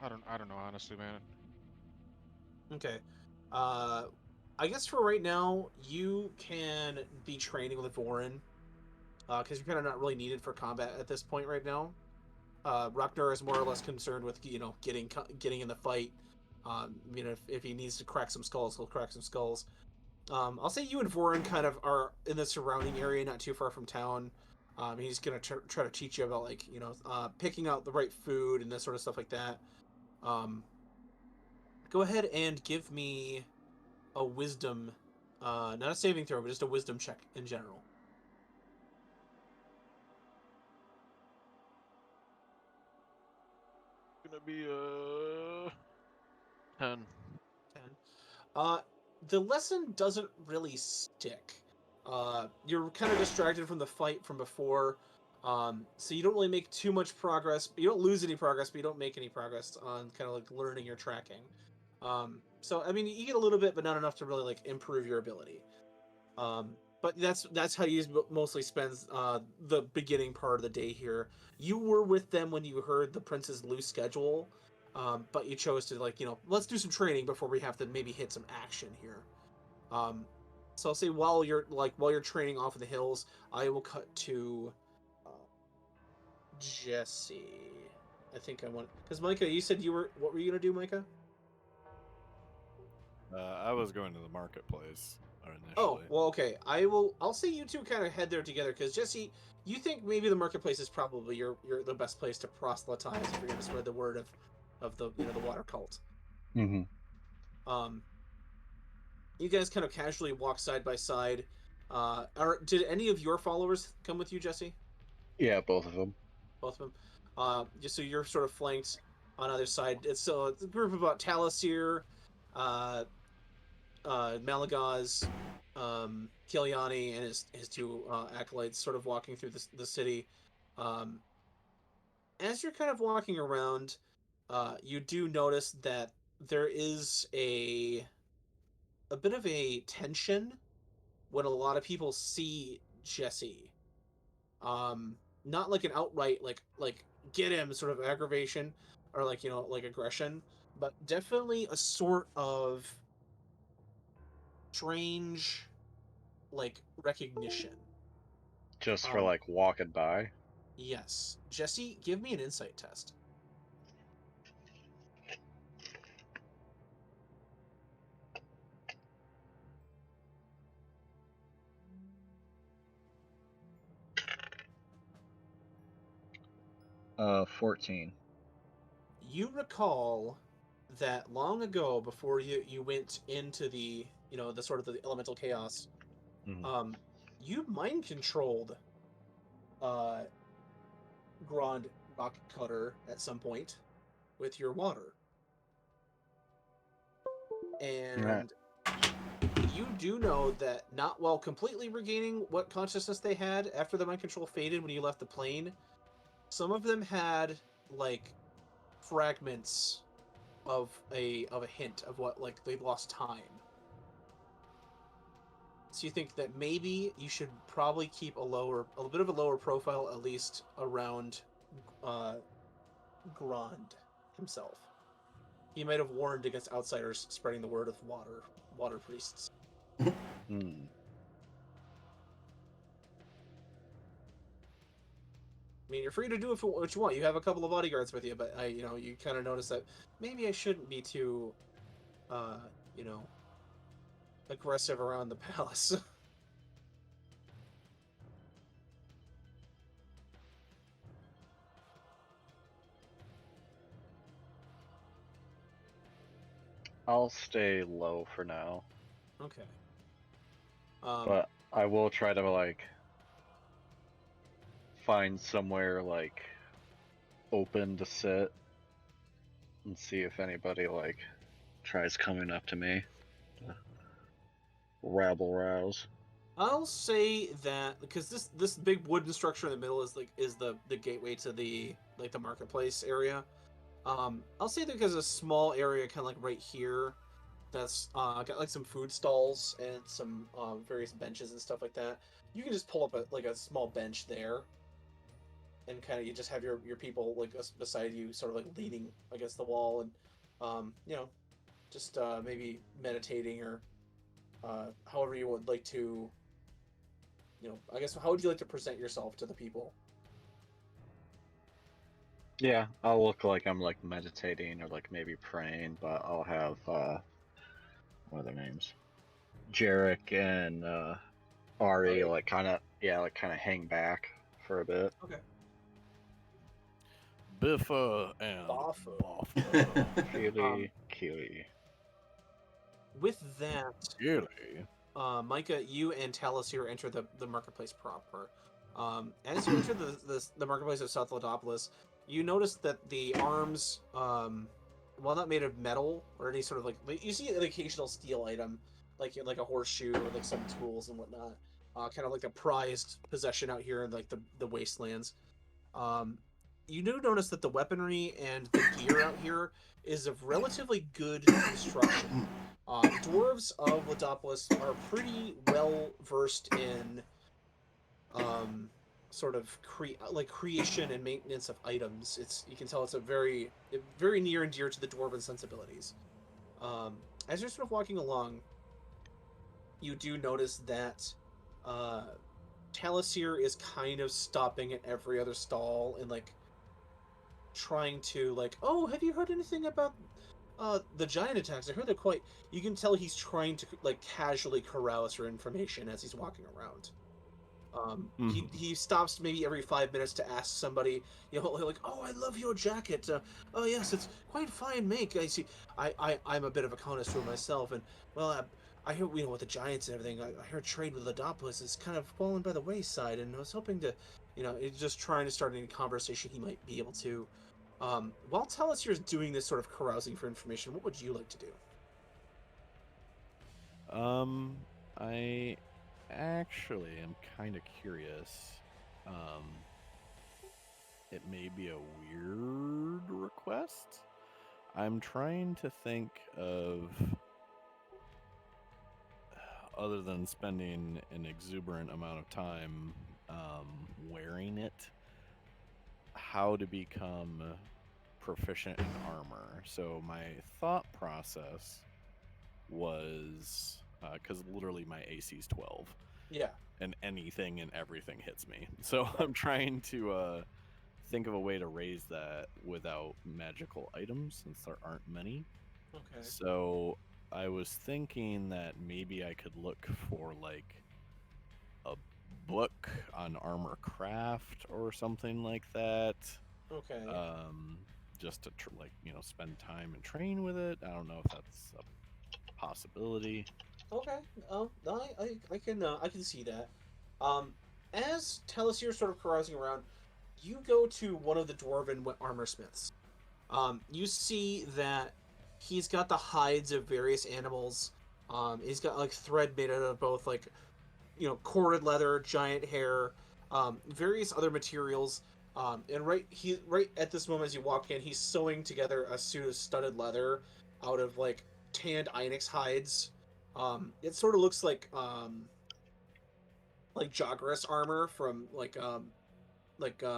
Speaker 5: I don't know honestly, man.
Speaker 2: Okay. Uh, I guess for right now, you can be training with Vorin, because you're kind of not really needed for combat at this point right now. Ragnar is more or less concerned with getting in the fight. If he needs to crack some skulls, he'll crack some skulls. I'll say you and Vorin kind of are in the surrounding area, not too far from town. He's gonna try to teach you about picking out the right food and this sort of stuff like that. Um, Go ahead and give me a wisdom, not a saving throw, but just a wisdom check in general.
Speaker 5: Gonna be 10.
Speaker 2: 10. The lesson doesn't really stick. You're kind of distracted from the fight from before, so you don't really make too much progress. You don't lose any progress, but you don't make any progress on kind of like learning your tracking. So I mean, you get a little bit, but not enough to really like improve your ability. But that's how you mostly spend the beginning part of the day here. You were with them when you heard the prince's loose schedule, but you chose to let's do some training before we have to maybe hit some action here. Um, so I'll say while you're training off in the hills, I will cut to uh, Jesse. I think I want because Micah, you said what were you gonna do, Micah?
Speaker 3: I was going to the marketplace initially.
Speaker 2: Oh, well, okay. I'll say you two kind of head there together because Jesse, you think maybe the marketplace is probably your the best place to proselytize if you're going to spread the word of the water cult.
Speaker 6: Mm-hmm.
Speaker 2: Um, you guys kind of casually walk side by side. Did any of your followers come with you, Jesse?
Speaker 6: Yeah, both of them.
Speaker 2: Both of them. Just so you're sort of flanked on either side. It's a group of about Talasir, uh, Malagaz, Kiliani, and his two acolytes sort of walking through the city. Um, as you're kind of walking around, you do notice that there is a bit of a tension when a lot of people see Jesse. Um, not like an outright like get him sort of aggravation or like like aggression, but definitely a sort of strange like recognition.
Speaker 6: Just for
Speaker 2: Um,
Speaker 6: like walking by.
Speaker 2: yes, Jesse, give me an insight test.
Speaker 6: 14.
Speaker 2: You recall that long ago, before you went into the the sort of the elemental chaos,
Speaker 6: Mhm.
Speaker 2: you mind controlled uh Grand Rock Cutter at some point with your water,
Speaker 6: Right.
Speaker 2: and you do know that not while completely regaining what consciousness they had after the mind control faded when you left the plane, some of them had like fragments of a hint of what like they've lost time. So you think that maybe you should probably keep a bit of a lower profile, at least around uh, Grand himself. He might have warned against outsiders spreading the word of water priests.
Speaker 6: Hmm.
Speaker 2: I mean, you're free to do it for what you want. You have a couple of bodyguards with you, but you kind of notice that maybe I shouldn't be too, uh, you know, aggressive around the palace.
Speaker 6: I'll stay low for now,
Speaker 2: Okay. Um,
Speaker 6: but I will try to like find somewhere like open to sit and see if anybody like tries coming up to me. Rabble rouse.
Speaker 2: I'll say that because this big wooden structure in the middle is the gateway to the like the marketplace area. I'll say that there's a small area kind of like right here that's got like some food stalls and some various benches and stuff like that. You can just pull up a small bench there, and kind of you just have your people like beside you, sort of like leaning against the wall, and just maybe meditating or however you would like to. I guess how would you like to present yourself to the people?
Speaker 6: Yeah, I'll look like I'm like meditating or like maybe praying, but I'll have what are their names? Jarek and Ari
Speaker 2: Ari?
Speaker 6: like kind of hang back for a bit.
Speaker 2: Okay.
Speaker 3: Biffa and
Speaker 2: Boffa.
Speaker 3: Boffa.
Speaker 6: Keely, Keely.
Speaker 2: With that,
Speaker 3: Really?
Speaker 2: Micah, you and Talus here enter the marketplace proper. As you enter the marketplace of South Lodopolis, you notice that the arms, while not made of metal or any sort of like you see an occasional steel item, like a horseshoe or like some tools and whatnot, kind of like a prized possession out here in like the wastelands. Um, you do notice that the weaponry and the gear out here is of relatively good construction. Dwarves of Ladopolis are pretty well versed in sort of creation and maintenance of items. You can tell it's very near and dear to the dwarven sensibilities. As you're sort of walking along, you do notice that uh, Talisier is kind of stopping at every other stall and like trying to like, oh, have you heard anything about the giant attacks? I heard they're quite. You can tell he's trying to like casually carouse for information as he's walking around. He stops maybe every 5 minutes to ask somebody, like, oh, I love your jacket. Oh yes, it's quite fine make. I see. I'm a bit of a connoisseur myself, and well, I hear with the giants and everything. I heard trade with Ladopolis is kind of fallen by the wayside, and I was hoping to, it's just trying to start any conversation he might be able to. While Talasir is doing this sort of carousing for information, what would you like to do?
Speaker 3: I actually am kind of curious. It may be a weird request. I'm trying to think of, other than spending an exuberant amount of time wearing it, how to become proficient in armor. So my thought process was, because literally my AC is 12,
Speaker 2: Yeah.
Speaker 3: and anything and everything hits me. So I'm trying to think of a way to raise that without magical items, since there aren't many.
Speaker 2: Okay.
Speaker 3: So I was thinking that maybe I could look for like a book on armor craft or something like that.
Speaker 2: Okay.
Speaker 3: Just to spend time and train with it. I don't know if that's a possibility.
Speaker 2: Okay. No, I can see that. As Taliesin sort of carousing around, you go to one of the dwarven armor smiths. You see that he's got the hides of various animals. He's got like thread made out of both like corded leather, giant hair, various other materials. And right at this moment as you walk in, he's sewing together a suit of studded leather out of like tanned Inex hides. It sort of looks like Jagras armor from like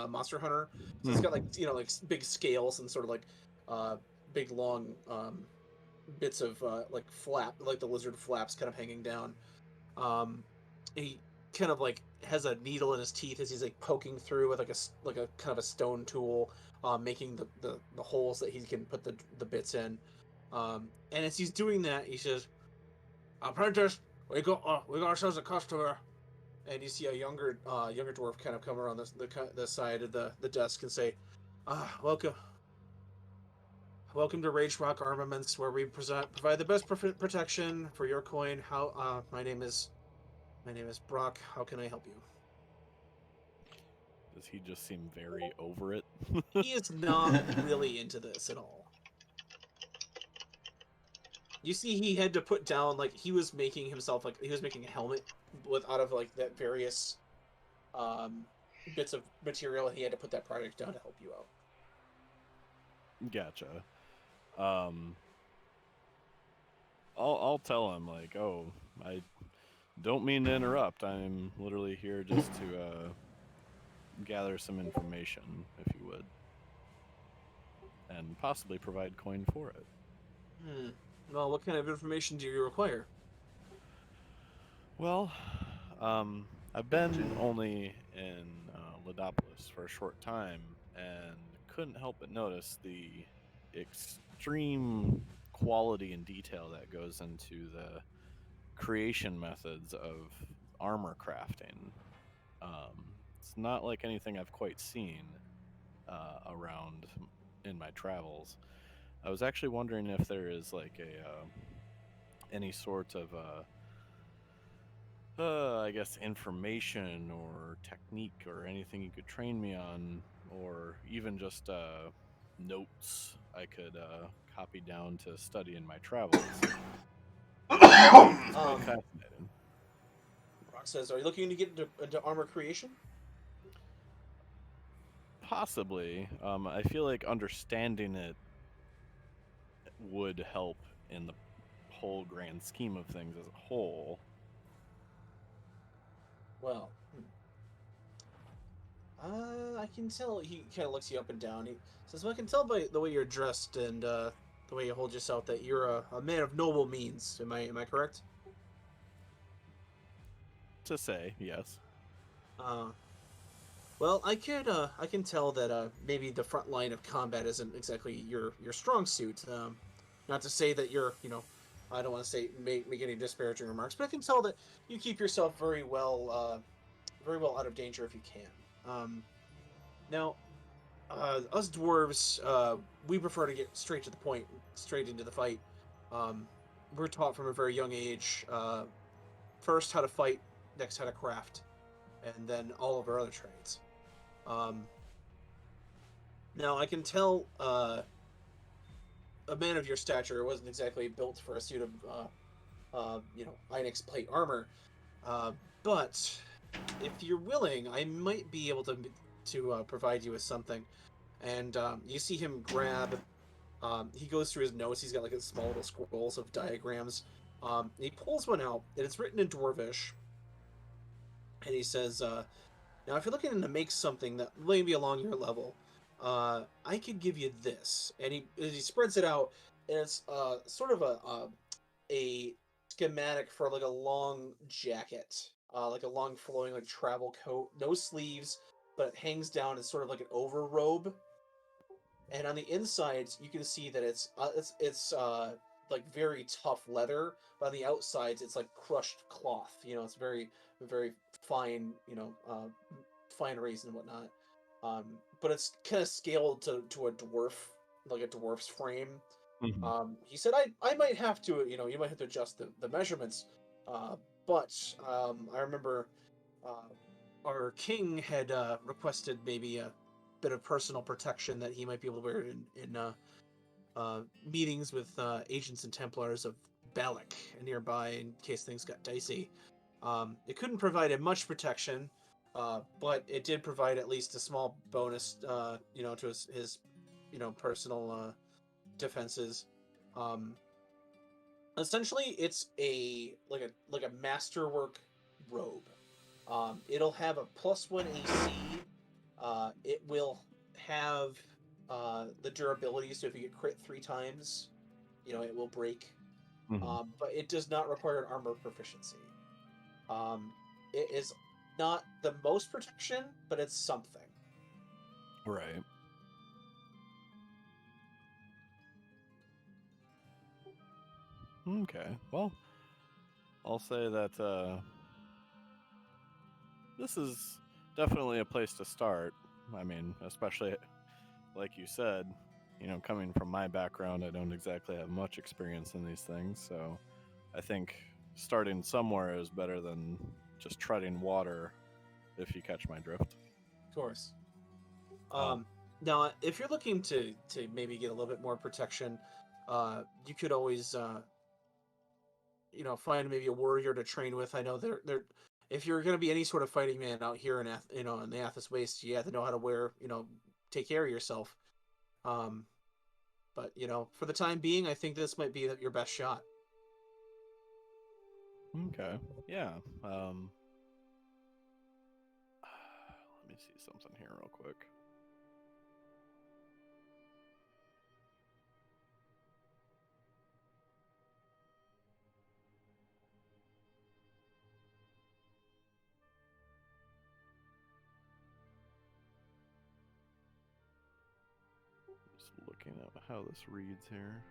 Speaker 2: Monster Hunter. So it's got like like big scales and sort of like uh, big long bits of like flap, like the lizard flaps, kind of hanging down. He kind of like has a needle in his teeth as he's like poking through with like a kind of a stone tool, making the holes that he can put the bits in. And as he's doing that, he says, "Apprentice, we got ourselves a customer." And you see a younger dwarf kind of come around the side of the desk and say, welcome to Rage Rock Armaments, where we provide the best protection for your coin. My name is Brock. How can I help you?
Speaker 3: Does he just seem very over it?
Speaker 2: He is not really into this at all. You see, he had to put down like he was making himself like he was making a helmet out of like that various um, bits of material, and he had to put that project down to help you out.
Speaker 3: Gotcha. Um, I'll tell him like, oh, I don't mean to interrupt. I'm literally here just to gather some information, if you would, and possibly provide coin for it.
Speaker 2: Well, what kind of information do you require?
Speaker 3: Well, I've been only in Ladopolis for a short time and couldn't help but notice the extreme quality and detail that goes into the creation methods of armor crafting. It's not like anything I've quite seen around in my travels. I was actually wondering if there is like a any sort of I guess information or technique or anything you could train me on, or even just notes I could copy down to study in my travels. It's quite fascinating.
Speaker 2: Brock says, "Are you looking to get into armor creation?"
Speaker 3: Possibly. I feel like understanding it would help in the whole grand scheme of things as a whole.
Speaker 2: Well, I can tell. He kind of looks you up and down. He says, "Well, I can tell by the way you're dressed and the way you hold yourself that you're a man of noble means. Am I correct?"
Speaker 3: To say, yes.
Speaker 2: Uh, well, I can tell that maybe the front line of combat isn't exactly your strong suit. Not to say that you're I don't want to say make any disparaging remarks, but I can tell that you keep yourself very well out of danger if you can. Now, us dwarves, we prefer to get straight to the point, straight into the fight. Um, we're taught from a very young age, first how to fight, next how to craft, and then all of our other trades. Um, Now, I can tell a man of your stature wasn't exactly built for a suit of, Inex plate armor, uh, but if you're willing, I might be able to provide you with something. And you see him grab He goes through his notes. He's got like small little scrolls of diagrams. He pulls one out, and it's written in Dwarvish. And he says, "Now, if you're looking to make something that may be along your level, I could give you this." And he spreads it out, and it's sort of a schematic for like a long jacket, like a long flowing like travel coat, no sleeves, but it hangs down as sort of like an overrobe. And on the insides, you can see that it's like very tough leather, but on the outsides, it's like crushed cloth. It's very fine, fine raised and whatnot. But it's kind of scaled to a dwarf, like a dwarf's frame. He said, I might have to, you might have to adjust the measurements. Uh, but I remember uh, our king had requested maybe a bit of personal protection that he might be able to wear in meetings with agents and Templars of Balak nearby in case things got dicey. It couldn't provide him much protection, but it did provide at least a small bonus, to his personal defenses. Um, Essentially, it's a masterwork robe. It'll have a +1 AC. It will have the durability, so if you get crit 3 times, it will break. But it does not require an armor proficiency. It is not the most protection, but it's something.
Speaker 3: Right. Okay. Well, I'll say that this is definitely a place to start. I mean, especially like you said, coming from my background, I don't exactly have much experience in these things, so I think starting somewhere is better than just treading water, if you catch my drift.
Speaker 2: Of course.
Speaker 3: Oh.
Speaker 2: Now, if you're looking to maybe get a little bit more protection, you could always find maybe a warrior to train with. I know they're if you're going to be any sort of fighting man out here in in the Athos Waste, you have to know how to take care of yourself. But for the time being, I think this might be your best shot.
Speaker 3: Okay. Yeah. Let me see something here real quick. Just looking at how this reads here.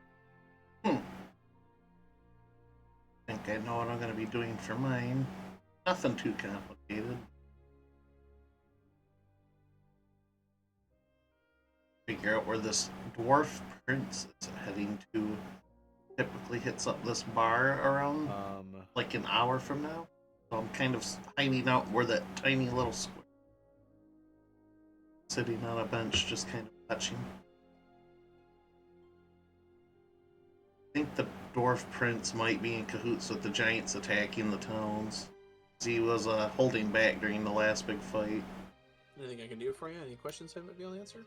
Speaker 1: I think I know what I'm going to be doing for mine. Nothing too complicated. Figure out where this dwarf prince is heading to. Typically hits up this bar around like an hour from now. So I'm kind of hiding out where that tiny little square. Sitting on a bench, just kind of watching. I think the dwarf prince might be in cahoots with the giants attacking the towns. He was holding back during the last big fight.
Speaker 2: Anything I can do for you? Any questions I might be able to answer?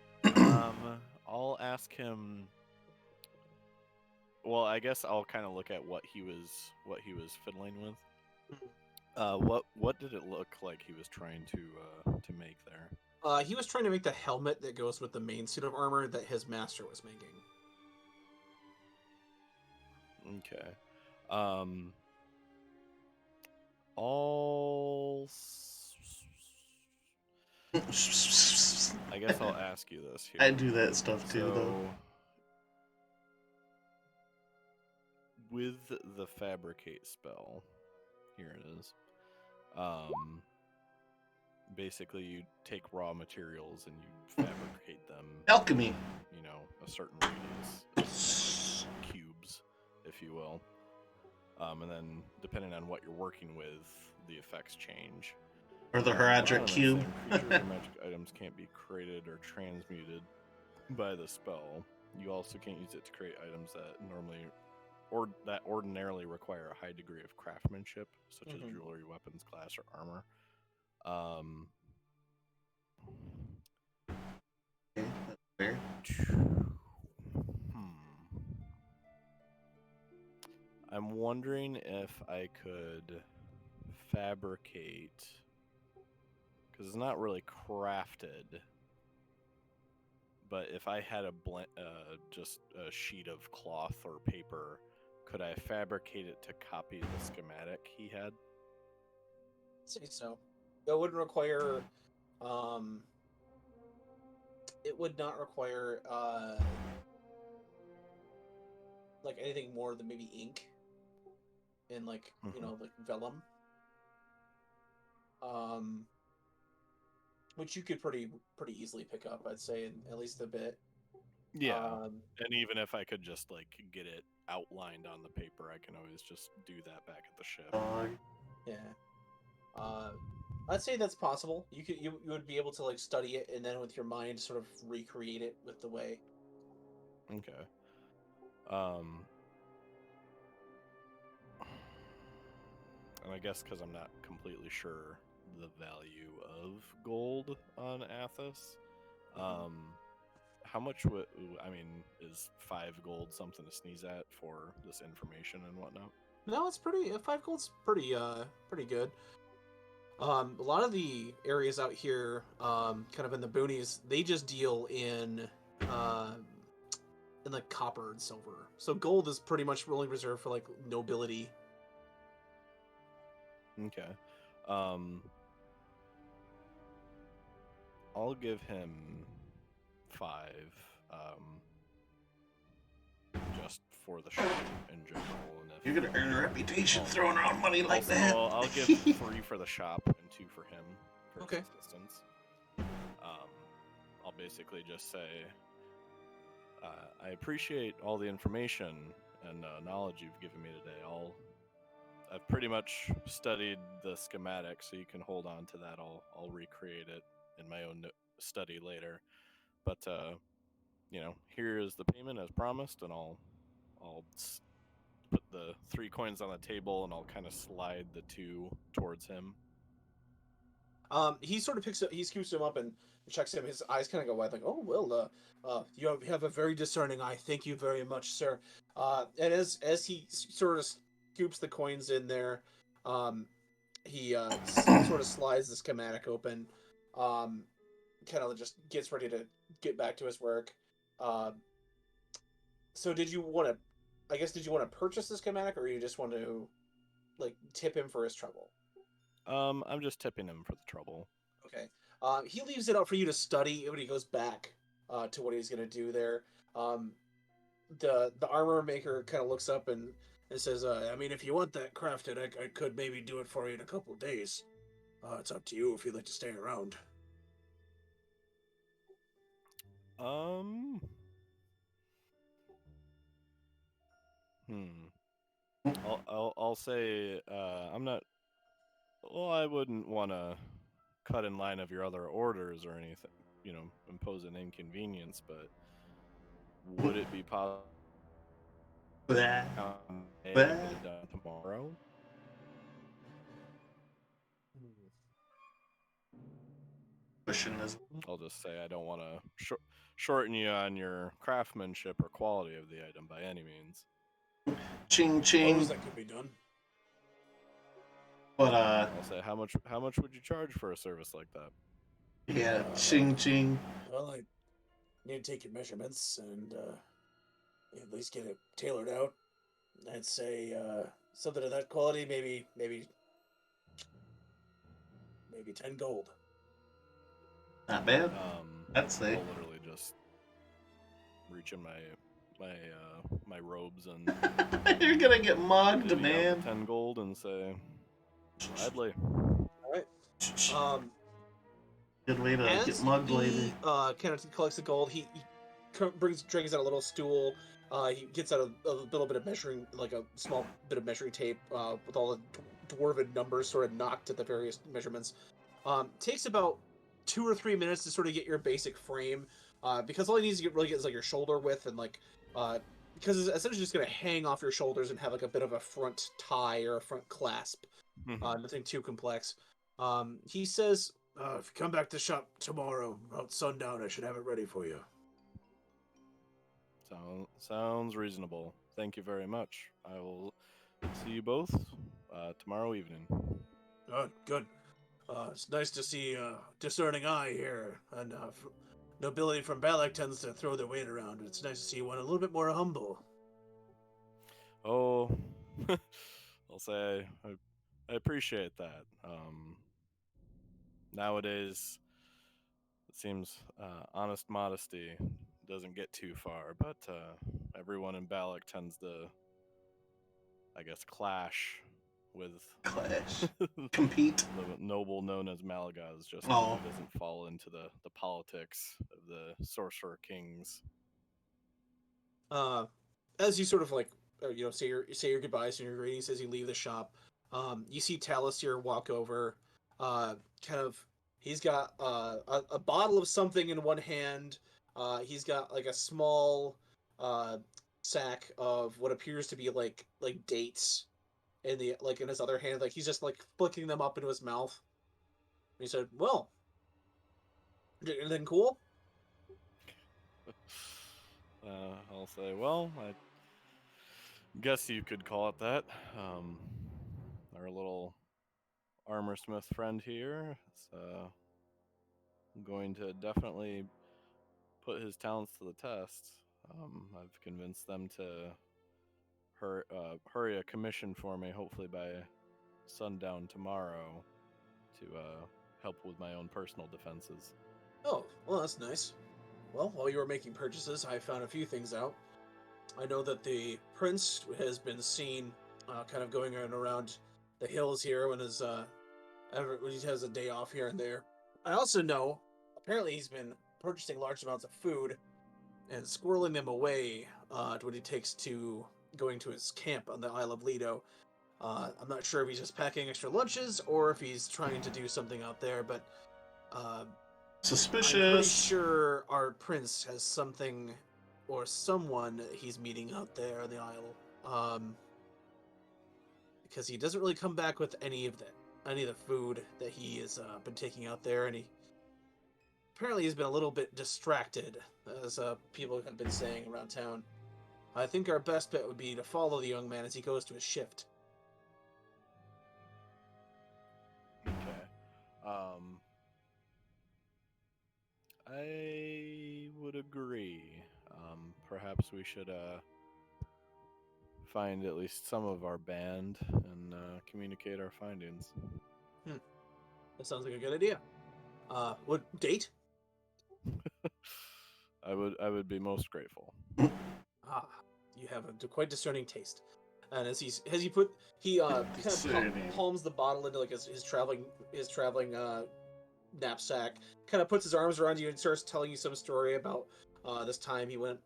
Speaker 3: I'll ask him. Well, I guess I'll kind of look at what he was fiddling with. What did it look like he was trying to make there?
Speaker 2: He was trying to make the helmet that goes with the main suit of armor that his master was making.
Speaker 3: Okay. I guess I'll ask you this here.
Speaker 1: I do that stuff too, though.
Speaker 3: With the fabricate spell, here it is. Basically, you take raw materials and you fabricate them.
Speaker 1: Alchemy.
Speaker 3: A certain radius, cubes, if you will. And then, depending on what you're working with, the effects change.
Speaker 1: Or the Herodric cube.
Speaker 3: Creatures or magic items can't be created or transmuted by the spell. You also can't use it to create items that ordinarily require a high degree of craftsmanship, such as jewelry, weapons, glass, or armor.
Speaker 1: Okay, that's fair.
Speaker 3: I'm wondering if I could fabricate, because it's not really crafted. But if I had just a sheet of cloth or paper, could I fabricate it to copy the schematic he had?
Speaker 2: I'd say so. It wouldn't require. It would not require like anything more than maybe ink and like like vellum. Which you could pretty easily pick up, I'd say, in at least a bit.
Speaker 3: Yeah, and even if I could just like get it outlined on the paper, I can always just do that back at the ship.
Speaker 2: Yeah. I'd say that's possible. You would be able to like study it and then with your mind sort of recreate it with the way.
Speaker 3: Okay. And I guess because I'm not completely sure the value of gold on Athos, how much would is 5 gold something to sneeze at for this information and whatnot?
Speaker 2: No, it's pretty. 5 gold's pretty good. A lot of the areas out here, kind of in the boonies, they just deal in like copper and silver. So gold is pretty much only reserved for like nobility.
Speaker 3: Okay. I'll give him 5, just for the show in general. And if
Speaker 1: You're gonna earn a reputation throwing around money like
Speaker 3: also,
Speaker 1: that.
Speaker 3: I'll give 3 for the shop and 2 for him for
Speaker 2: Okay.
Speaker 3: his assistance. I'll basically just say, I appreciate all the information and knowledge you've given me today. I've pretty much studied the schematic, so you can hold on to that. I'll recreate it in my own study later. But here is the payment as promised, and I'll put the 3 coins on the table, and I'll kind of slide the 2 towards him.
Speaker 2: He sort of he scoops him up and checks him. His eyes kind of go wide, like, "Oh well, you have a very discerning eye. Thank you very much, sir." And as he sort of scoops the coins in there, he sort of slides the schematic open, kind of just gets ready to get back to his work. So did you want to? I guess did you want to purchase the schematic, or you just want to like tip him for his trouble?
Speaker 3: I'm just tipping him for the trouble.
Speaker 2: Okay. He leaves it out for you to study when he goes back to what he's going to do there. The armor maker kind of looks up and says, I mean, if you want that crafted, I could maybe do it for you in a couple days. It's up to you if you'd like to stay around.
Speaker 3: I'll say I'm not. Well, I wouldn't want to cut in line of your other orders or anything. Impose an inconvenience, but would it be possible to get it done tomorrow? I'll just say I don't want to shorten you on your craftsmanship or quality of the item by any means.
Speaker 1: Ching ching.
Speaker 2: That could be done.
Speaker 1: But
Speaker 3: I'll say how much would you charge for a service like that?
Speaker 1: Yeah, ching ching.
Speaker 2: Well, I need to take your measurements and at least get it tailored out. I'd say something of that quality, maybe 10 gold.
Speaker 1: Not bad. I'd say.
Speaker 3: I'll literally just reach in my robes and
Speaker 1: You're gonna get mugged,
Speaker 3: divvy out
Speaker 1: man.
Speaker 3: 10 gold and say, gladly.
Speaker 2: All right.
Speaker 1: Good way to
Speaker 2: As
Speaker 1: get mugged
Speaker 2: he,
Speaker 1: later.
Speaker 2: kind of collects the gold, he drags out a little stool. He gets out a little bit of measuring, like a small bit of measuring tape with all the dwarven numbers sort of knocked at the various measurements. Takes about 2 or 3 minutes to sort of get your basic frame, because all he needs to get is like your shoulder width and like because it's essentially just going to hang off your shoulders and have like a bit of a front tie or a front clasp. Nothing too complex. He says, if you come back to the shop tomorrow about sundown, I should have it ready for you.
Speaker 3: Sounds reasonable. Thank you very much. I will see you both tomorrow evening.
Speaker 2: Good, good. It's nice to see discerning eye here, and nobility from Balak tends to throw their weight around. It's nice to see one a little bit more humble.
Speaker 3: Oh, I'll say I appreciate that. Nowadays, it seems honest modesty doesn't get too far, but everyone in Balak tends to, I guess, clash with
Speaker 1: Clash. Compete.
Speaker 3: the noble known as Malagaz, just
Speaker 1: Oh.
Speaker 3: because he doesn't fall into the politics of the sorcerer kings.
Speaker 2: As you sort of like, say your goodbyes and your greetings as you leave the shop, you see Talisier walk over, kind of. He's got a bottle of something in one hand. He's got like a small sack of what appears to be like dates in the in his other hand. Like he's just like flicking them up into his mouth. And he said, "Well, anything cool?"
Speaker 3: I'll say, well, I guess you could call it that. Our little armor smith friend here is going to definitely put his talents to the test. I've convinced them to hurry a commission for me, hopefully by sundown tomorrow, to help with my own personal defenses.
Speaker 2: Oh, well, that's nice. Well, while you were making purchases, I found a few things out. I know that the prince has been seen kind of going around the hills here when when he has a day off here and there. I also know apparently he's been purchasing large amounts of food and squirreling them away to what he takes to going to his camp on the Isle of Lido. I'm not sure if he's just packing extra lunches or if he's trying to do something out there, but uh,
Speaker 1: Suspicious.
Speaker 2: I'm pretty sure our prince has something or someone that he's meeting out there on the Isle. Because he doesn't really come back with any of the food that he has been taking out there, and he apparently has been a little bit distracted, as people have been saying around town. I think our best bet would be to follow the young man as he goes to his shift.
Speaker 3: Okay. I would agree. Perhaps we should find at least some of our band and communicate our findings.
Speaker 2: That sounds like a good idea. What date?
Speaker 3: I would be most grateful.
Speaker 2: Ah, you have a quite discerning taste. And as he kind of palms the bottle into like his traveling knapsack, kind of puts his arms around you and starts telling you some story about this time he went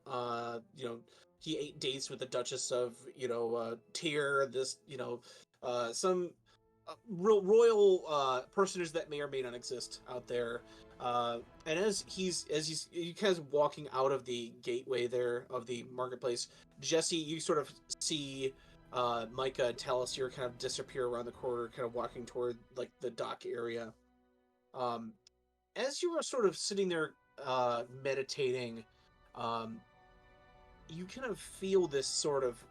Speaker 2: he ate dates with the Duchess of Tyr, this some royal personage that may or may not exist out there. And as he's kind of walking out of the gateway there of the marketplace, Jesse, you sort of see Micah and Talisier kind of disappear around the corner, kind of walking toward like the dock area. As you are sort of sitting there meditating, you kind of feel this sort of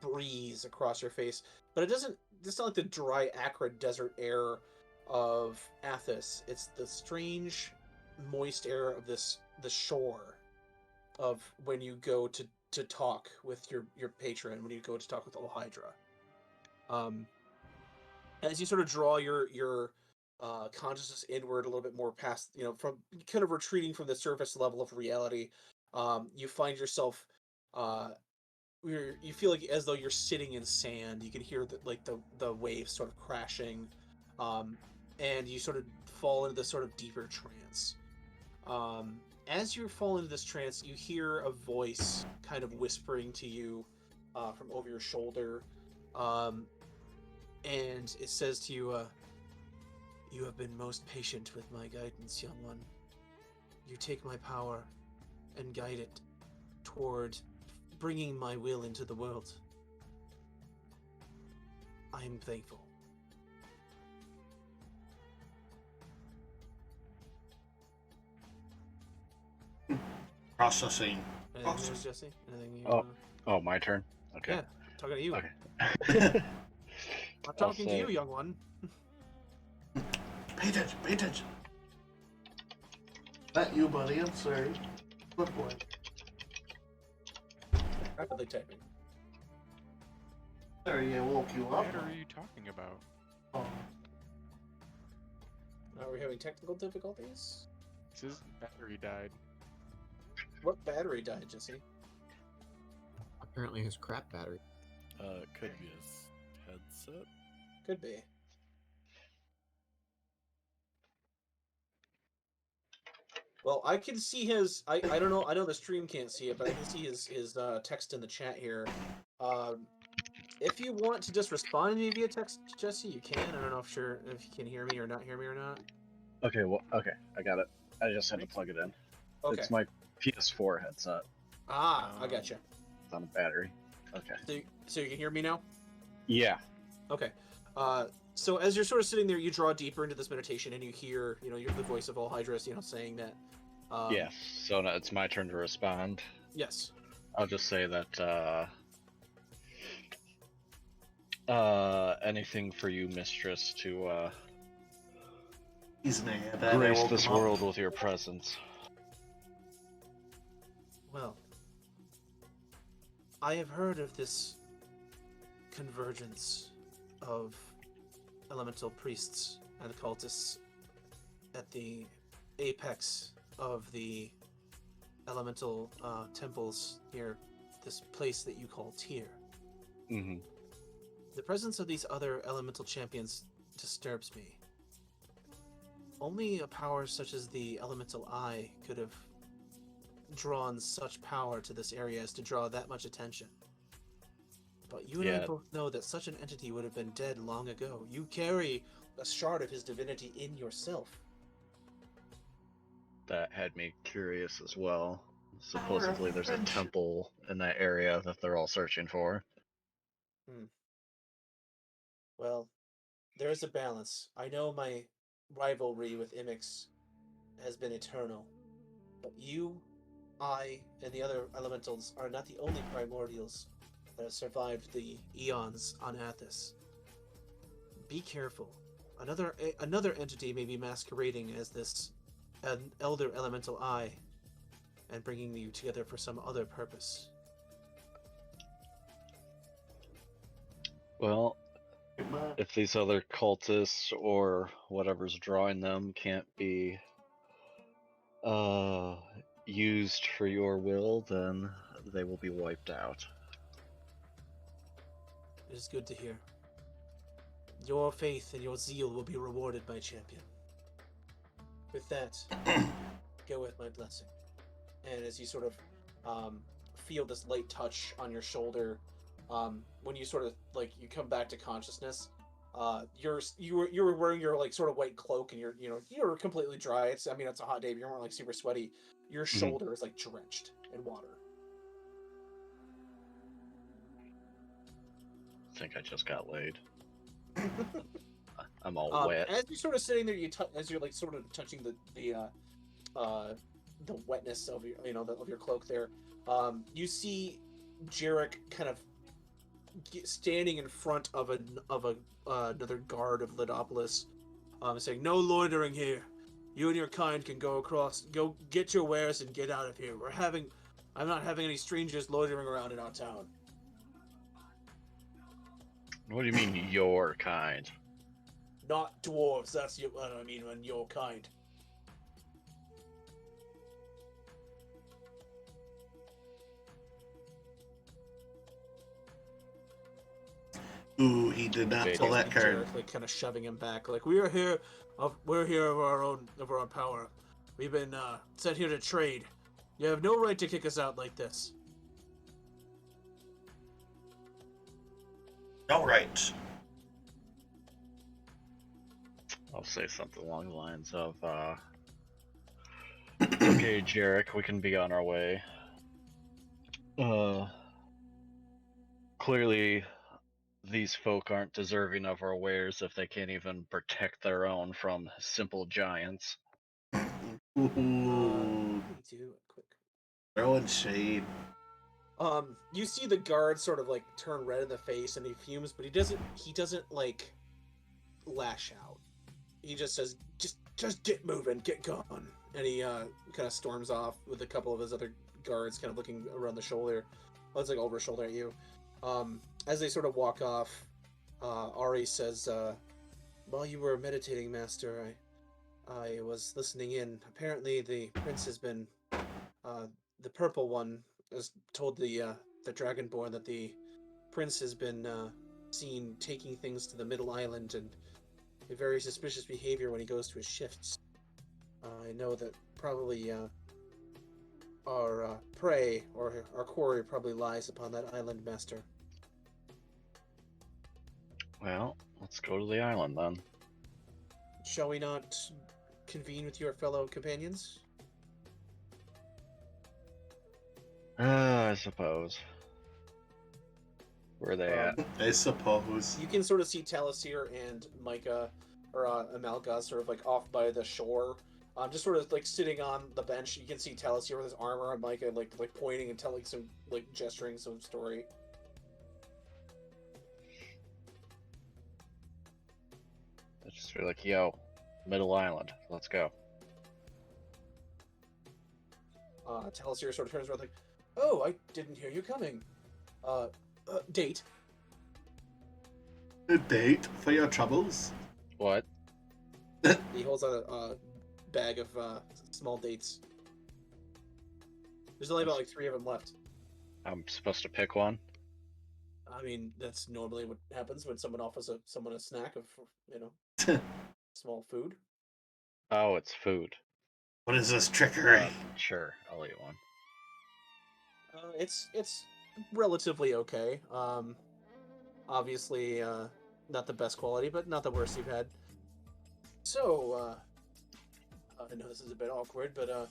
Speaker 2: breeze across your face, but it's not like the dry, acrid desert air of Athos. It's the strange, moist air of the shore of when you go to talk with your patron, when you go to talk with Hydra. As you sort of draw your consciousness inward a little bit more past, from kind of retreating from the surface level of reality, you find yourself you feel like as though you're sitting in sand. You can hear the waves sort of crashing, and you sort of fall into this sort of deeper trance. As you fall into this trance, you hear a voice kind of whispering to you from over your shoulder, and it says to you, "You have been most patient with my guidance, young one. You take my power and guide it toward bringing my will into the world. I am thankful."
Speaker 1: Processing.
Speaker 2: Anything else, Jesse? Anything you
Speaker 6: Oh, my turn. Okay.
Speaker 2: Yeah. Talking to you.
Speaker 6: Okay.
Speaker 2: I'm
Speaker 6: I'll
Speaker 2: talking to you,
Speaker 6: say-
Speaker 2: young one.
Speaker 1: Pay attention, pay attention. Not you, buddy. I'm sorry. Good boy.
Speaker 2: Rapidly typing.
Speaker 1: Sorry, I woke you up.
Speaker 5: What are you talking about?
Speaker 1: Oh.
Speaker 2: Are we having technical difficulties?
Speaker 5: His battery died.
Speaker 2: What battery died, Jesse?
Speaker 4: Apparently his crap battery.
Speaker 3: It could be his headset.
Speaker 2: Could be. Well, I can see his. I don't know. I know the stream can't see it, but I can see his text in the chat here. If you want to just respond to me via text, Jesse, you can. I don't know if you can hear me or not hear me or not.
Speaker 6: Okay, well, okay, I got it. I just had to plug it in.
Speaker 2: Okay.
Speaker 6: It's my PS4 headset.
Speaker 2: I gotcha.
Speaker 6: It's on a battery. Okay.
Speaker 2: So you can hear me now?
Speaker 6: Yeah.
Speaker 2: Okay. So as you're sort of sitting there, you draw deeper into this meditation, and you hear, the voice of All Hydras, saying that.
Speaker 6: Yes. So now it's my turn to respond.
Speaker 2: Yes.
Speaker 6: I'll just say that. Anything for you, mistress, to
Speaker 1: He's mad.
Speaker 6: grace this world with your presence.
Speaker 2: Well, I have heard of this convergence of elemental priests and cultists at the apex of the elemental temples near this place that you call Tyr.
Speaker 6: Mm-hmm.
Speaker 2: The presence of these other elemental champions disturbs me. Only a power such as the elemental eye could have drawn such power to this area as to draw that much attention. But you and I
Speaker 6: Yeah.
Speaker 2: both know that such an entity would have been dead long ago. You carry a shard of his divinity in yourself.
Speaker 6: That had me curious as well. Supposedly there's a temple in that area that they're all searching for.
Speaker 2: Well, there is a balance. I know my rivalry with Imix has been eternal, but you, I, and the other elementals are not the only primordials that have survived the eons on Athos. Be careful. Another entity may be masquerading as this an elder elemental eye and bringing you together for some other purpose.
Speaker 6: Well, if these other cultists or whatever's drawing them can't be used for your will, then they will be wiped out.
Speaker 2: It is good to hear. Your faith and your zeal will be rewarded, my champion. With that, go with my blessing. And as you sort of feel this light touch on your shoulder, when you sort of you come back to consciousness, you were wearing your sort of white cloak, and you're completely dry. It's a hot day, but you weren't super sweaty. Your shoulder is drenched in water.
Speaker 6: I think I just got laid. I'm all wet.
Speaker 2: As you're sort of sitting there, as you're sort of touching the wetness of your of your cloak there, you see Jarek kind of standing in front of another guard of Lidopolis, saying, "No loitering here. You and your kind can go get your wares and get out of here. I'm not having any strangers loitering around in our town."
Speaker 6: What do you mean, your kind?
Speaker 2: Not dwarves, that's what I mean when your kind.
Speaker 1: Ooh, he did not pull that card.
Speaker 2: Jarek, kind of shoving him back, we're here of our own power. We've been sent here to trade. You have no right to kick us out like this.
Speaker 1: All right.
Speaker 6: I'll say something along the lines of, okay, Jarek, we can be on our way. Clearly, these folk aren't deserving of our wares if they can't even protect their own from simple giants.
Speaker 1: Ooh,
Speaker 2: Let me do a quick.
Speaker 1: throwing shade.
Speaker 2: You see the guard sort of like turn red in the face and he fumes, but he doesn't like lash out. He just says, just get moving, get going. And he kind of storms off with a couple of his other guards kind of looking around the shoulder. Well, it's like over his shoulder at you. As they sort of walk off, Ari says, while you were meditating, Master, I was listening in. Apparently the prince has been, the purple one has told the Dragonborn that the prince has been seen taking things to the middle island and a very suspicious behavior when he goes to his shifts. I know that probably our prey or our quarry probably lies upon that island, Master.
Speaker 6: Well, let's go to the island then.
Speaker 2: Shall we not convene with your fellow companions?
Speaker 6: I suppose. Where are they at?
Speaker 1: I suppose.
Speaker 2: You can sort of see Talasir and Micah, or Amalgaz, sort of like off by the shore. Just sort of like sitting on the bench. You can see Talasir with his armor and Micah like pointing and telling some like gesturing some story.
Speaker 6: They just feel like, yo, middle island, let's go.
Speaker 2: Talasir sort of turns around like, "Oh, I didn't hear you coming. Date."
Speaker 1: A date for your troubles?
Speaker 6: What?
Speaker 2: He holds out a bag of small dates. There's only about like 3 of them left.
Speaker 6: I'm supposed to pick one?
Speaker 2: I mean, that's normally what happens when someone offers someone a snack of, you know, small food.
Speaker 6: Oh, it's food.
Speaker 1: What is this trickery?
Speaker 6: Sure, I'll eat one.
Speaker 2: It's relatively okay. Obviously, not the best quality, but not the worst you've had. So, I know this is a bit awkward, but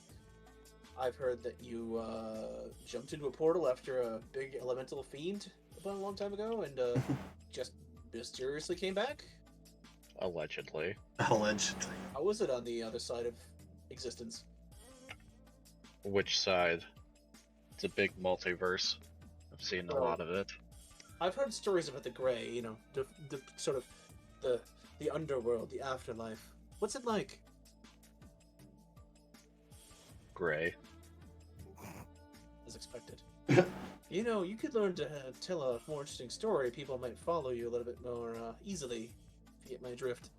Speaker 2: I've heard that you jumped into a portal after a big elemental fiend about a long time ago, and just mysteriously came back.
Speaker 6: Allegedly.
Speaker 1: Allegedly.
Speaker 2: How was it on the other side of existence?
Speaker 6: Which side? It's a big multiverse. I've seen a lot of it.
Speaker 2: I've heard stories about the Grey, you know, the sort of the underworld, the afterlife. What's it like?
Speaker 6: Gray.
Speaker 2: As expected. You know, you could learn to tell a more interesting story. People might follow you a little bit more easily, if you get my drift.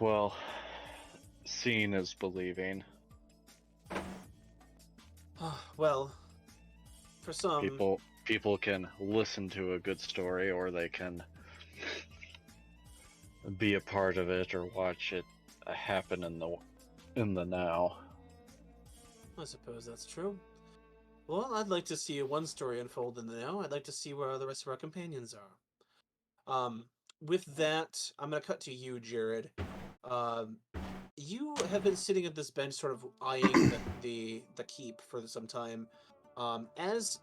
Speaker 6: Well, seeing is believing.
Speaker 2: Well, for some...
Speaker 6: People can listen to a good story, or they can be a part of it or watch it happen in the now.
Speaker 2: I suppose that's true. Well, I'd like to see one story unfold in the now. I'd like to see where the rest of our companions are. With that, I'm gonna cut to you, Jared. You have been sitting at this bench, sort of eyeing the keep for some time. As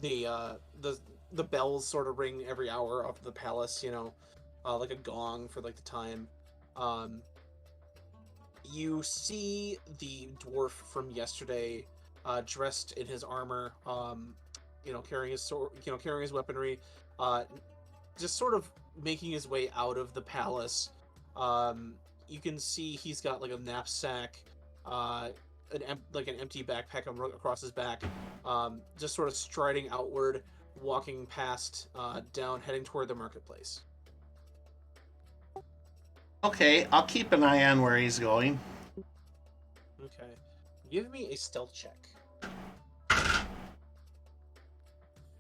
Speaker 2: the bells sort of ring every hour of the palace, you know, like a gong for like the time. You see the dwarf from yesterday, dressed in his armor, you know, carrying his sword, you know, carrying his weaponry, just sort of making his way out of the palace. You can see he's got like a knapsack, like an empty backpack across his back, just sort of striding outward, walking past, down, heading toward the marketplace.
Speaker 1: Okay, I'll keep an eye on where he's going.
Speaker 2: Okay. Give me a stealth check.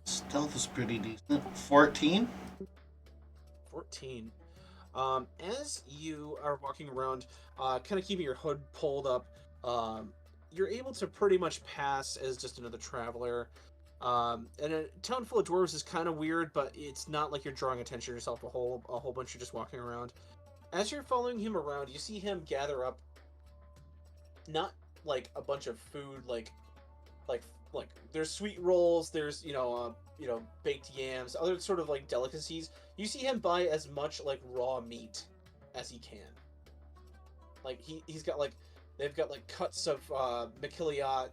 Speaker 1: Stealth is pretty decent. 14?
Speaker 2: 14. As you are walking around, kind of keeping your hood pulled up, you're able to pretty much pass as just another traveler. And a town full of dwarves is kind of weird, but it's not like you're drawing attention to yourself a whole bunch. You're just walking around. As you're following him around, you see him gather up not like a bunch of food, like there's sweet rolls, there's you know baked yams, other sort of like delicacies. You see him buy as much like raw meat as he can. Like he's got like They've got like cuts of machiliot,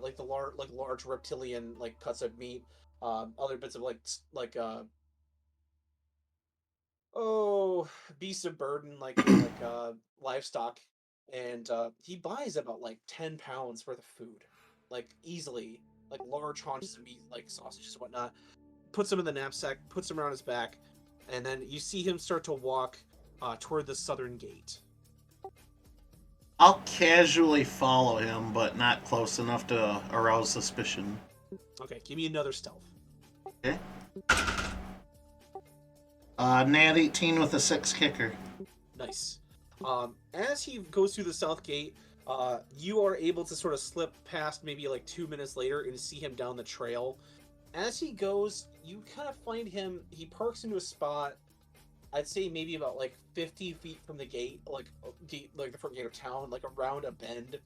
Speaker 2: like the large reptilian like cuts of meat, other bits of oh, beasts of burden, like livestock, and he buys about like 10 pounds worth of food, like easily, like large haunches of meat, like sausages and whatnot. Puts them in the knapsack, puts them around his back, and then you see him start to walk toward the southern gate.
Speaker 1: I'll casually follow him, but not close enough to arouse suspicion.
Speaker 2: Okay, give me another stealth.
Speaker 1: Okay. Nat 18 with a 6 kicker.
Speaker 2: Nice. As he goes through the south gate, you are able to sort of slip past maybe like 2 minutes later and see him down the trail. As he goes, you kind of find him. He parks into a spot. I'd say maybe about like 50 feet from the gate, like the front gate of town, like around a bend.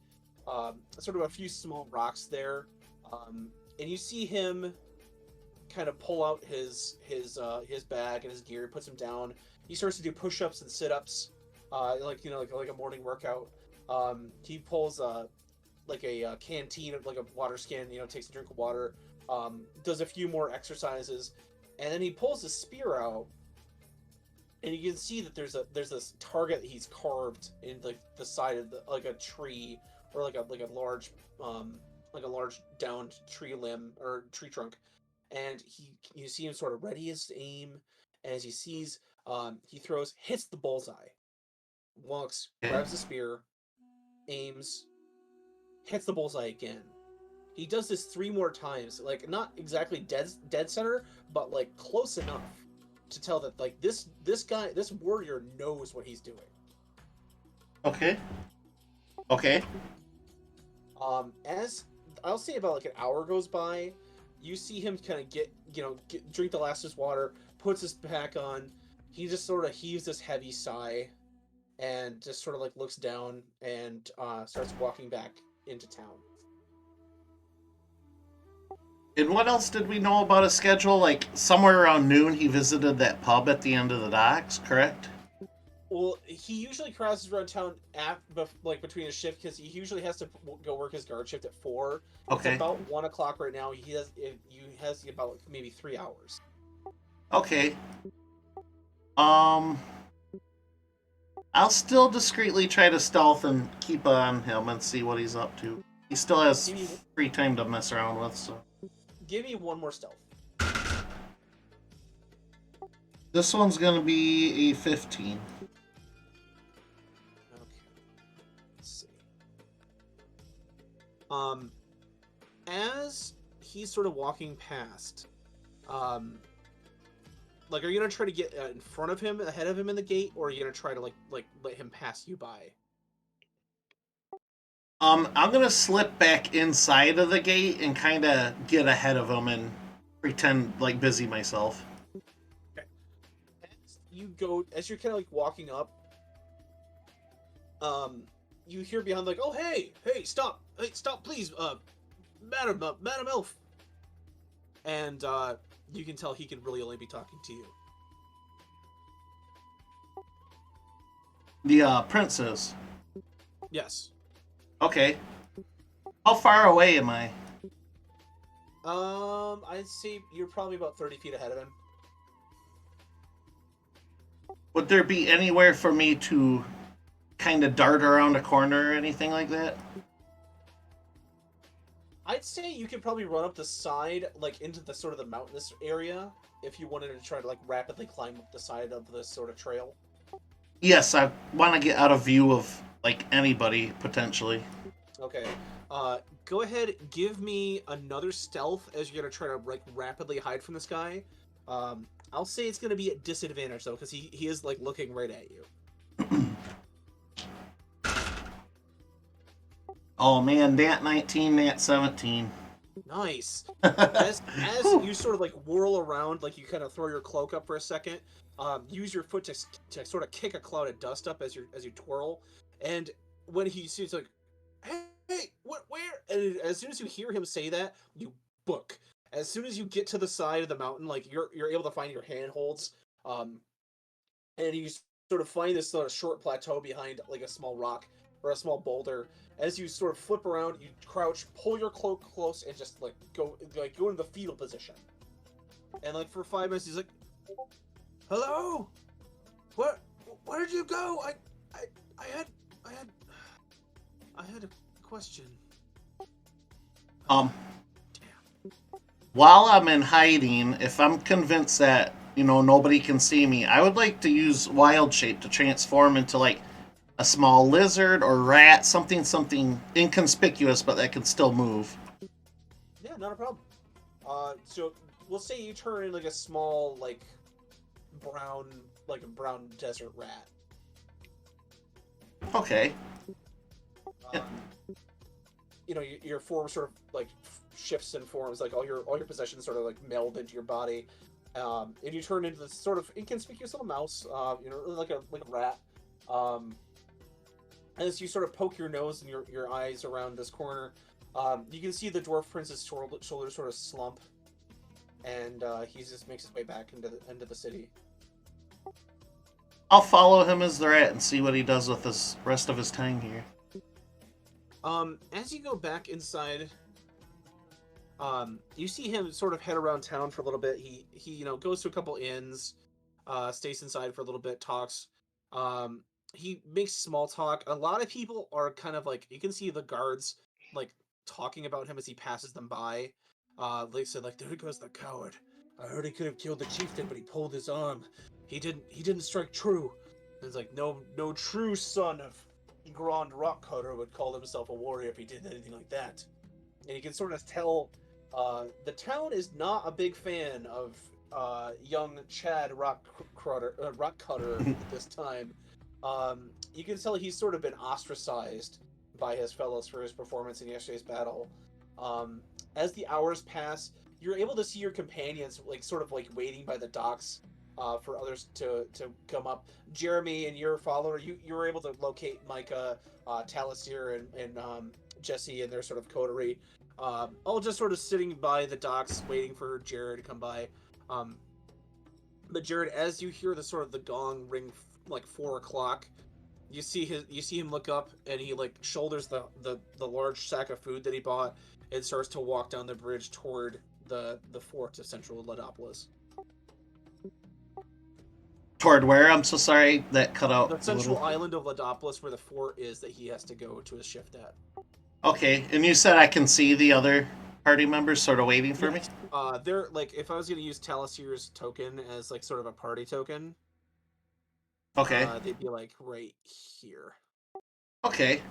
Speaker 2: Sort of a few small rocks there, and you see him kind of pull out his bag and his gear, puts him down. He starts to do push-ups and sit-ups, like a morning workout. He pulls like a canteen of like a water skin, takes a drink of water, does a few more exercises, and then he pulls his spear out, and you can see that there's this target that he's carved in like the side of like a tree or like a large downed tree limb or tree trunk, and you see him sort of ready his aim, and as he sees, he throws, hits the bullseye, walks, grabs the spear, aims, hits the bullseye again. He does this 3 more times, like not exactly dead center, but like close enough to tell that like this warrior knows what he's doing.
Speaker 1: Okay. Okay.
Speaker 2: As I'll say about like an hour goes by, you see him kind of drink the last of his water, puts his pack on. He just sort of heaves this heavy sigh, and just sort of like looks down and starts walking back into town.
Speaker 1: And what else did we know about his schedule? Like, somewhere around noon, he visited that pub at the end of the docks, correct?
Speaker 2: Well, he usually crosses around town between his shift, because he usually has to go work his guard shift at 4.
Speaker 1: Okay.
Speaker 2: It's about 1 o'clock right now. He has about maybe 3 hours.
Speaker 1: Okay. I'll still discreetly try to stealth and keep on him and see what he's up to. He still has free time to mess around with, so.
Speaker 2: Give me one more stealth.
Speaker 1: This one's gonna be a 15.
Speaker 2: Okay. Let's see. As he's sort of walking past, like, are you gonna try to get in front of him, ahead of him in the gate, or are you gonna try to like let him pass you by?
Speaker 1: I'm gonna slip back inside of the gate and kind of get ahead of him and pretend like busy myself.
Speaker 2: Okay. As you're kind of like walking up, you hear behind like, "Oh, hey, stop, please, Madam Elf," and you can tell he can really only be talking to you.
Speaker 1: The princess.
Speaker 2: Yes.
Speaker 1: Okay. How far away am I?
Speaker 2: I'd say you're probably about 30 feet ahead of him.
Speaker 1: Would there be anywhere for me to kind of dart around a corner or anything like that?
Speaker 2: I'd say you could probably run up the side, like into the sort of the mountainous area, if you wanted to try to like rapidly climb up the side of this sort of trail.
Speaker 1: Yes, I want to get out of view of like anybody potentially.
Speaker 2: Okay. Go ahead, give me another stealth as you're gonna try to like rapidly hide from this guy. I'll say it's gonna be at disadvantage though, because he is like looking right at you.
Speaker 1: Oh man, Nat 19, Nat 17.
Speaker 2: Nice. As you sort of like whirl around, like you kind of throw your cloak up for a second, use your foot to sort of kick a cloud of dust up as you twirl, and when he sees like, hey, what, where? And as soon as you hear him say that, you book. As soon as you get to the side of the mountain, like you're able to find your handholds, and you sort of find this sort of short plateau behind like a small rock. or a small boulder. As you sort of flip around, you crouch, pull your cloak close, and just go into the fetal position. And like for 5 minutes, he's like, "Hello, where did you go? I had a question."
Speaker 1: Um, while I'm in hiding, if I'm convinced that, nobody can see me, I would like to use wild shape to transform into like a small lizard or rat, something inconspicuous but that can still move.
Speaker 2: Yeah, not a problem. So we'll say you turn in like a small a brown desert rat.
Speaker 1: Okay.
Speaker 2: Um, your form sort of like shifts and forms, like all your possessions sort of like meld into your body, and you turn into this sort of inconspicuous little mouse, like a rat. As you sort of poke your nose and your eyes around this corner, you can see the dwarf prince's shoulders sort of slump, and he just makes his way back into the city.
Speaker 1: I'll follow him as the rat and see what he does with this rest of his time here.
Speaker 2: As you go back inside, you see him sort of head around town for a little bit. He goes to a couple inns, stays inside for a little bit, talks. He makes small talk. A lot of people are kind of like, you can see the guards like talking about him as he passes them by. They said like, "There goes the coward. I heard he could have killed the chieftain, but he pulled his arm. He didn't strike true." And it's like, no true son of Grand Rock Cutter would call himself a warrior if he did anything like that. And you can sort of tell the town is not a big fan of young Chad Rock Cutter at this time. You can tell he's sort of been ostracized by his fellows for his performance in yesterday's battle. As the hours pass, you're able to see your companions sort of waiting by the docks for others to come up. Jeremy and your follower, you were able to locate Micah, Talasir, and Jesse and their sort of coterie, all just sort of sitting by the docks waiting for Jared to come by. But Jared, as you hear the sort of the gong ring like 4 o'clock, you see him look up, and he shoulders the large sack of food that he bought and starts to walk down the bridge toward the fort of Central Ladopolis.
Speaker 1: Toward where? I'm so sorry, that cut out.
Speaker 2: The central island of Ladopolis, where the fort is that he has to go to his shift at.
Speaker 1: Okay, and you said I can see the other party members sort of waiting for me?
Speaker 2: They're if I was going to use Talasir's token as sort of a party token,
Speaker 1: Okay.
Speaker 2: they'd be right here.
Speaker 1: Okay.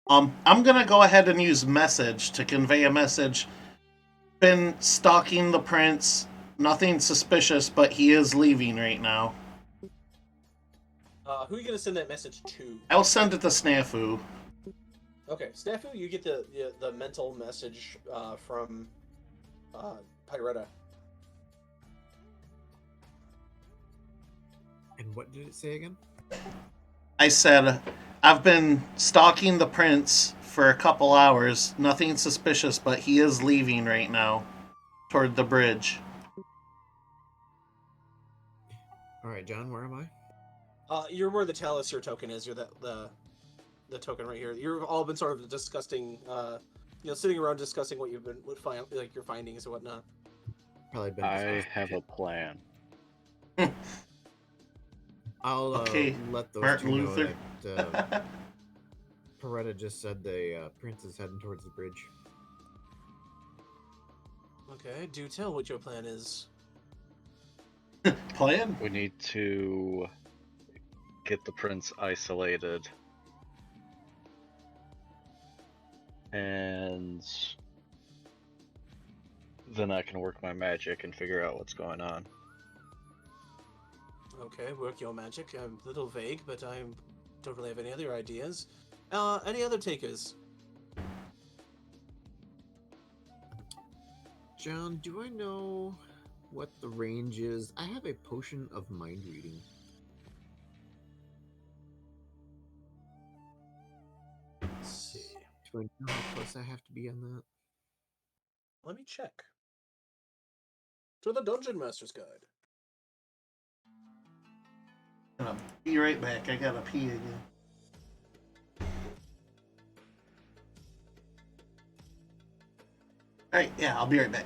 Speaker 1: I'm gonna go ahead and use message to convey a message. Been stalking the prince. Nothing suspicious, but he is leaving right now.
Speaker 2: Who are you going to send that message to?
Speaker 1: I'll send it to Snafu.
Speaker 2: Okay, Snafu, you get the mental message from Pyretta.
Speaker 4: And what did it say again?
Speaker 1: I said, I've been stalking the prince for a couple hours. Nothing suspicious, but he is leaving right now toward the bridge.
Speaker 4: All right, John, where am I?
Speaker 2: You're where the Talasir token is. You're the token right here. You've all been sort of discussing, sitting around discussing what you've been your findings and whatnot.
Speaker 4: Probably been.
Speaker 6: I have a plan.
Speaker 4: I'll
Speaker 1: Okay,
Speaker 4: let those
Speaker 1: Martin
Speaker 4: two
Speaker 1: Luther.
Speaker 4: know that Peretta just said the prince is heading towards the bridge.
Speaker 2: Okay, do tell what your plan is.
Speaker 1: Plan?
Speaker 6: We need to get the prince isolated. And then I can work my magic and figure out what's going on.
Speaker 2: Okay, work your magic. I'm a little vague, but I don't really have any other ideas. Any other takers?
Speaker 4: John, do I know what the range is? I have a potion of mind reading.
Speaker 2: Let's see.
Speaker 4: Do I know how close I have to be on that?
Speaker 2: Let me check. To the Dungeon Master's Guide.
Speaker 1: Be right back. I gotta pee again. Alright, yeah, I'll be right back.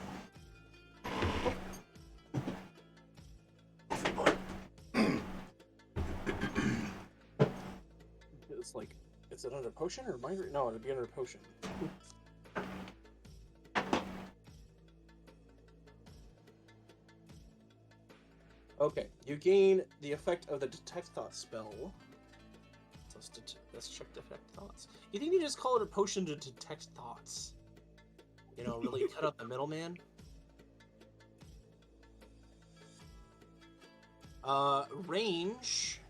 Speaker 2: It's like, is it under potion or mind? No, it'd be under potion. Okay, you gain the effect of the detect thought spell. Let's check detect thoughts. You think you just call it a potion to detect thoughts? You know, really cut out the middleman. Range.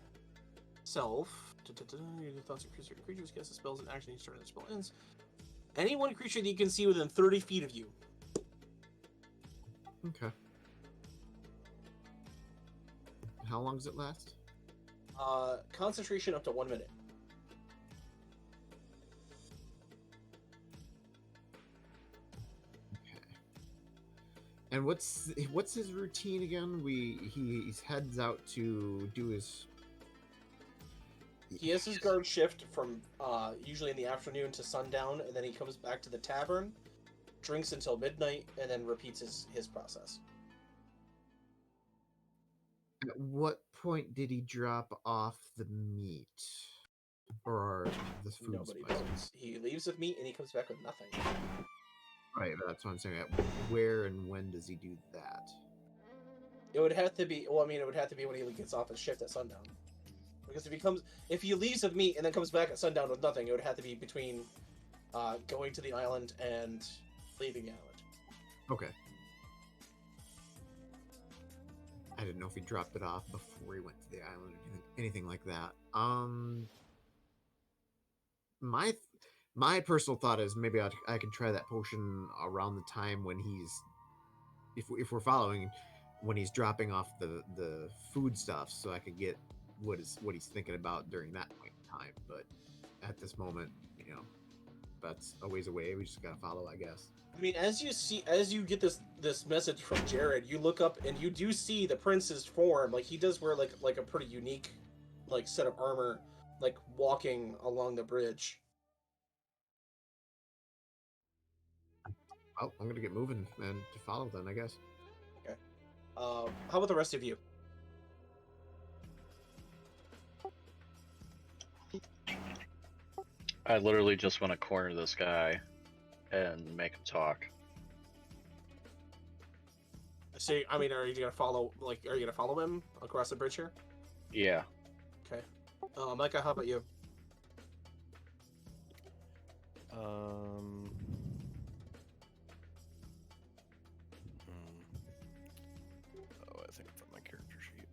Speaker 2: Self. Your thoughts of creatures cast the spells and action each turn the spell ends. Any one creature that you can see within 30 feet of you.
Speaker 4: Okay. How long does it last?
Speaker 2: Concentration up to 1 minute.
Speaker 4: And what's his routine again? He heads out to do his.
Speaker 2: He has his guard shift from usually in the afternoon to sundown, and then he comes back to the tavern, drinks until midnight, and then repeats his process.
Speaker 4: At what point did he drop off the meat or the food
Speaker 2: Nobody
Speaker 4: spice?
Speaker 2: knows. He leaves with meat and he comes back with nothing.
Speaker 4: Right, that's what I'm saying. Where and when does he do that?
Speaker 2: It would have to be. Well, I mean, it would have to be when he gets off his shift at sundown. Because if he leaves with meat and then comes back at sundown with nothing, it would have to be between going to the island and leaving the island.
Speaker 4: Okay. I didn't know if he dropped it off before he went to the island or anything like that. My personal thought is maybe I can try that potion around the time when he's, if we're following, when he's dropping off the food stuff, so I could get what he's thinking about during that point in time. But at this moment, that's a ways away. We just gotta follow, I guess.
Speaker 2: I mean, as you get this message from Jared, you look up and you do see the prince's form. Like, he does wear like a pretty unique set of armor, like walking along the bridge.
Speaker 4: Oh, I'm gonna get moving and to follow then, I guess.
Speaker 2: Okay. How about the rest of you?
Speaker 6: I literally just want to corner this guy and make him talk.
Speaker 2: So, I mean, are you gonna follow him across the bridge here?
Speaker 6: Yeah.
Speaker 2: Okay. Micah, how about you?
Speaker 3: Oh, I think it's on my character sheet.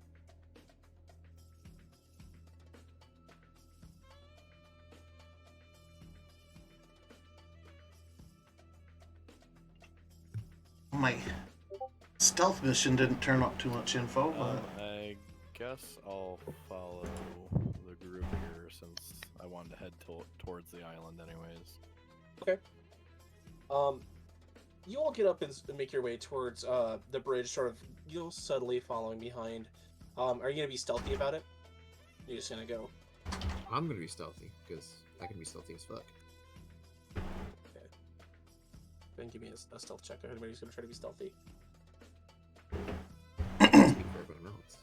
Speaker 1: My stealth mission didn't turn up too much info, but
Speaker 3: I guess I'll follow the group here since I wanted to head towards the island anyways.
Speaker 2: Okay. You all get up and make your way towards the bridge, sort of subtly following behind. Are you gonna be stealthy about it? You're just gonna go.
Speaker 4: I'm gonna be stealthy because I can be stealthy as fuck.
Speaker 2: Okay. Then give me a stealth check. Everybody's gonna try to be stealthy.
Speaker 4: Speak for everyone else.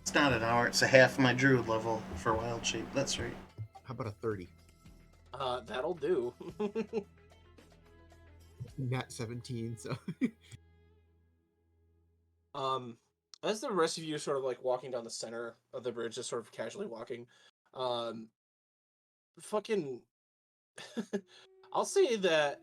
Speaker 1: it's not an hour. It's a half my druid level for wild shape. That's right.
Speaker 4: How about a 30?
Speaker 2: That'll do.
Speaker 4: Nat 17, so.
Speaker 2: As the rest of you are sort of like walking down the center of the bridge, just sort of casually walking, fucking, I'll say that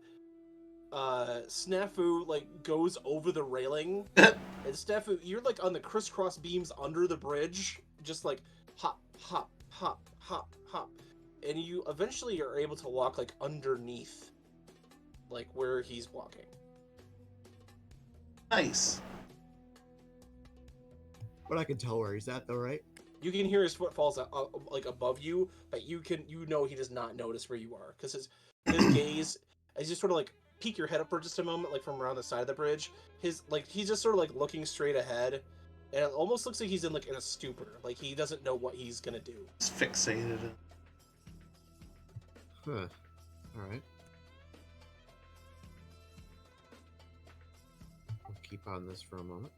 Speaker 2: Snafu like goes over the railing, and Snafu, you're like on the crisscross beams under the bridge, just like hop, hop, hop, hop, hop, and you eventually are able to walk like underneath, like where he's walking.
Speaker 1: Nice.
Speaker 4: But I can tell where he's at, though, right?
Speaker 2: You can hear his footfalls like above you, but you know he does not notice where you are because his gaze, as you sort of like peek your head up for just a moment, like from around the side of the bridge, he's just sort of like looking straight ahead, and it almost looks like he's in a stupor, like he doesn't know what he's gonna do.
Speaker 1: It's fixated.
Speaker 4: Huh. All right. keep on this for a moment.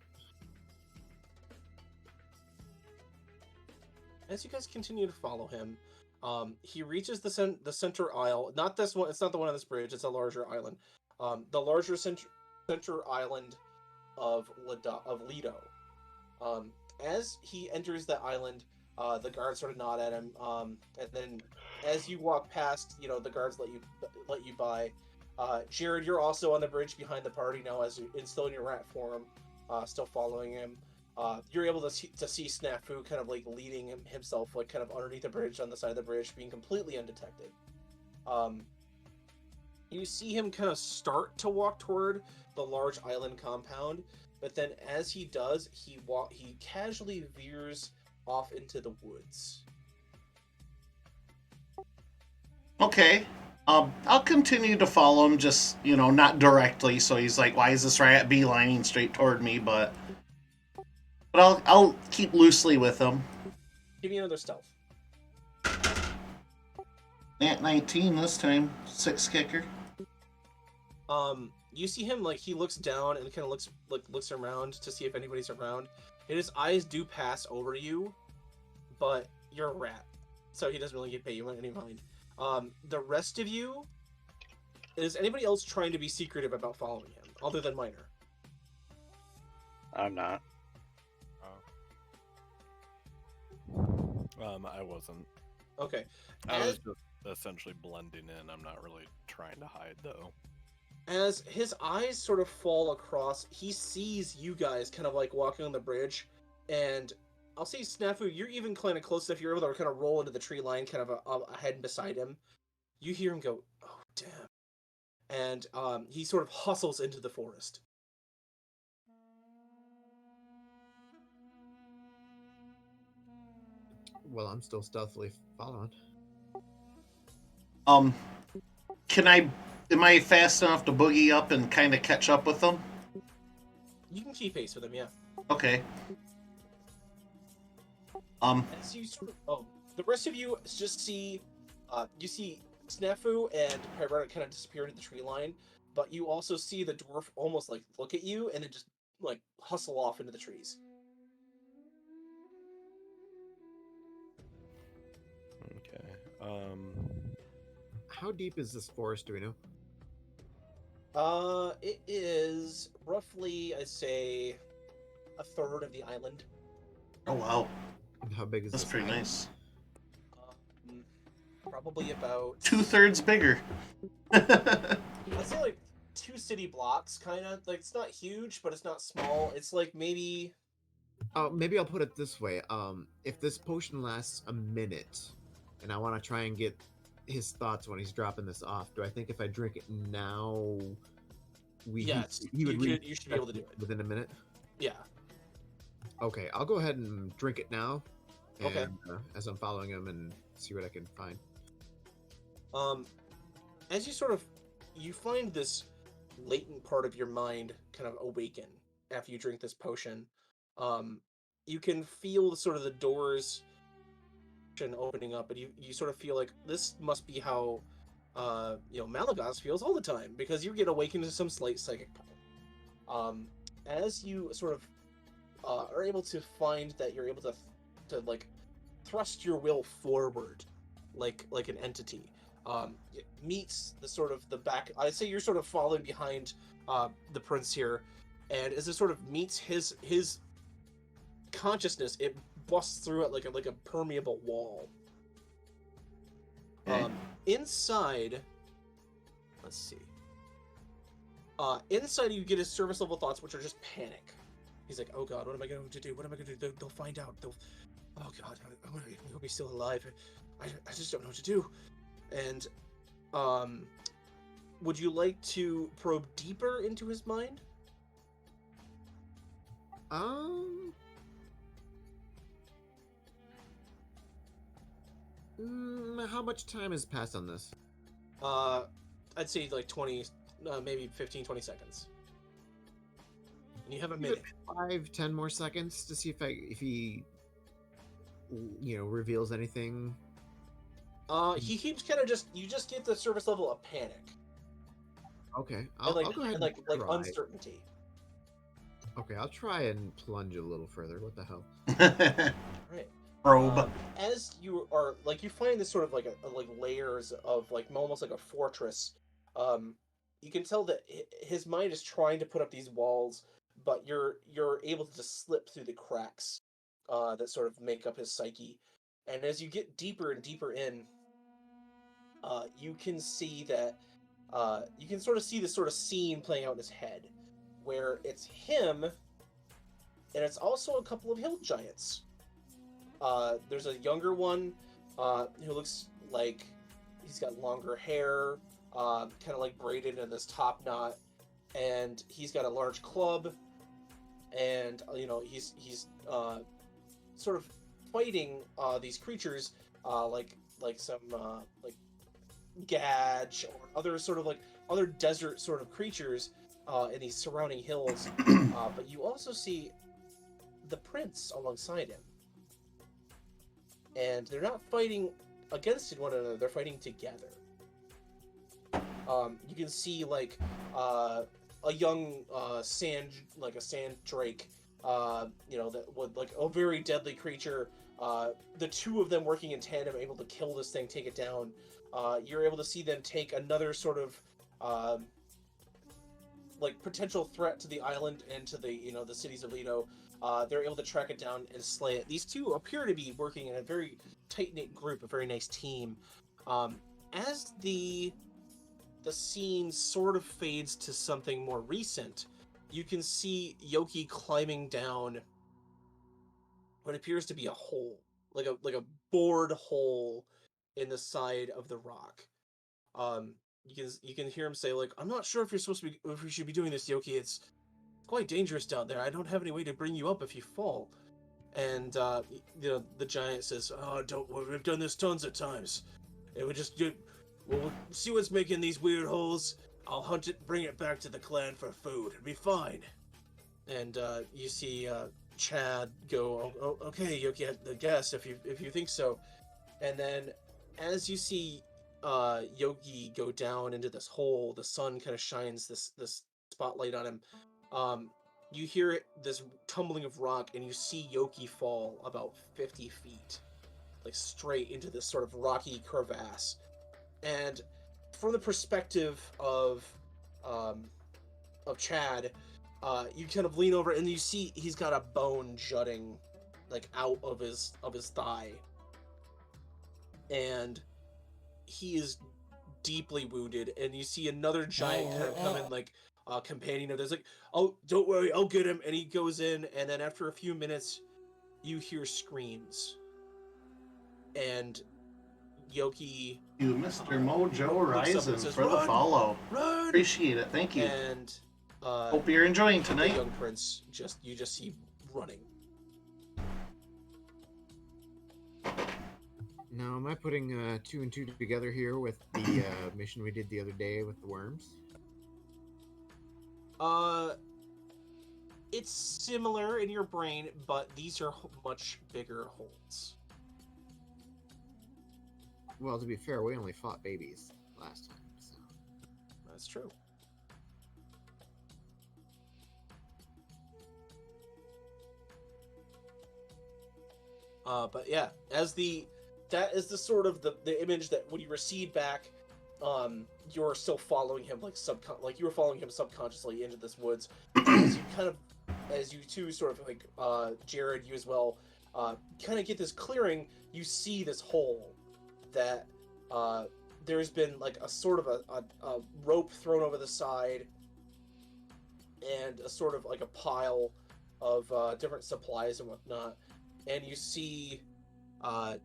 Speaker 2: As you guys continue to follow him, he reaches the center aisle. Not this one. It's not the one on this bridge. It's a larger island. The larger center island of Lido. As he enters the island, the guards sort of nod at him, and then as you walk past, the guards let you by. Jared, you're also on the bridge behind the party now, as you're still in your rat form, still following him. You're able to see Snafu kind of like leading himself, like kind of underneath the bridge, on the side of the bridge, being completely undetected. You see him kind of start to walk toward the large island compound, but then as he does, he casually veers off into the woods.
Speaker 1: Okay. I'll continue to follow him, just, not directly, so he's like, why is this rat beelining straight toward me, but I'll keep loosely with him.
Speaker 2: Give me another stealth.
Speaker 1: At 19 this time, 6 kicker.
Speaker 2: You see him, like, he looks down and kind of looks around to see if anybody's around, and his eyes do pass over you, but you're a rat, so he doesn't really pay you any mind. The rest of you, is anybody else trying to be secretive about following him, other than Minor?
Speaker 6: I'm not.
Speaker 3: I wasn't.
Speaker 2: Okay.
Speaker 3: I was just essentially blending in. I'm not really trying to hide, though.
Speaker 2: As his eyes sort of fall across, he sees you guys kind of like walking on the bridge, and I'll say, Snafu, you're even kind of close enough, you're able to kind of roll into the tree line, kind of ahead and beside him. You hear him go, "Oh, damn." And he sort of hustles into the forest.
Speaker 4: Well, I'm still stealthily following.
Speaker 1: Am I fast enough to boogie up and kind of catch up with them?
Speaker 2: You can keep pace with him, yeah.
Speaker 1: Okay.
Speaker 2: As you the rest of you just see, you see Snafu and Pyrrhota kind of disappear into the tree line, but you also see the dwarf almost like look at you and then just like hustle off into the trees.
Speaker 3: Okay.
Speaker 4: How deep is this forest? Do we know?
Speaker 2: It is roughly, I'd say, a third of the island.
Speaker 1: Oh, wow.
Speaker 4: And how big is
Speaker 1: That's
Speaker 4: this
Speaker 1: pretty
Speaker 4: island?
Speaker 1: nice.
Speaker 2: Probably about
Speaker 1: 2/3 bigger.
Speaker 2: I'd say like 2 city blocks, kind of. Like, it's not huge, but it's not small. It's like maybe.
Speaker 4: Maybe I'll put it this way. If this potion lasts a minute, and I want to try and get his thoughts when he's dropping this off, do I think if I drink it now,
Speaker 2: Yes,
Speaker 4: he would
Speaker 2: you should be able to do it
Speaker 4: within a minute?
Speaker 2: Yeah.
Speaker 4: Okay, I'll go ahead and drink it now. And,
Speaker 2: Okay.
Speaker 4: As I'm following him and see what I can find.
Speaker 2: As you find this latent part of your mind kind of awaken after you drink this potion. You can feel sort of the doors opening up, and you sort of feel like this must be how Malagos feels all the time, because you get awakened to some slight psychic power. As you sort of are able to find that you're able to like thrust your will forward like an entity. It meets the sort of the back. I'd say you're sort of following behind the prince here, and as it sort of meets his consciousness, it busts through it like a permeable wall.
Speaker 1: Okay.
Speaker 2: Inside, let's see. Inside, you get his service level thoughts, which are just panic. He's like, "Oh God, what am I going to do? What am I going to do? They'll find out. Oh God, I hope he's still alive. I just don't know what to do." And would you like to probe deeper into his mind?
Speaker 4: How much time has passed on this?
Speaker 2: I'd say like 20, maybe 15, 20 seconds. And you have a minute.
Speaker 4: 5-10 more seconds to see if he reveals anything.
Speaker 2: He keeps kind of you just get the service level of panic.
Speaker 4: Okay,
Speaker 2: I'll go ahead
Speaker 4: and
Speaker 2: like
Speaker 4: try.
Speaker 2: uncertainty.
Speaker 4: Okay, I'll try and plunge a little further. What the hell?
Speaker 2: Right.
Speaker 1: Probe.
Speaker 2: As you are like, you find this sort of like a like layers of like almost like a fortress. You can tell that his mind is trying to put up these walls, but you're able to just slip through the cracks that sort of make up his psyche. And as you get deeper and deeper in, you can see that you can sort of see this sort of scene playing out in his head, where it's him, and it's also a couple of hill giants. There's a younger one who looks like he's got longer hair, kind of like braided in this top knot, and he's got a large club, and he's sort of fighting these creatures, like some like gadge or other sort of like other desert sort of creatures in these surrounding hills. But you also see the prince alongside him, and they're not fighting against one another, they're fighting together. You can see like a young sand drake, that would like a very deadly creature. The two of them working in tandem, able to kill this thing, take it down. You're able to see them take another sort of like potential threat to the island and to the cities of Lido. They're able to track it down and slay it. These two appear to be working in a very tight-knit group, a very nice team. As the scene sort of fades to something more recent, you can see Yoki climbing down what appears to be a hole, like a bored hole in the side of the rock. You can hear him say like, "I'm not sure if if we should be doing this, Yoki. It's quite dangerous down there. I don't have any way to bring you up if you fall." And the giant says, "Oh, don't worry. We've done this tons of times. It would just do. We'll see what's making these weird holes. I'll hunt it, bring it back to the clan for food. It'll be fine." And you see Chad go, "Oh, okay, Yoki, I guess if you think so." And then as you see Yogi go down into this hole, the sun kind of shines this spotlight on him. Um, you hear this tumbling of rock, and you see Yoki fall about 50 feet, like straight into this sort of rocky crevasse. And from the perspective um, of Chad, you kind of lean over, and you see he's got a bone jutting like out of his thigh, and he is deeply wounded. And you see another giant kind of come in, like companion of this, like, "Oh, don't worry, I'll get him." And he goes in, and then after a few minutes, you hear screams, and Yoki
Speaker 1: You, Mr. Mojo
Speaker 2: looks up and
Speaker 1: Rising,
Speaker 2: says,
Speaker 1: for the
Speaker 2: "Run,
Speaker 1: follow.
Speaker 2: run!"
Speaker 1: Appreciate it. Thank you.
Speaker 2: And
Speaker 1: Hope you're enjoying
Speaker 2: the
Speaker 1: tonight.
Speaker 2: young prince you just see running.
Speaker 4: Now, am I putting 2 and 2 together here with the mission we did the other day with the worms?
Speaker 2: It's similar in your brain, but these are much bigger holes.
Speaker 4: Well, to be fair, we only fought babies last time, so.
Speaker 2: That's true. But yeah, that is the sort of the image that when you recede back, you're still following him like you were following him subconsciously into this woods. As you two sort of like Jared, you as well, kind of get this clearing. You see this hole that there's been like a sort of a rope thrown over the side, and a sort of like a pile of different supplies and whatnot. And you see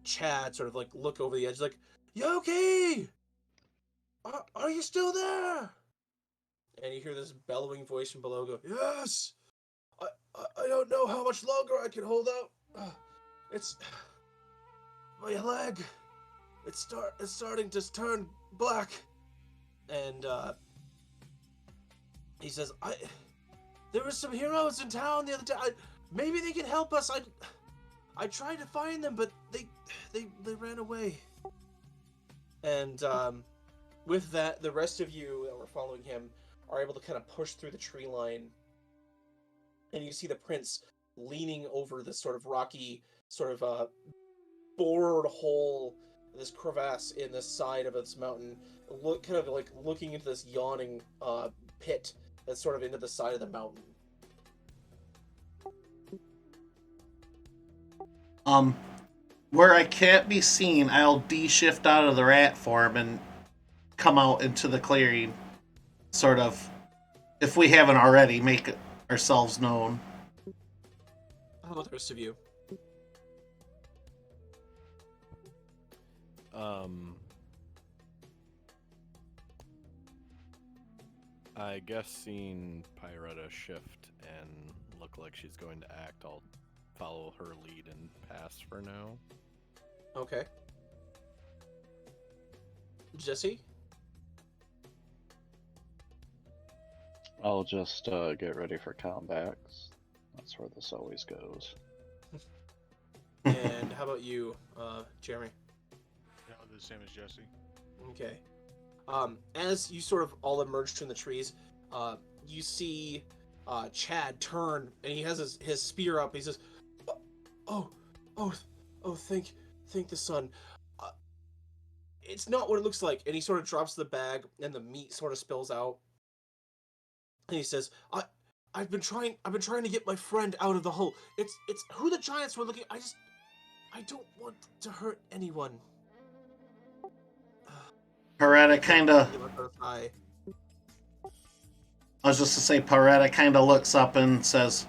Speaker 2: Chad sort of like look over the edge, like, "Yoki, are you still there?" And you hear this bellowing voice from below go, "Yes, I don't know how much longer I can hold out. It's my leg. It's starting to turn black." And he says, "There were some heroes in town the other day. Maybe they can help us. I tried to find them, but they ran away." And with that, the rest of you that were following him are able to kind of push through the tree line and you see the prince leaning over this sort of rocky, sort of bored hole, this crevasse in the side of this mountain, kind of like looking into this yawning pit that's sort of into the side of the mountain.
Speaker 1: Where I can't be seen, I'll D-shift out of the rat form and come out into the clearing. Sort of, if we haven't already, make ourselves known.
Speaker 2: How about the rest of you?
Speaker 3: I guess seeing Pyretta shift and look like she's going to act, I'll follow her lead and pass for now.
Speaker 2: Okay. Jesse?
Speaker 6: I'll just get ready for combat. That's where this always goes.
Speaker 2: And how about you, Jeremy?
Speaker 5: Yeah, I'll do the same as Jesse.
Speaker 2: Okay. As you sort of all emerge from the trees, you see Chad turn, and he has his spear up. He says, "Oh, oh, oh! Thank the sun. It's not what it looks like." And he sort of drops the bag, and the meat sort of spills out. And he says, I've been trying to get my friend out of the hole. It's who the giants were looking. I don't want to hurt anyone."
Speaker 1: Paretta kind of. I was just to say, Paretta kind of looks up and says,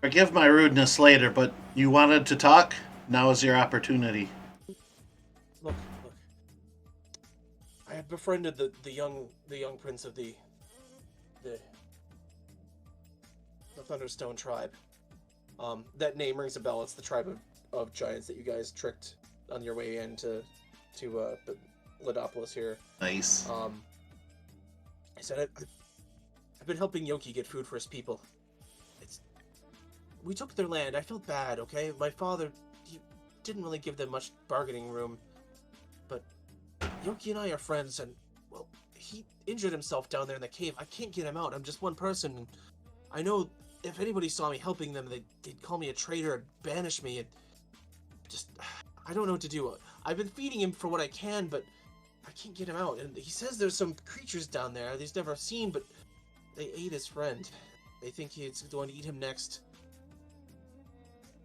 Speaker 1: "Forgive my rudeness later, but you wanted to talk? Now is your opportunity."
Speaker 2: Look. I had befriended the young prince of the Thunderstone tribe. That name rings a bell. It's the tribe of giants that you guys tricked on your way into Ladopolis here.
Speaker 1: Nice.
Speaker 2: I said I've been helping Yoki get food for his people. We took their land. I felt bad. Okay, my father, he didn't really give them much bargaining room, but Yoki and I are friends, and well, he injured himself down there in the cave. I can't get him out. I'm just one person. And I know if anybody saw me helping them, they'd call me a traitor and banish me. And just, I don't know what to do. I've been feeding him for what I can, but I can't get him out. And he says there's some creatures down there he's never seen, but they ate his friend. They think he's going to eat him next.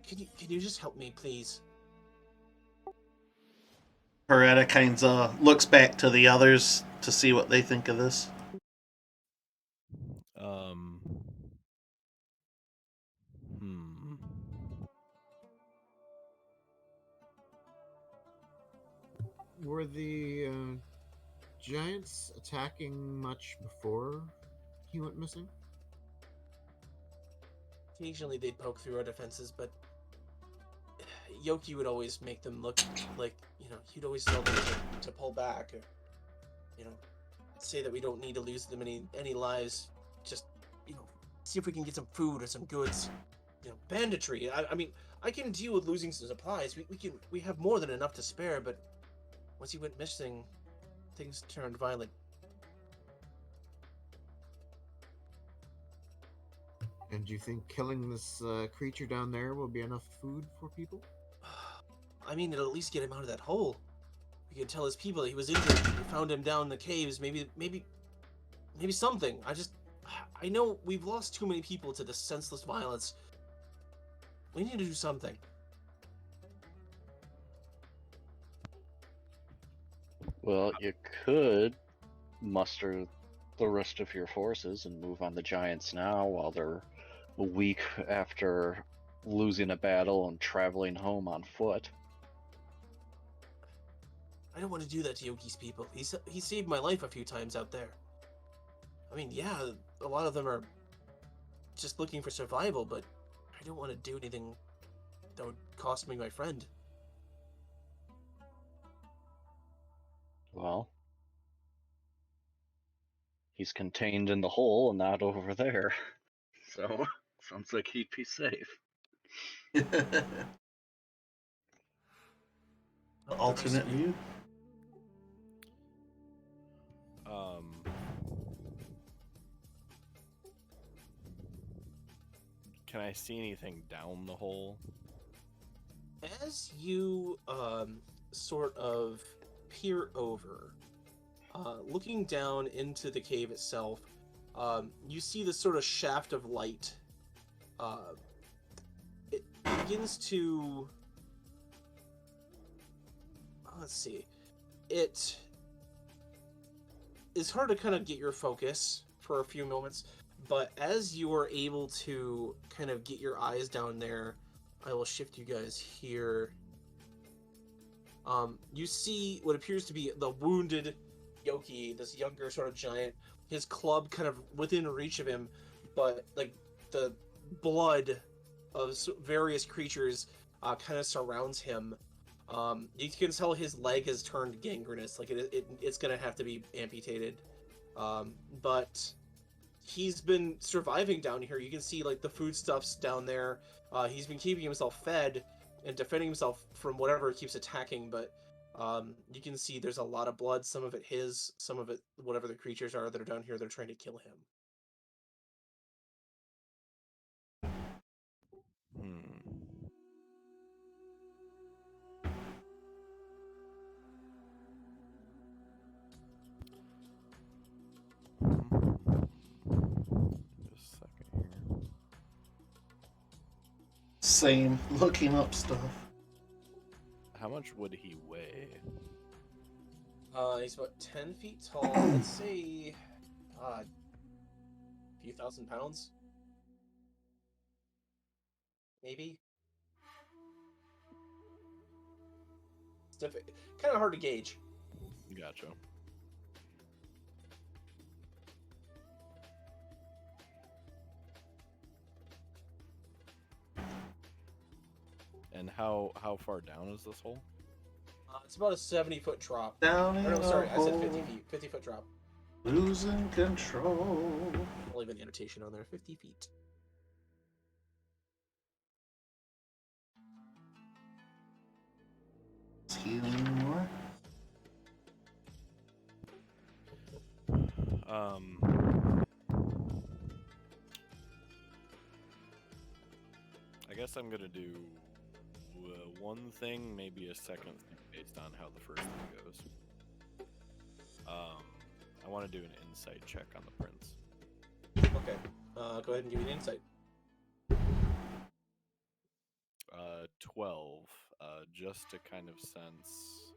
Speaker 2: Can you just help me, please?
Speaker 1: Paretta kind of looks back to the others to see what they think of this.
Speaker 4: Were the giants attacking much before he went missing?
Speaker 2: Occasionally they'd poke through our defenses, but Yoki would always make them look like, he'd always tell them to pull back, or, say that we don't need to lose them any lives. Just, see if we can get some food or some goods. Banditry. I mean, I can deal with losing some supplies. We have more than enough to spare, but once he went missing, things turned violent.
Speaker 4: And do you think killing this creature down there will be enough food for people?
Speaker 2: I mean, it'll at least get him out of that hole. We could tell his people that he was injured. We found him down in the caves. Maybe something. I know we've lost too many people to this senseless violence. We need to do something.
Speaker 6: Well, you could muster the rest of your forces and move on the giants now while they're a week after losing a battle and traveling home on foot.
Speaker 2: I don't want to do that to Yoki's people. He saved my life a few times out there. I mean, yeah, a lot of them are just looking for survival, but I don't want to do anything that would cost me my friend.
Speaker 6: Well, he's contained in the hole and not over there. So, sounds like he'd be safe.
Speaker 1: Alternate view?
Speaker 3: Can I see anything down the hole?
Speaker 2: As you sort of peer over, looking down into the cave itself, you see this sort of shaft of light. It begins to... let's see. It is hard to kind of get your focus for a few moments, but as you are able to kind of get your eyes down there, I will shift you guys here. You see what appears to be the wounded Yoki, this younger sort of giant, his club kind of within reach of him, but like the blood of various creatures kind of surrounds him. You can tell his leg has turned gangrenous, like it's gonna have to be amputated. But he's been surviving down here. You can see like the foodstuffs down there. He's been keeping himself fed and defending himself from whatever keeps attacking, but you can see there's a lot of blood, some of it his, some of it whatever the creatures are that are down here, they're trying to kill him.
Speaker 3: Just a second here.
Speaker 1: Same, looking up stuff.
Speaker 3: How much would he weigh?
Speaker 2: He's about 10 feet tall. Let's say, a few thousand pounds, maybe. It's kind of hard to gauge.
Speaker 3: Gotcha. And how far down is this hole?
Speaker 2: It's about a 70-foot drop.
Speaker 1: Down
Speaker 2: Or
Speaker 1: in
Speaker 2: no, sorry,
Speaker 1: a
Speaker 2: I said
Speaker 1: hole,
Speaker 2: 50 feet. 50-foot drop.
Speaker 1: losing control.
Speaker 2: I'll leave an annotation on there. 50 feet.
Speaker 1: Is healing more?
Speaker 3: I guess I'm gonna do one thing, maybe a second thing based on how the first thing goes. I want to do an insight check on the prince.
Speaker 2: Okay. Go ahead and give me an insight.
Speaker 3: 12. Just to kind of sense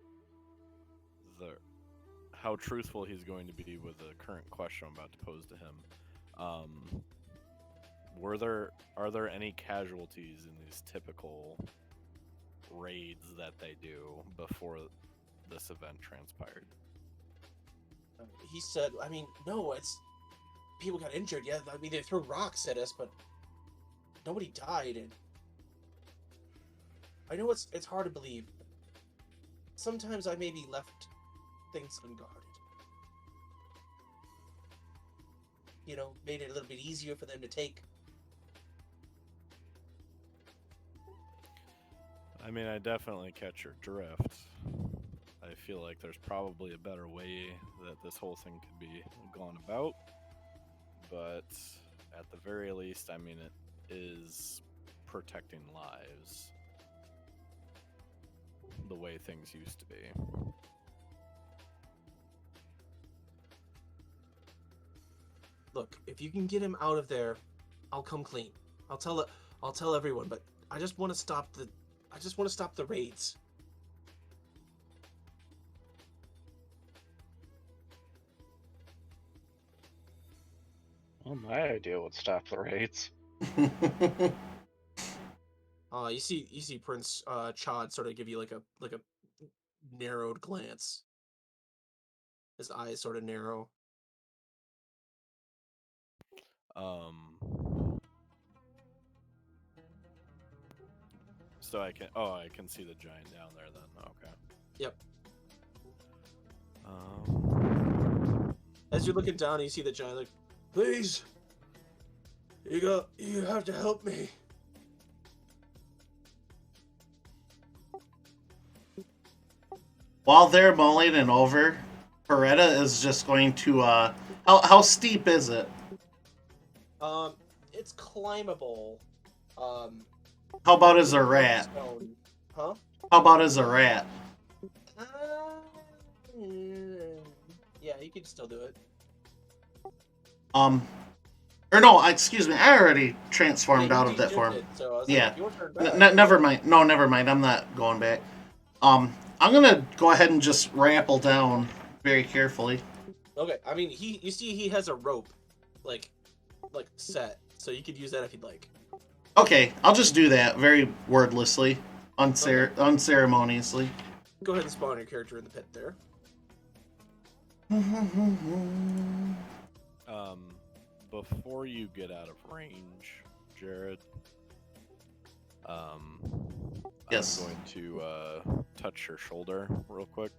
Speaker 3: how truthful he's going to be with the current question I'm about to pose to him. Are there any casualties in these typical raids that they do before this event transpired?
Speaker 2: He said, I mean, no, it's... People got injured, yeah. I mean, they threw rocks at us, but nobody died, and... I know it's hard to believe. Sometimes I maybe left things unguarded. You know, made it a little bit easier for them to take.
Speaker 3: I mean, I definitely catch your drift. I feel like there's probably a better way that this whole thing could be gone about. But at the very least, I mean, it is protecting lives the way things used to be.
Speaker 2: Look, if you can get him out of there, I'll come clean. I'll tell everyone, but I just want to stop the raids.
Speaker 6: Well, my idea would stop the raids.
Speaker 2: You see Prince Chad sort of give you like a narrowed glance. His eyes sort of narrow.
Speaker 3: So I can see the giant down there then. Okay.
Speaker 2: Yep.
Speaker 3: Um,
Speaker 2: As you're looking down, you see the giant like, please, you have to help me.
Speaker 1: While they're mulling it over, Beretta is just going to, how steep is it?
Speaker 2: It's climbable.
Speaker 1: How about as a
Speaker 2: on the
Speaker 1: rat?
Speaker 2: stone. Huh?
Speaker 1: How about as a rat?
Speaker 2: Uh, yeah, you can still do it.
Speaker 1: Or no, excuse me. I already transformed
Speaker 2: Yeah,
Speaker 1: out
Speaker 2: you
Speaker 1: of that
Speaker 2: just
Speaker 1: form.
Speaker 2: did, so I was
Speaker 1: Yeah.
Speaker 2: like, your turn back.
Speaker 1: Never mind. No, never mind. I'm not going back. I'm gonna go ahead and just rappel down very carefully.
Speaker 2: Okay, I mean, you see he has a rope, like set, so you could use that if you'd like.
Speaker 1: Okay, I'll just do that very wordlessly,
Speaker 2: Okay.
Speaker 1: unceremoniously.
Speaker 2: Go ahead and spawn your character in the pit there.
Speaker 3: Before you get out of range, Jared,
Speaker 1: Yes.
Speaker 3: I'm going to touch your shoulder real quick,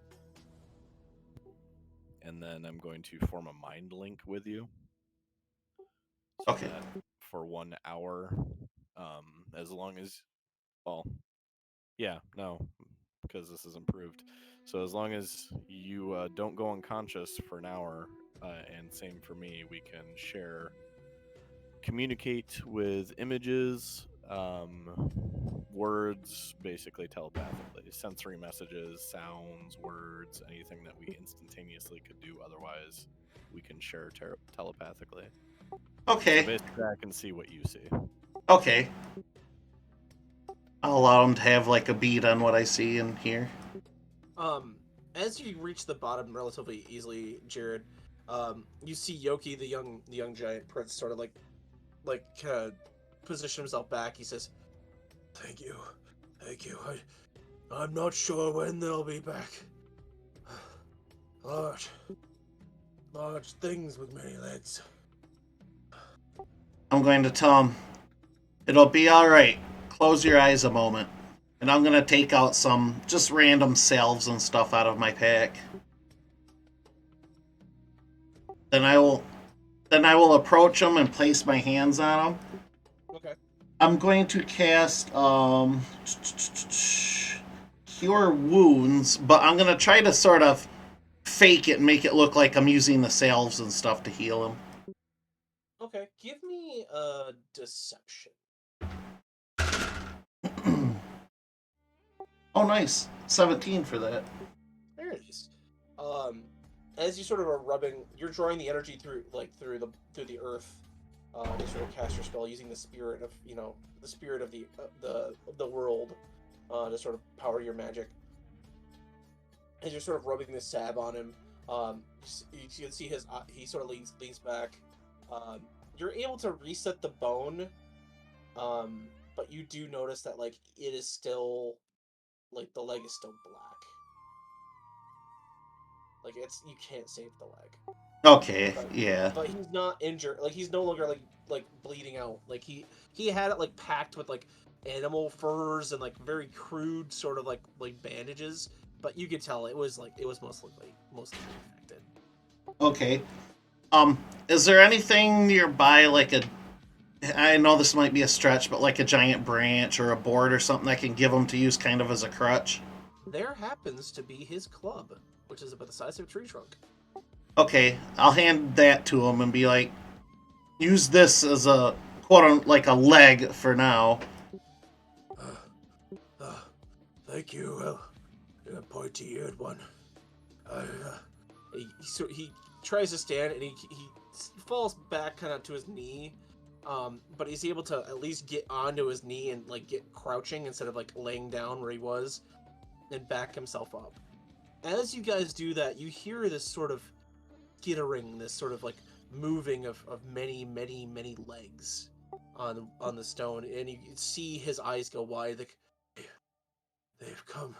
Speaker 3: and then I'm going to form a mind link with you. So
Speaker 1: Okay.
Speaker 3: that for 1 hour, as long as, well, yeah, no, because this is improved. So as long as you don't go unconscious for an hour, and same for me, we can communicate with images, words, basically telepathically, sensory messages, sounds, words, anything that we instantaneously could do otherwise, we can share telepathically. So
Speaker 1: Okay.
Speaker 3: basically, I can see what you see.
Speaker 1: Okay. I'll allow him to have like a beat on what I see and hear.
Speaker 2: As you reach the bottom relatively easily, Jared, you see Yoki, the young giant prince, sort of like kind of position himself back. He says, thank you. I'm not sure when they'll be back. Large things with many legs.
Speaker 1: I'm going to tell him, it'll be alright. Close your eyes a moment. And I'm going to take out some just random salves and stuff out of my pack. Then I will approach him and place my hands on him.
Speaker 2: Okay.
Speaker 1: I'm going to cast Cure Wounds, but I'm going to try to sort of fake it and make it look like I'm using the salves and stuff to heal him.
Speaker 2: Okay. Give me a deception.
Speaker 1: Oh, nice. 17 for that.
Speaker 2: There it is. As you sort of are rubbing, you're drawing the energy through the earth. To sort of cast your spell using the spirit of the world, to sort of power your magic. As you're sort of rubbing this salve on him, you can see he sort of leans back. You're able to reset the bone, but you do notice that like it is still, like, the leg is still black. Like, you can't save the leg.
Speaker 1: Okay, yeah.
Speaker 2: But he's not injured. Like, he's no longer like bleeding out. Like, he had it like packed with like animal furs and like very crude sort of like bandages. But you could tell it was mostly infected.
Speaker 1: Okay. Is there anything nearby, like I know this might be a stretch, but like a giant branch or a board or something I can give him to use kind of as a crutch?
Speaker 2: There happens to be his club, which is about the size of a tree trunk.
Speaker 1: Okay, I'll hand that to him and be like, use this as a quote like a leg for now.
Speaker 2: Thank you, pointy-eared one. He tries to stand and he falls back kind of to his knee, but he's able to at least get onto his knee and like get crouching instead of like laying down where he was, and back himself up. As you guys do that, you hear this sort of skittering, this sort of like moving of many legs on the stone, and you see his eyes go wide. Like, they've come,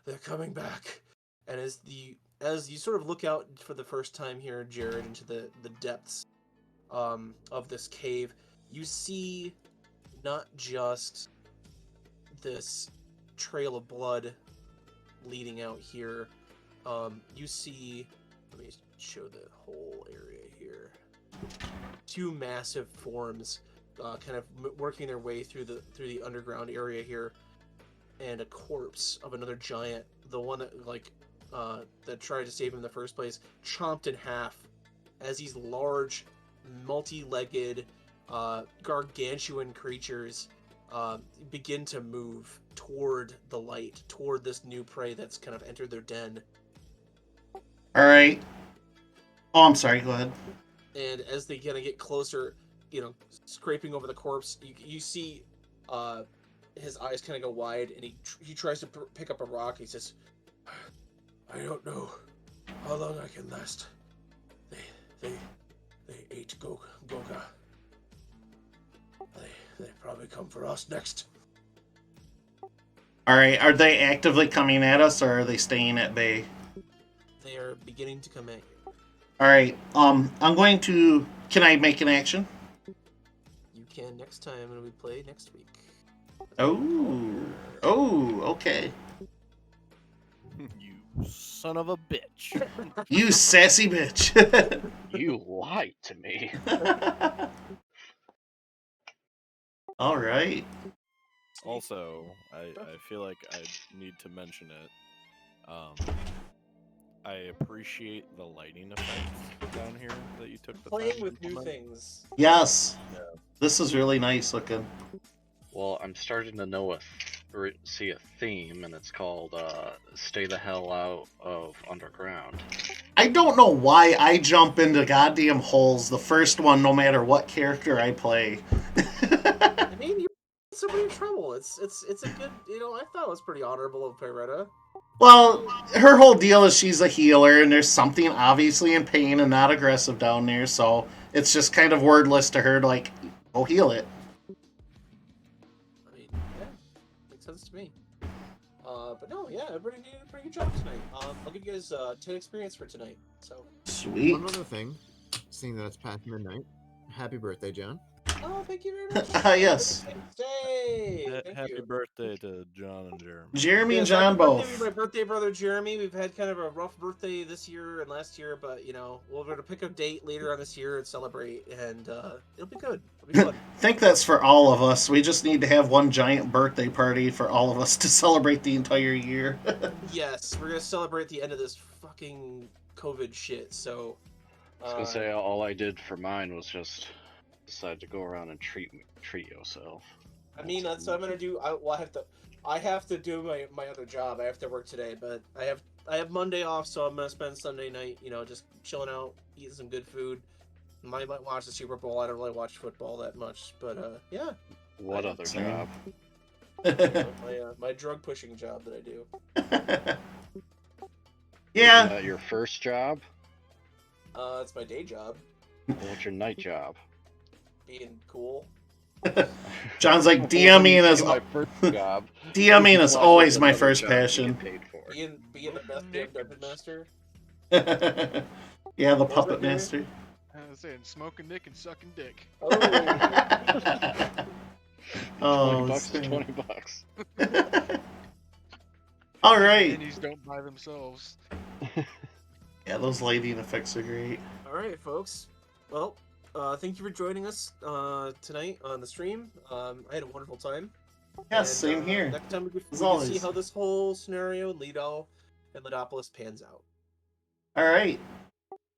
Speaker 2: they're coming back. And as you sort of look out for the first time here, Jared, into the depths of this cave, you see not just this trail of blood leading out here. You see, let me show the whole area here. Two massive forms, kind of working their way through the underground area here, and a corpse of another giant, the one that tried to save him in the first place, chomped in half as these large, multi-legged, gargantuan creatures begin to move toward the light, toward this new prey that's kind of entered their den.
Speaker 1: All right. Oh, I'm sorry. Go ahead.
Speaker 2: And as they kind of get closer, scraping over the corpse, you see his eyes kind of go wide, and he tries to pick up a rock. He says, "I don't know how long I can last. They ate Goga. They probably come for us next."
Speaker 1: All right. Are they actively coming at us, or are they staying at bay?
Speaker 2: They are beginning to come at you.
Speaker 1: All right. I'm going to. Can I make an action?
Speaker 2: You can next time when we play next week.
Speaker 1: Oh. Oh. Okay.
Speaker 3: You son of a bitch.
Speaker 1: You sassy bitch.
Speaker 6: You lied to me.
Speaker 1: All right.
Speaker 3: Also, I feel like I need to mention it. I appreciate the lighting effects down here that you took the
Speaker 2: Playing
Speaker 3: time
Speaker 2: with
Speaker 3: to
Speaker 2: new
Speaker 3: implement.
Speaker 2: things.
Speaker 1: Yes.
Speaker 3: Yeah.
Speaker 1: This is really nice looking.
Speaker 6: Well, I'm starting to know see a theme, and it's called "Stay the hell out of underground."
Speaker 1: I don't know why I jump into goddamn holes the first one, no matter what character I play.
Speaker 2: I mean, you're in so many trouble. It's a good. I thought it was pretty honorable of Pyretta.
Speaker 1: Well, her whole deal is she's a healer, and there's something obviously in pain and not aggressive down there, so it's just kind of wordless to her, like, go heal it.
Speaker 2: I mean, yeah, makes sense to me. But no, yeah, everybody did a pretty good job tonight. I'll give you guys 10 experience for tonight. So.
Speaker 1: Sweet.
Speaker 4: One other thing, seeing that it's past midnight, happy birthday, John.
Speaker 2: Oh, thank you very much.
Speaker 1: Yes.
Speaker 2: Hey, thank
Speaker 3: Happy
Speaker 2: you.
Speaker 3: birthday to John and Jeremy.
Speaker 1: Jeremy and
Speaker 2: Yes, happy
Speaker 1: John
Speaker 2: birthday
Speaker 1: both.
Speaker 2: to my birthday brother Jeremy. We've had kind of a rough birthday this year and last year, but we're gonna pick a date later on this year and celebrate, and it'll be good. It'll be fun.
Speaker 1: I think that's for all of us. We just need to have one giant birthday party for all of us to celebrate the entire year.
Speaker 2: Yes, we're gonna celebrate the end of this fucking COVID shit. So.
Speaker 6: I was gonna say all I did for mine was just decide to go around and treat yourself.
Speaker 2: I mean, that's what I'm gonna do. I have to do my other job. I have to work today, but I have Monday off, so I'm gonna spend Sunday night, just chilling out, eating some good food. Might watch the Super Bowl. I don't really watch football that much, but yeah.
Speaker 6: What other
Speaker 1: Same.
Speaker 6: job?
Speaker 2: My drug pushing job that I do.
Speaker 1: Yeah.
Speaker 6: Isn't that your first job?
Speaker 2: It's my day job,
Speaker 6: What's your night job?
Speaker 2: being cool.
Speaker 1: John's like,
Speaker 6: Well,
Speaker 1: DMing
Speaker 6: when you
Speaker 1: is
Speaker 6: say my first job.
Speaker 1: DMing is
Speaker 6: Why
Speaker 1: always
Speaker 6: would
Speaker 1: my
Speaker 6: another
Speaker 1: first
Speaker 6: job you get
Speaker 1: passion.
Speaker 6: paid for?
Speaker 2: Being the best damn dungeon master.
Speaker 1: Yeah, the
Speaker 2: What was
Speaker 1: puppet
Speaker 2: that, Jeremy?
Speaker 1: master.
Speaker 5: I was saying, smoking dick and sucking dick.
Speaker 2: Oh.
Speaker 1: Oh,
Speaker 6: 20 bucks is
Speaker 1: it's-
Speaker 6: 20 bucks.
Speaker 1: All right.
Speaker 5: Pennies don't buy themselves.
Speaker 1: Yeah, those lighting effects are great.
Speaker 2: All right, folks. Well, thank you for joining us tonight on the stream. I had a wonderful time.
Speaker 1: Yes,
Speaker 2: And,
Speaker 1: same here.
Speaker 2: Next time we can see
Speaker 1: always.
Speaker 2: how this whole scenario, Lido and Lidopolis, pans out.
Speaker 1: All right.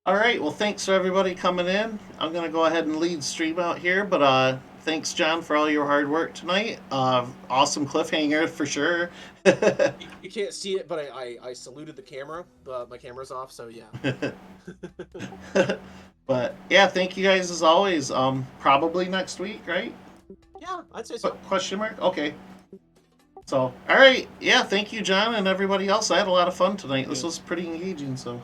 Speaker 1: All right. Well, thanks for everybody coming in. I'm gonna go ahead and lead stream out here, but thanks, John, for all your hard work tonight. Awesome cliffhanger for sure.
Speaker 2: You can't see it, but I saluted the camera. My camera's off, so yeah.
Speaker 1: But yeah, thank you guys as always. Probably next week, right?
Speaker 2: Yeah, I'd say so.
Speaker 1: Question mark? Okay. So, all right. Yeah, thank you, John, and everybody else. I had a lot of fun tonight. This was pretty engaging, so.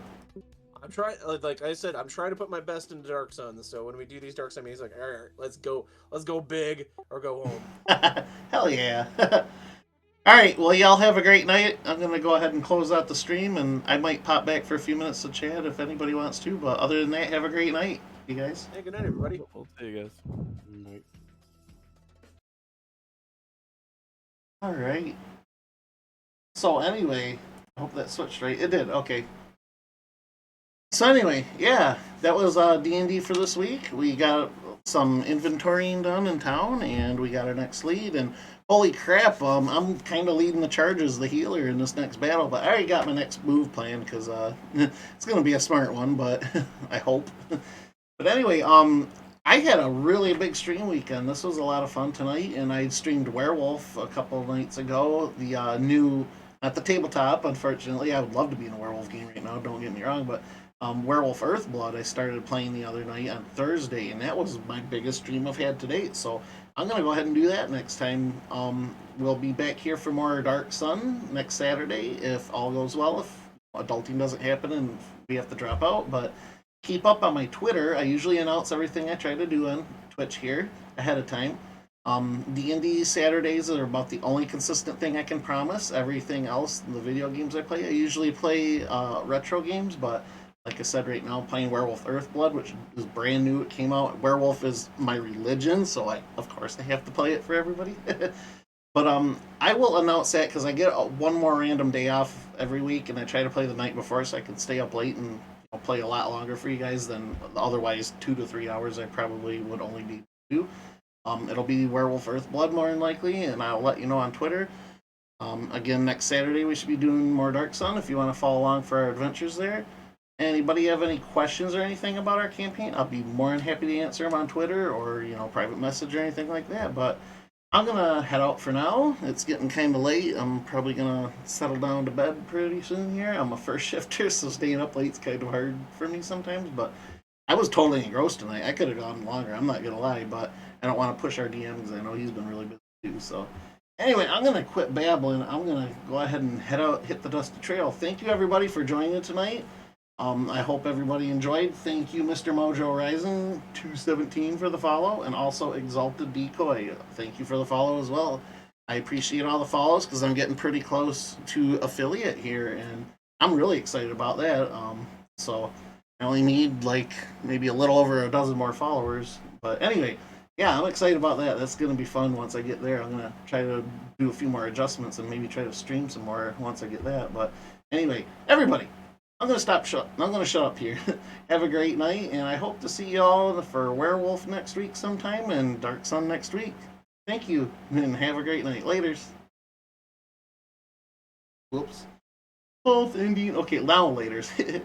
Speaker 2: I'm trying, like I said, I'm trying to put my best into Dark Sun. So when we do these Dark Sun meetings, like, all right, let's go big or go home.
Speaker 1: Hell yeah. All right, well, y'all have a great night. I'm going to go ahead and close out the stream, and I might pop back for a few minutes to chat if anybody wants to. But other than that, have a great night, you guys.
Speaker 2: Hey, good night, everybody.
Speaker 3: We'll see you guys.
Speaker 6: Night.
Speaker 1: All right. So anyway, I hope that switched right. It did. Okay. So anyway, yeah, that was D&D for this week. We got some inventorying done in town, and we got our next lead. And holy crap, I'm kind of leading the charge as the healer in this next battle. But I already got my next move planned because it's gonna be a smart one, but I hope. But anyway, I had a really big stream weekend. This was a lot of fun tonight, and I streamed Werewolf a couple of nights ago. The new, at the tabletop, unfortunately. I would love to be in a werewolf game right now, don't get me wrong, but Werewolf Earthblood I started playing the other night on Thursday, and that was my biggest stream I've had to date. So I'm going to go ahead and do that next time. We'll be back here for more Dark Sun next Saturday if all goes well, if adulting doesn't happen and we have to drop out, but keep up on my Twitter. I usually announce everything I try to do on Twitch here ahead of time. D&D Saturdays are about the only consistent thing I can promise. Everything else, the video games I play, I usually play retro games, but like I said, right now I'm playing Werewolf Earthblood, which is brand new. It came out. Werewolf is my religion, so of course I have to play it for everybody. But I will announce that because I get one more random day off every week, and I try to play the night before so I can stay up late and play a lot longer for you guys than otherwise 2 to 3 hours I probably would only need to do. It'll be Werewolf Earthblood more than likely, and I'll let you know on Twitter. Again, next Saturday we should be doing more Dark Sun if you want to follow along for our adventures there. Anybody have any questions or anything about our campaign? I'll be more than happy to answer them on Twitter or private message or anything like that. But I'm gonna head out for now. It's getting kind of late. I'm probably gonna settle down to bed pretty soon here. I'm a first shifter, so staying up late's kind of hard for me sometimes. But I was totally engrossed tonight. I could have gone longer. I'm not gonna lie, but I don't want to push our DM because I know he's been really busy too. So anyway, I'm gonna quit babbling. I'm gonna go ahead and head out, hit the dusty trail. Thank you everybody for joining tonight. I hope everybody enjoyed. Thank you, Mr. Mojo Rising 217 for the follow, and also Exalted Decoy. Thank you for the follow as well. I appreciate all the follows because I'm getting pretty close to affiliate here, and I'm really excited about that. So I only need like maybe a little over a dozen more followers. But anyway, yeah, I'm excited about that. That's gonna be fun once I get there. I'm gonna try to do a few more adjustments and maybe try to stream some more once I get that. But anyway, everybody, I'm gonna I'm gonna shut up here. Have a great night, and I hope to see y'all for Werewolf next week sometime and Dark Sun next week. Thank you, and have a great night. Laters. Whoops. Both Indian. Okay, now laters.